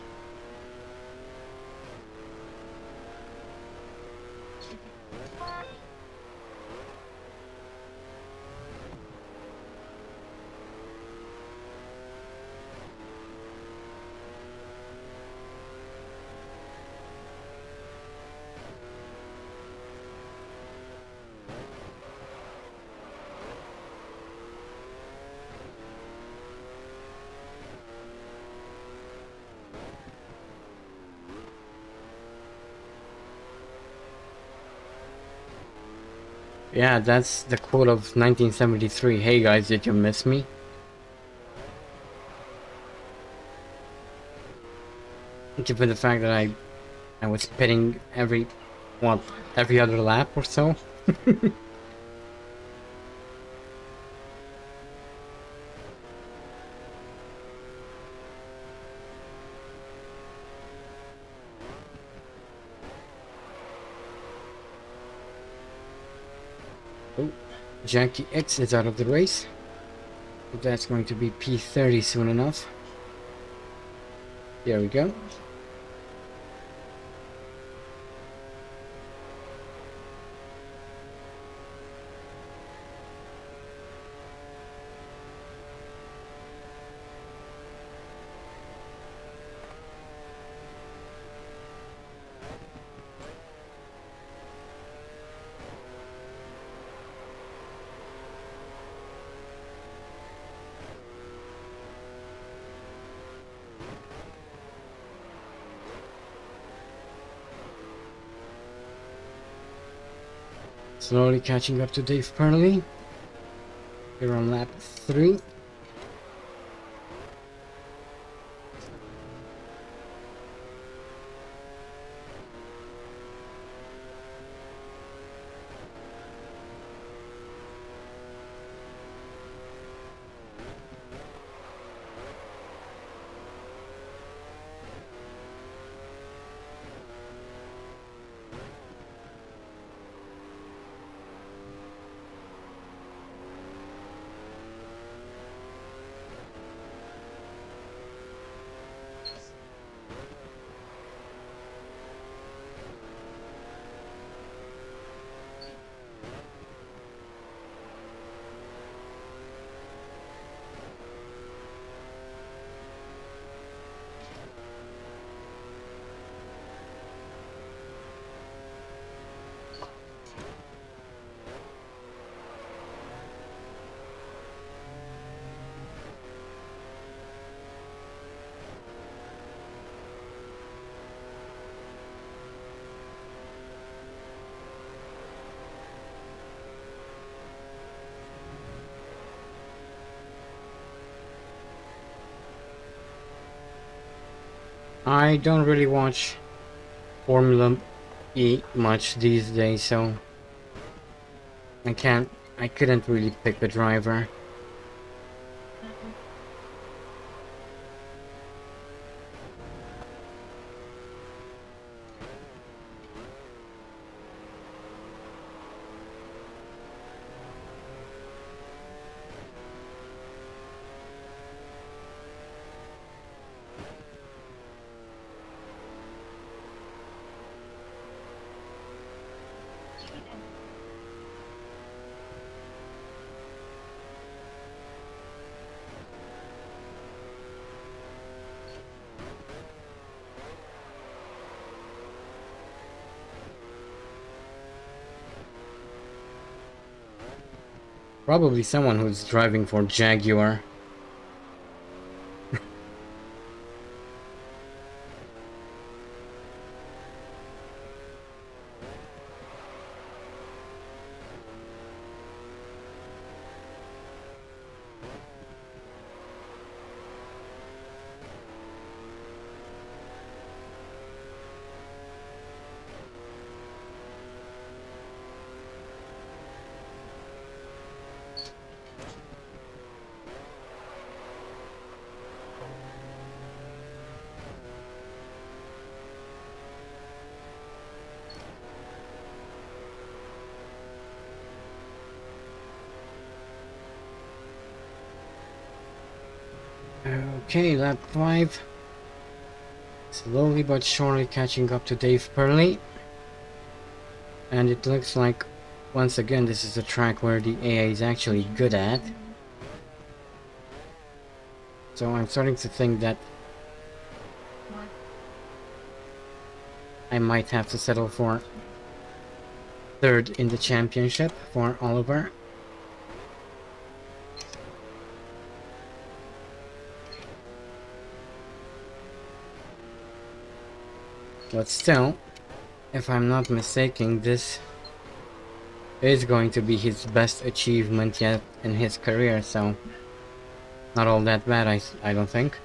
Yeah, that's the quote of 1973. Hey guys, did you miss me? Given the fact that I was pitting every other lap or so. Oh, Janky X is out of the race. That's going to be P30 soon enough. There we go. Slowly catching up to Dave Purley. Here on lap 3. I don't really watch Formula E much these days, so I couldn't really pick a driver. Probably someone who's driving for Jaguar. Okay, lap 5. Slowly but surely catching up to Dave Purley. And it looks like, once again, this is a track where the AI is actually good at. So I'm starting to think that I might have to settle for 3rd in the championship for Oliver. But still, if I'm not mistaken, this is going to be his best achievement yet in his career, so not all that bad, I don't think.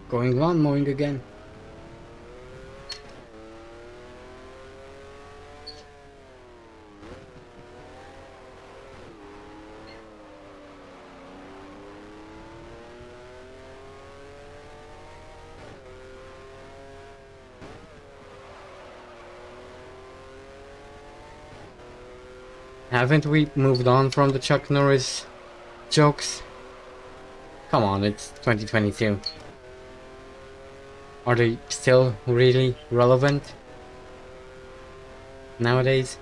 Going lawn mowing again. Haven't we moved on from the Chuck Norris jokes? Come on, it's 2022. Are they still really relevant nowadays?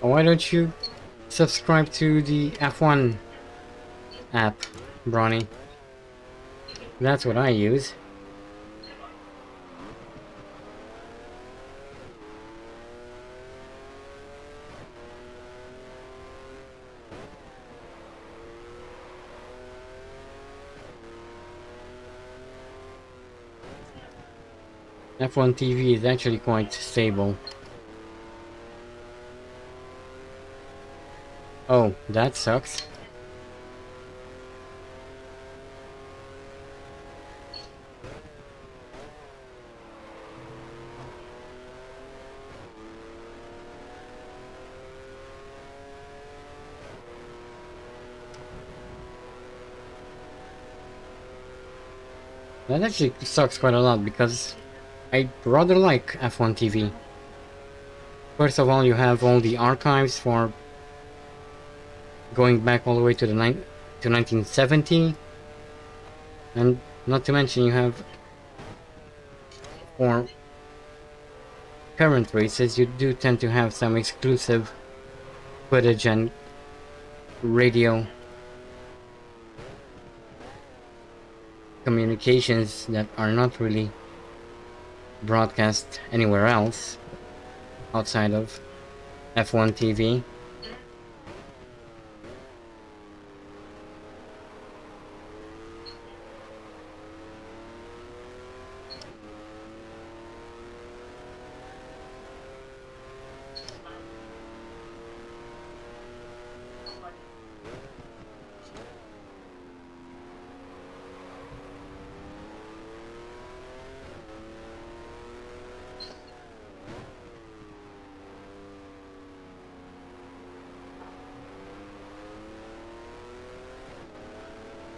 Why don't you subscribe to the F1 app, Bronny? That's what I use. F1 TV is actually quite stable. Oh, that sucks. That actually sucks quite a lot because I rather like F1 TV. First of all, you have all the archives for going back all the way to 1970, and not to mention you have for current races you do tend to have some exclusive footage and radio communications that are not really broadcast anywhere else outside of F1 TV.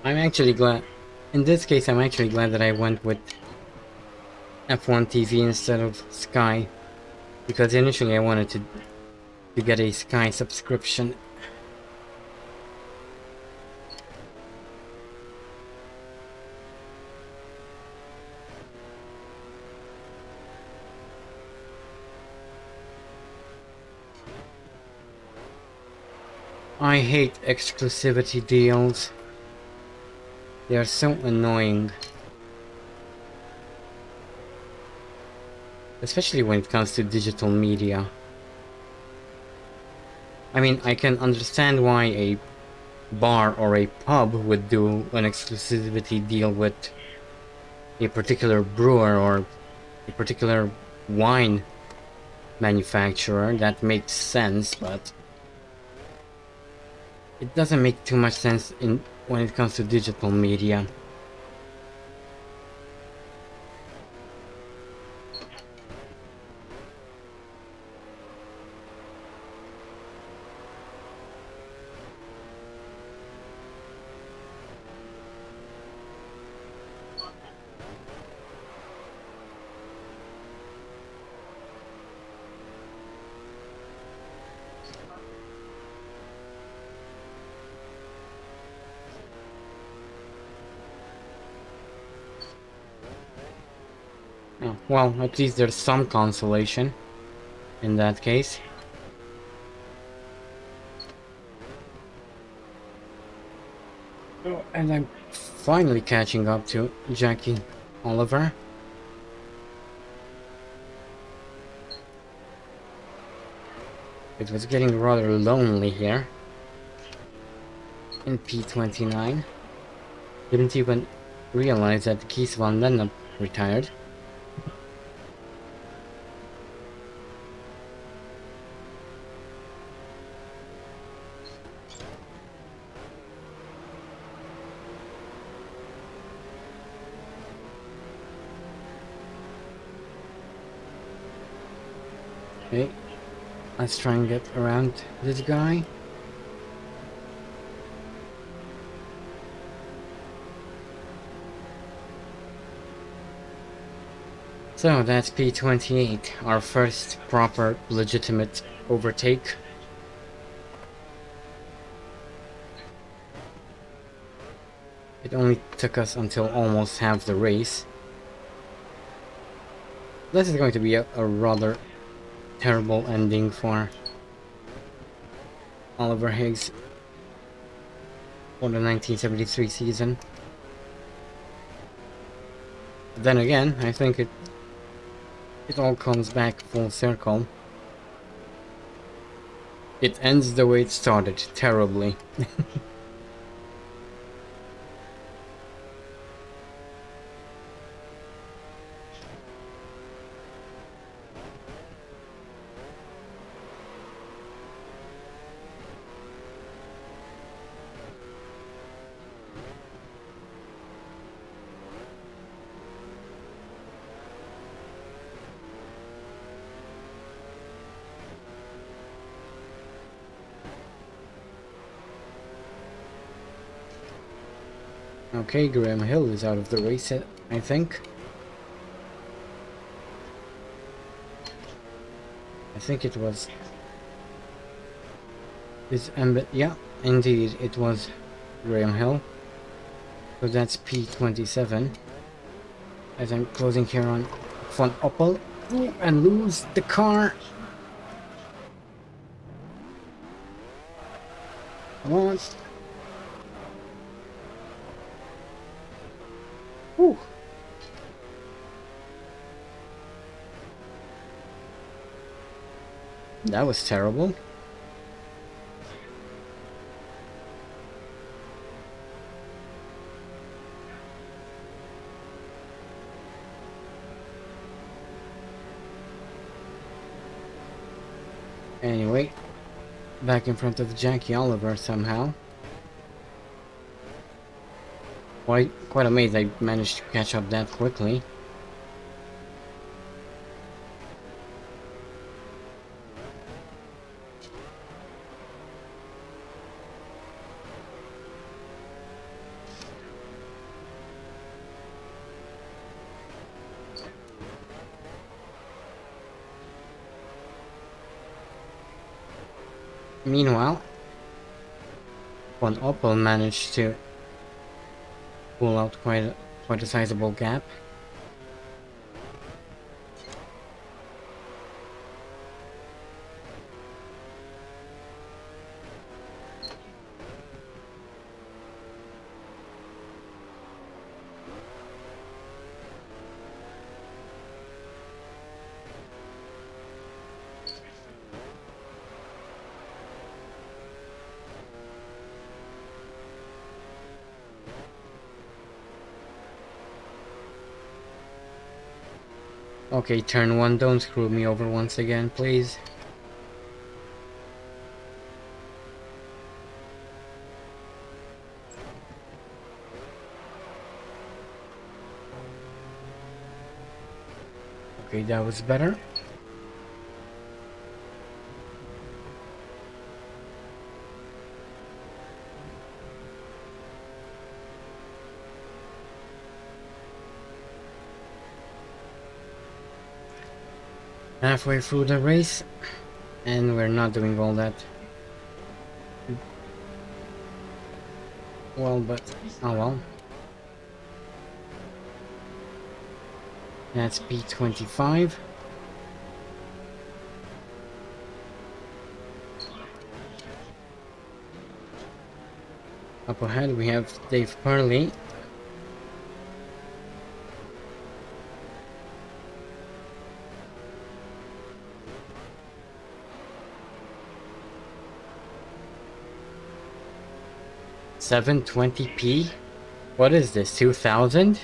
I'm actually glad, in this case I'm actually glad that I went with F1 TV instead of Sky, because initially I wanted to get a Sky subscription. I hate exclusivity deals. They are so annoying. Especially when it comes to digital media. I mean, I can understand why a bar or a pub would do an exclusivity deal with a particular brewer or a particular wine manufacturer, that makes sense, but it doesn't make too much sense when it comes to digital media. Oh, well, at least there's some consolation in that case. Oh, and I'm finally catching up to Jackie Oliver. It was getting rather lonely here in P29. Didn't even realize that Keith Van Lennep retired. Okay, let's try and get around this guy. So that's P28, our first proper legitimate overtake. It only took us until almost half the race. This is going to be a rather terrible ending for Oliver Higgs for the 1973 season. Then again, I think it all comes back full circle. It ends the way it started, terribly. Okay, Graham Hill is out of the race, I think. I think it was this yeah, indeed, it was Graham Hill. So that's P27. As I'm closing here on Von Opel. Ooh, and lose the car. Come on. Whew. That was terrible. Anyway, back in front of Jackie Oliver somehow. Quite amazed I managed to catch up that quickly. Meanwhile, Von Opel managed to pull out quite a sizable gap. Okay, turn 1, don't screw me over once again, please. Okay, that was better. Halfway through the race, and we're not doing all that well, but oh well. That's P25. Up ahead we have Dave Purley. $720p? What is this, 2000?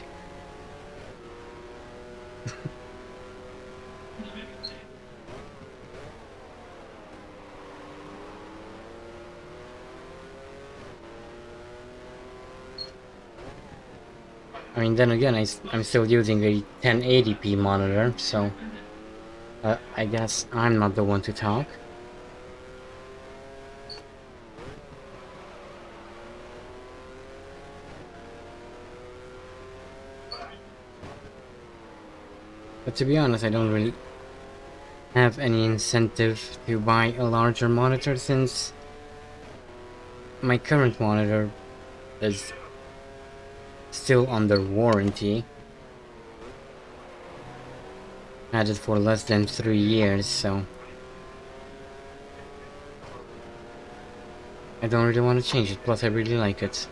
I mean, then again, I'm still using a 1080p monitor, so I guess I'm not the one to talk. But to be honest, I don't really have any incentive to buy a larger monitor since my current monitor is still under warranty. Had it for less than 3 years, so I don't really want to change it, plus I really like it.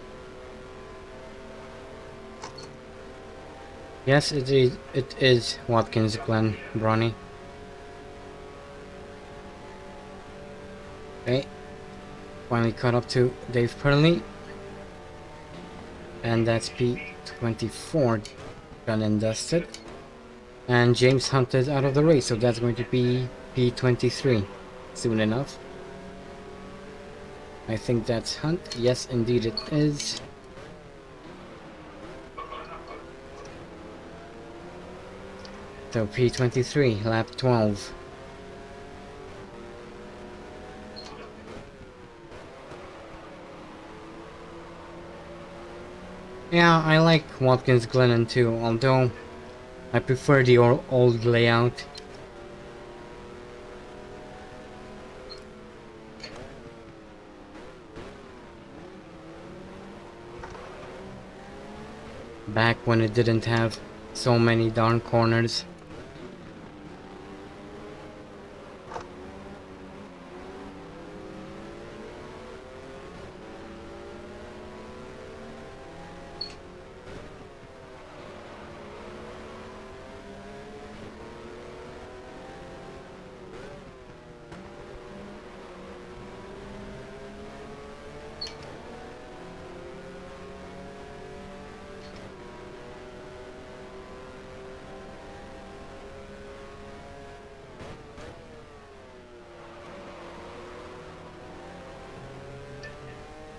Yes, it is Watkins Glen Brawny. Okay, finally caught up to Dave Purley. And that's P24 done and dusted. And James Hunt is out of the race, so that's going to be P23 soon enough. I think that's Hunt. Yes, indeed it is. So P23, lap 12. Yeah, I like Watkins Glen too, although I prefer the old layout. Back when it didn't have so many darn corners.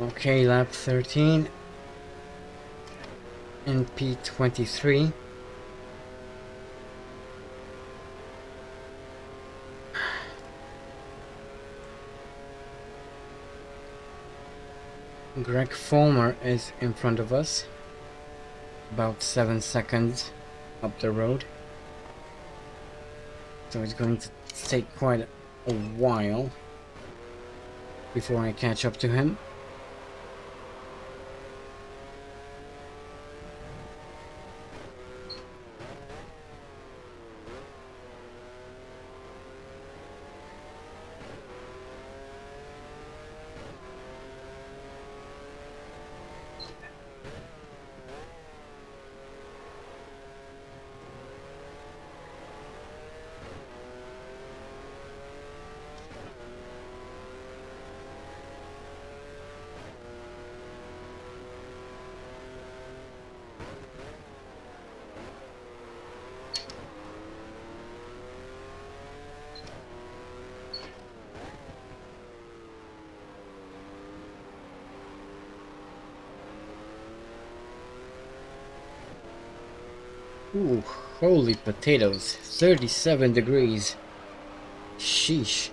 Okay, lap 13 in P23. Greg Fulmer is in front of us, about 7 seconds up the road. So it's going to take quite a while before I catch up to him. Ooh, holy potatoes. 37 degrees. Sheesh.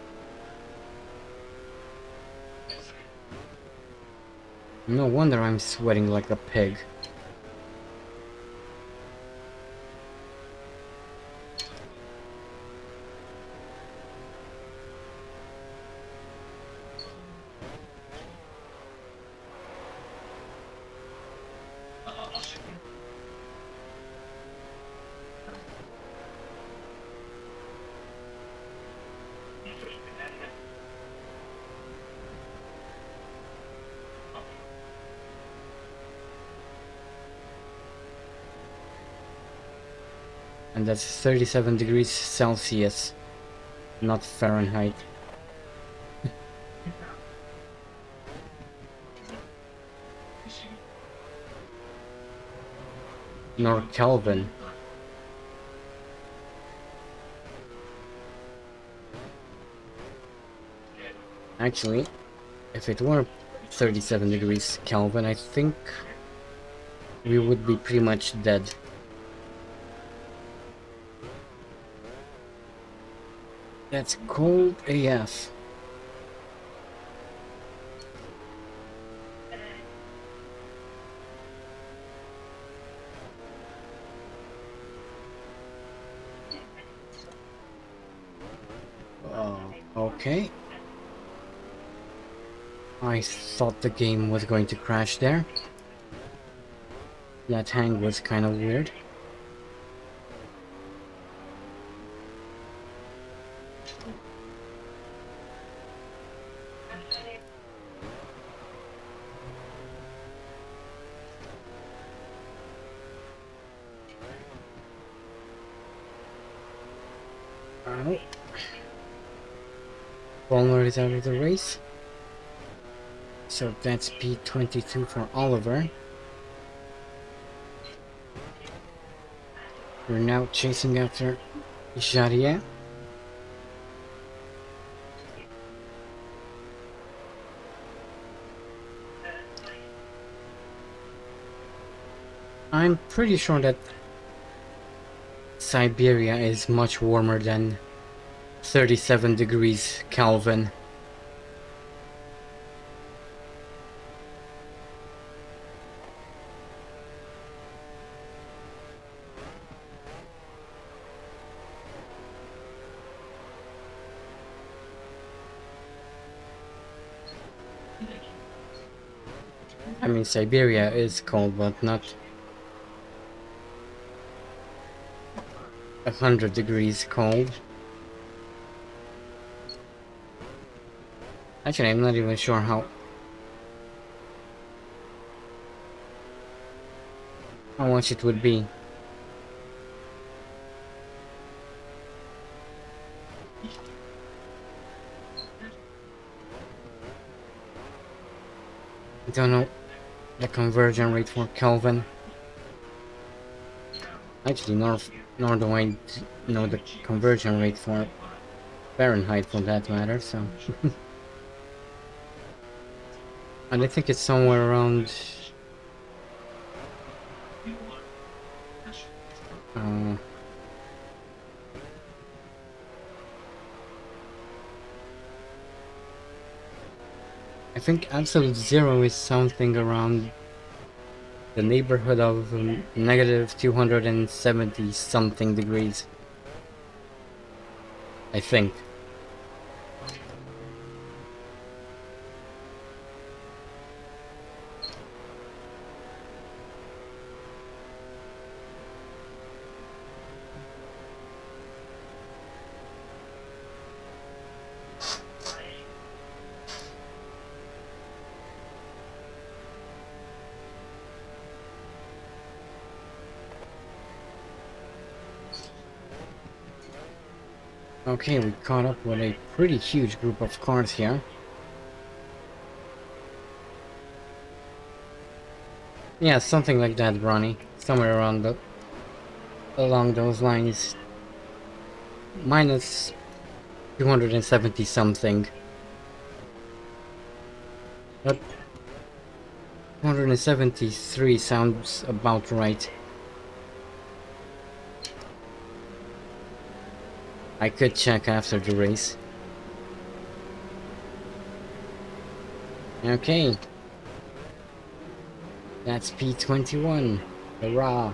No wonder I'm sweating like a pig. And that's 37 degrees Celsius, not Fahrenheit. Nor Kelvin. Actually, if it were 37 degrees Kelvin, I think we would be pretty much dead. That's cold AF. Okay. I thought the game was going to crash there. That hang was kind of weird. Walmart is out of the race. So that's P22 for Oliver. We're now chasing after Jaria. I'm pretty sure that Siberia is much warmer than 37 degrees Kelvin. I mean, Siberia is cold, but not 100 degrees cold. Actually, I'm not even sure how much it would be. I don't know the conversion rate for Kelvin. Actually, nor do I know the conversion rate for Fahrenheit for that matter, so. And I think it's somewhere around I think absolute zero is something around the neighborhood of negative 270 something degrees. I think. Okay, we caught up with a pretty huge group of cars here. Yeah, something like that, Ronnie. Somewhere around along those lines. Minus 270 something. But 273 sounds about right. I could check after the race. Okay. That's P21. Hurrah.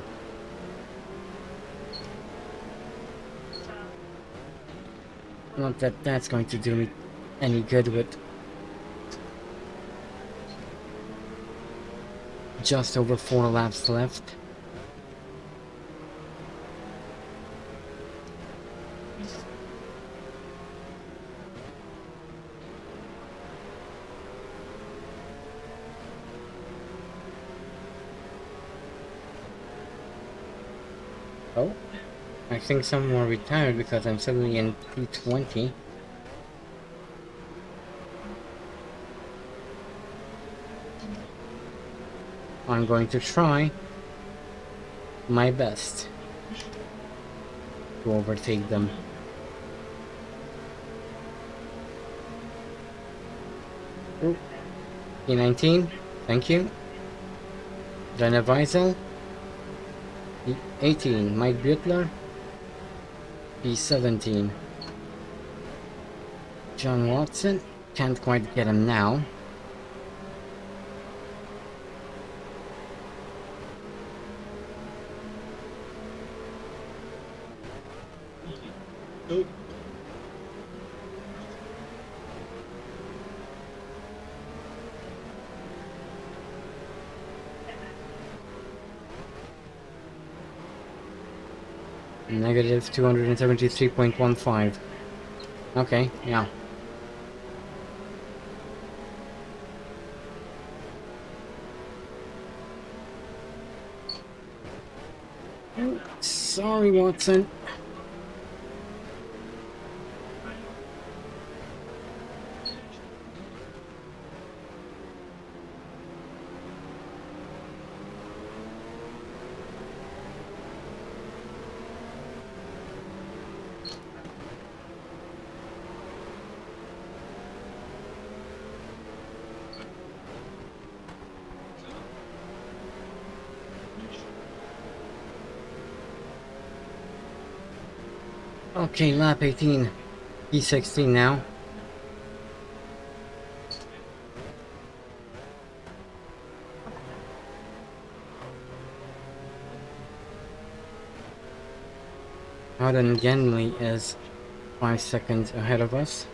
Not that that's going to do me any good with just over 4 laps left. Oh, I think someone retired because I'm suddenly in P20. I'm going to try my best to overtake them. Ooh. P19, thank you. Dana Weisel. P18, Mike Butler. P17, John Watson. Can't quite get him now. Ooh. Negative 273.15. Okay, yeah. Sorry, Watson. Okay, lap 18. P16 now. Howden Genley is 5 seconds ahead of us.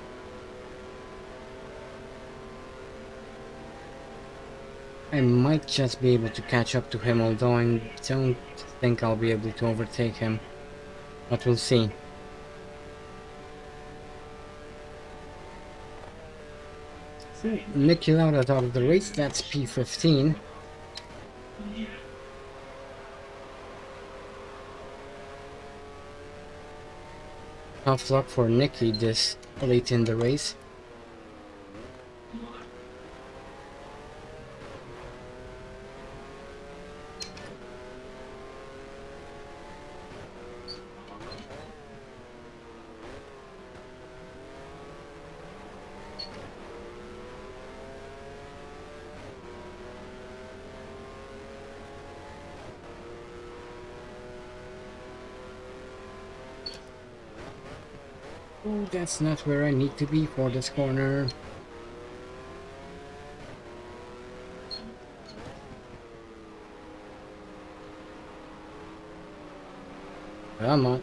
I might just be able to catch up to him, although I don't think I'll be able to overtake him. But we'll see. Nicky Lauda out of the race, that's P15. Tough luck for Nicky this late in the race. Oh, that's not where I need to be for this corner. Come on.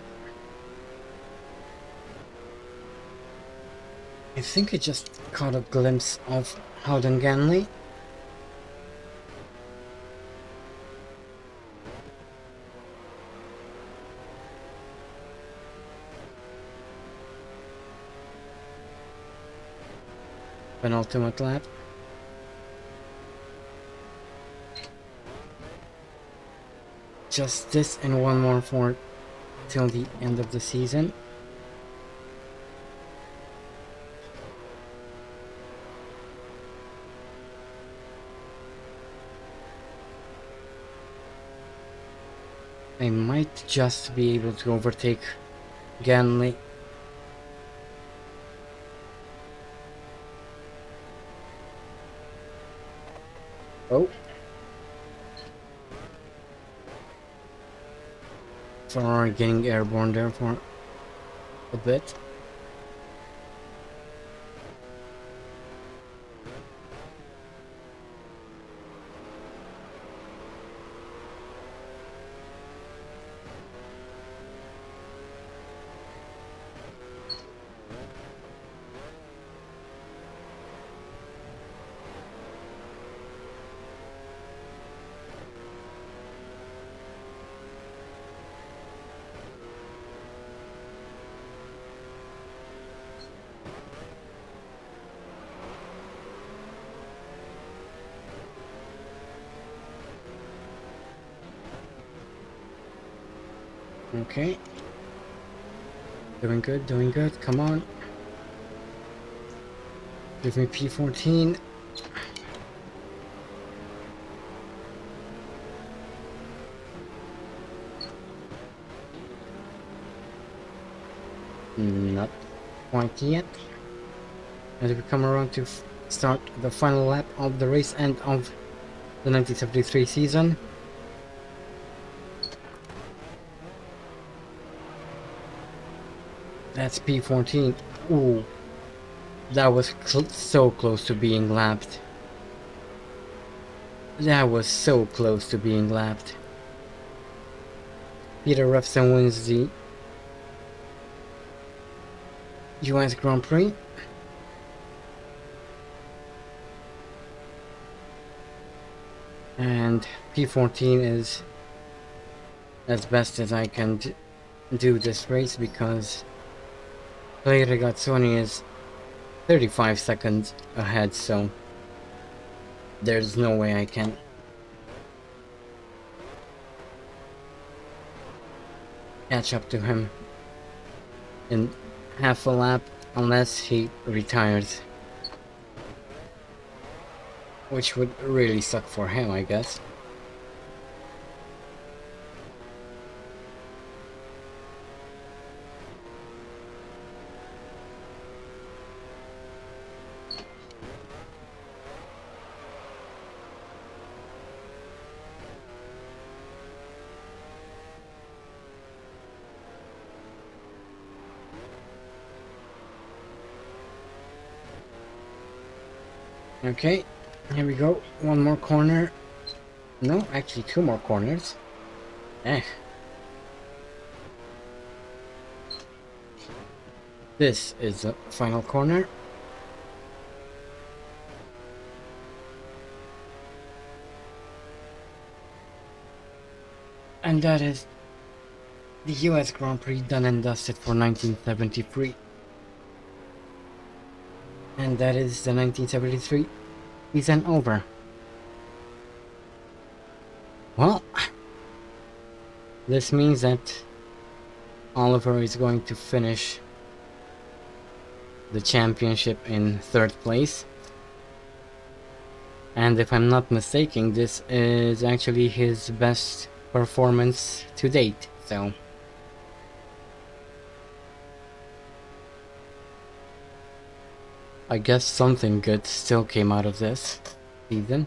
I think I just caught a glimpse of Howden Ganley. Penultimate lap. Just this and one more for till the end of the season. I might just be able to overtake Ganley. Oh. Ferrari getting airborne there for a bit. Okay. Doing good, doing good. Come on. Give me P14. Not quite yet. As we come around to start the final lap of the race and of the 1973 season. That's P14. Ooh. That was so close to being lapped. That was so close to being lapped. Peter Revson wins the US Grand Prix. And P14 is as best as I can do this race because Clay Regazzoni is 35 seconds ahead, so there's no way I can catch up to him in half a lap unless he retires, which would really suck for him, I guess. Okay, here we go. One more corner. No, actually two more corners. This is the final corner. And that is the US Grand Prix done and dusted for 1973. And that is the 1973 season over. Well, this means that Oliver is going to finish the championship in third place. And if I'm not mistaken, this is actually his best performance to date, so I guess something good still came out of this season.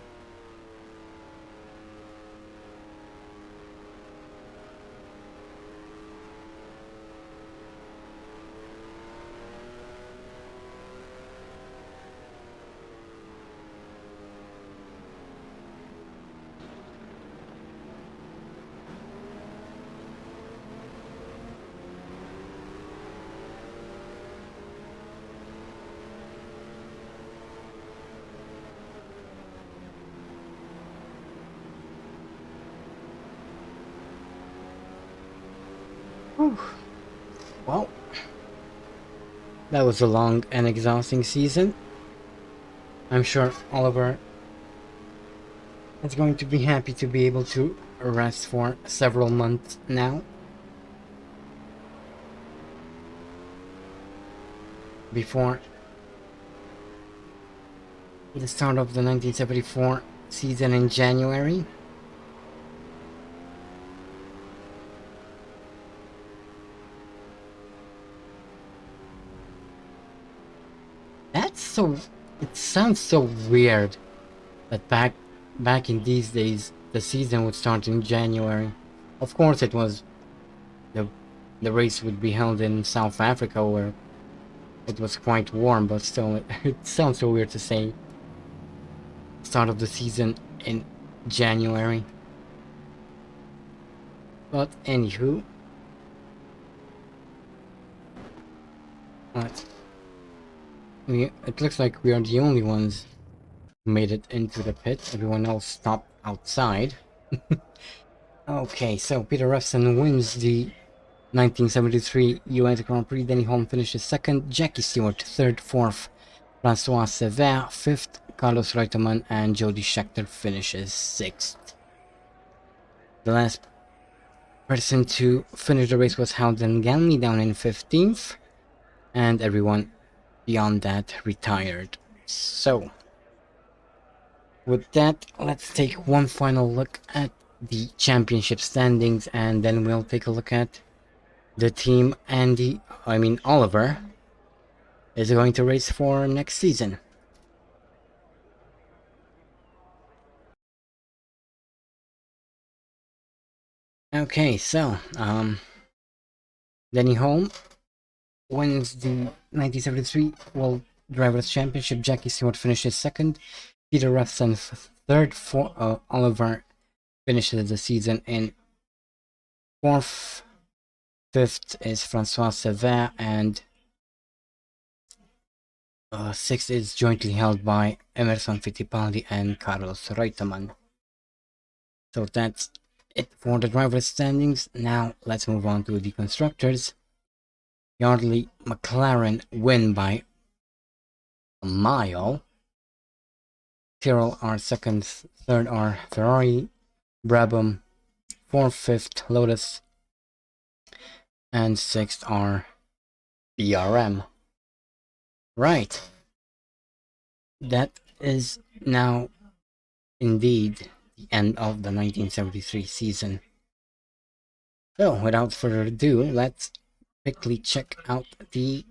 Whew. Well, that was a long and exhausting season. I'm sure Oliver is going to be happy to be able to rest for several months now, before the start of the 1974 season in January. It sounds so weird that back in these days the season would start in January. Of course it was the the race would be held in South Africa, where it was quite warm, but still, it sounds so weird to say start of the season in January. But anywho, it looks like we are the only ones who made it into the pit. Everyone else stopped outside. Okay, so Peter Revson wins the 1973 US Grand Prix. Denny Holm finishes second. Jackie Stewart third, fourth. Francois Sever fifth. Carlos Reutemann and Jody Scheckter finishes sixth. The last person to finish the race was Howden Ganley down in 15th, and everyone beyond that retired. So, with that, let's take one final look at the championship standings, and then we'll take a look at the team Oliver is going to race for next season. Okay, so, Denny Holm wins the 1973 World Drivers' Championship. Jackie Stewart finishes second. Peter Revson third. Oliver finishes the season in fourth. Fifth is Francois Sever, and sixth is jointly held by Emerson Fittipaldi and Carlos Reutemann. So that's it for the driver's standings. Now let's move on to the constructors. Yardley McLaren win by a mile. Tyrrell are second, third are Ferrari, Brabham, fourth, fifth Lotus, and sixth are BRM. Right. That is now indeed the end of the 1973 season. So, without further ado, let's quickly check out the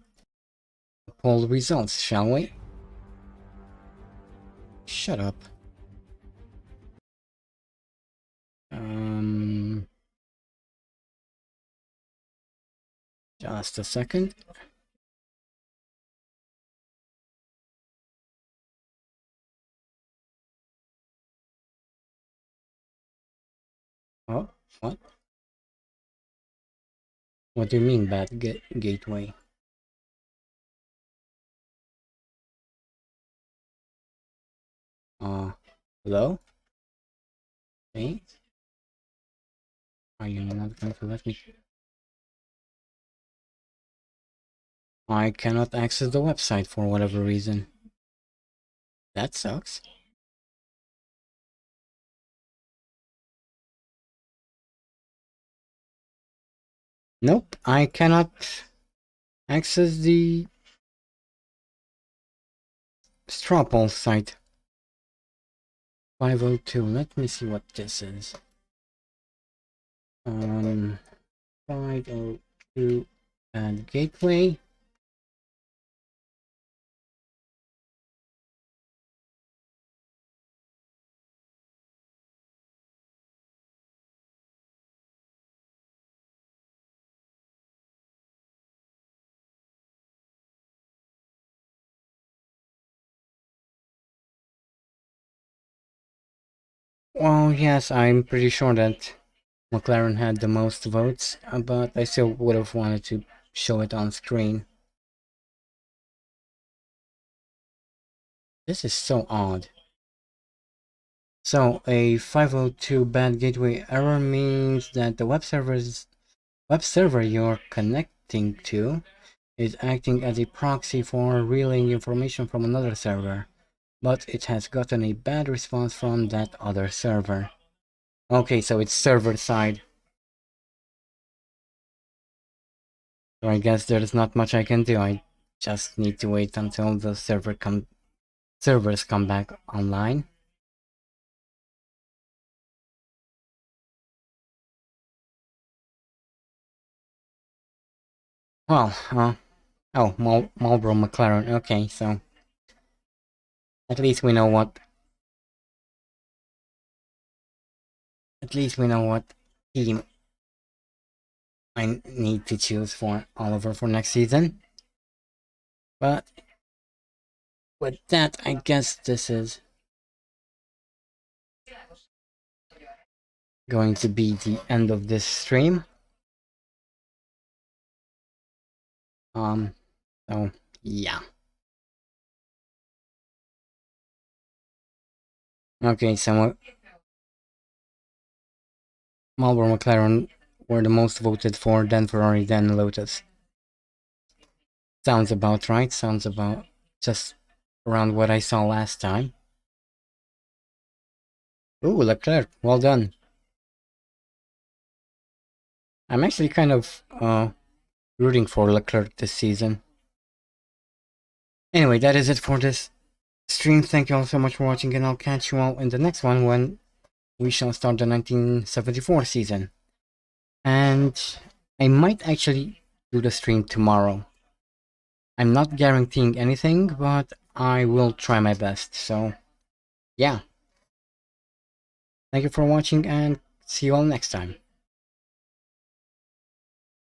poll results, shall we? Shut up. Just a second. Oh, what? What do you mean bad gateway? Hello? Hey? Are you not going to let me? I cannot access the website for whatever reason. That sucks. Nope, I cannot access the straw poll site. 502, let me see what this is. 502 and gateway. Well, yes, I'm pretty sure that McLaren had the most votes, but I still would have wanted to show it on screen. This is so odd. So, a 502 bad gateway error means that the web server you're connecting to is acting as a proxy for relaying information from another server, but it has gotten a bad response from that other server. Okay, so it's server side. So I guess there's not much I can do. I just need to wait until the servers come back online. Well, oh, Marlboro McLaren. Okay, so at least we know what. At least we know what team I need to choose for Oliver for next season. But with that, I guess this is going to be the end of this stream. So yeah. Okay, so Marlboro McLaren were the most voted for, then Ferrari, then Lotus. Sounds about right, sounds about just around what I saw last time. Ooh, Leclerc, well done. I'm actually kind of rooting for Leclerc this season. Anyway, that is it for this stream. Thank you all so much for watching, and I'll catch you all in the next one when we shall start the 1974 season. And I might actually do the stream tomorrow. I'm not guaranteeing anything, but I will try my best, so yeah. Thank you for watching, and see you all next time.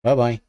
Bye bye.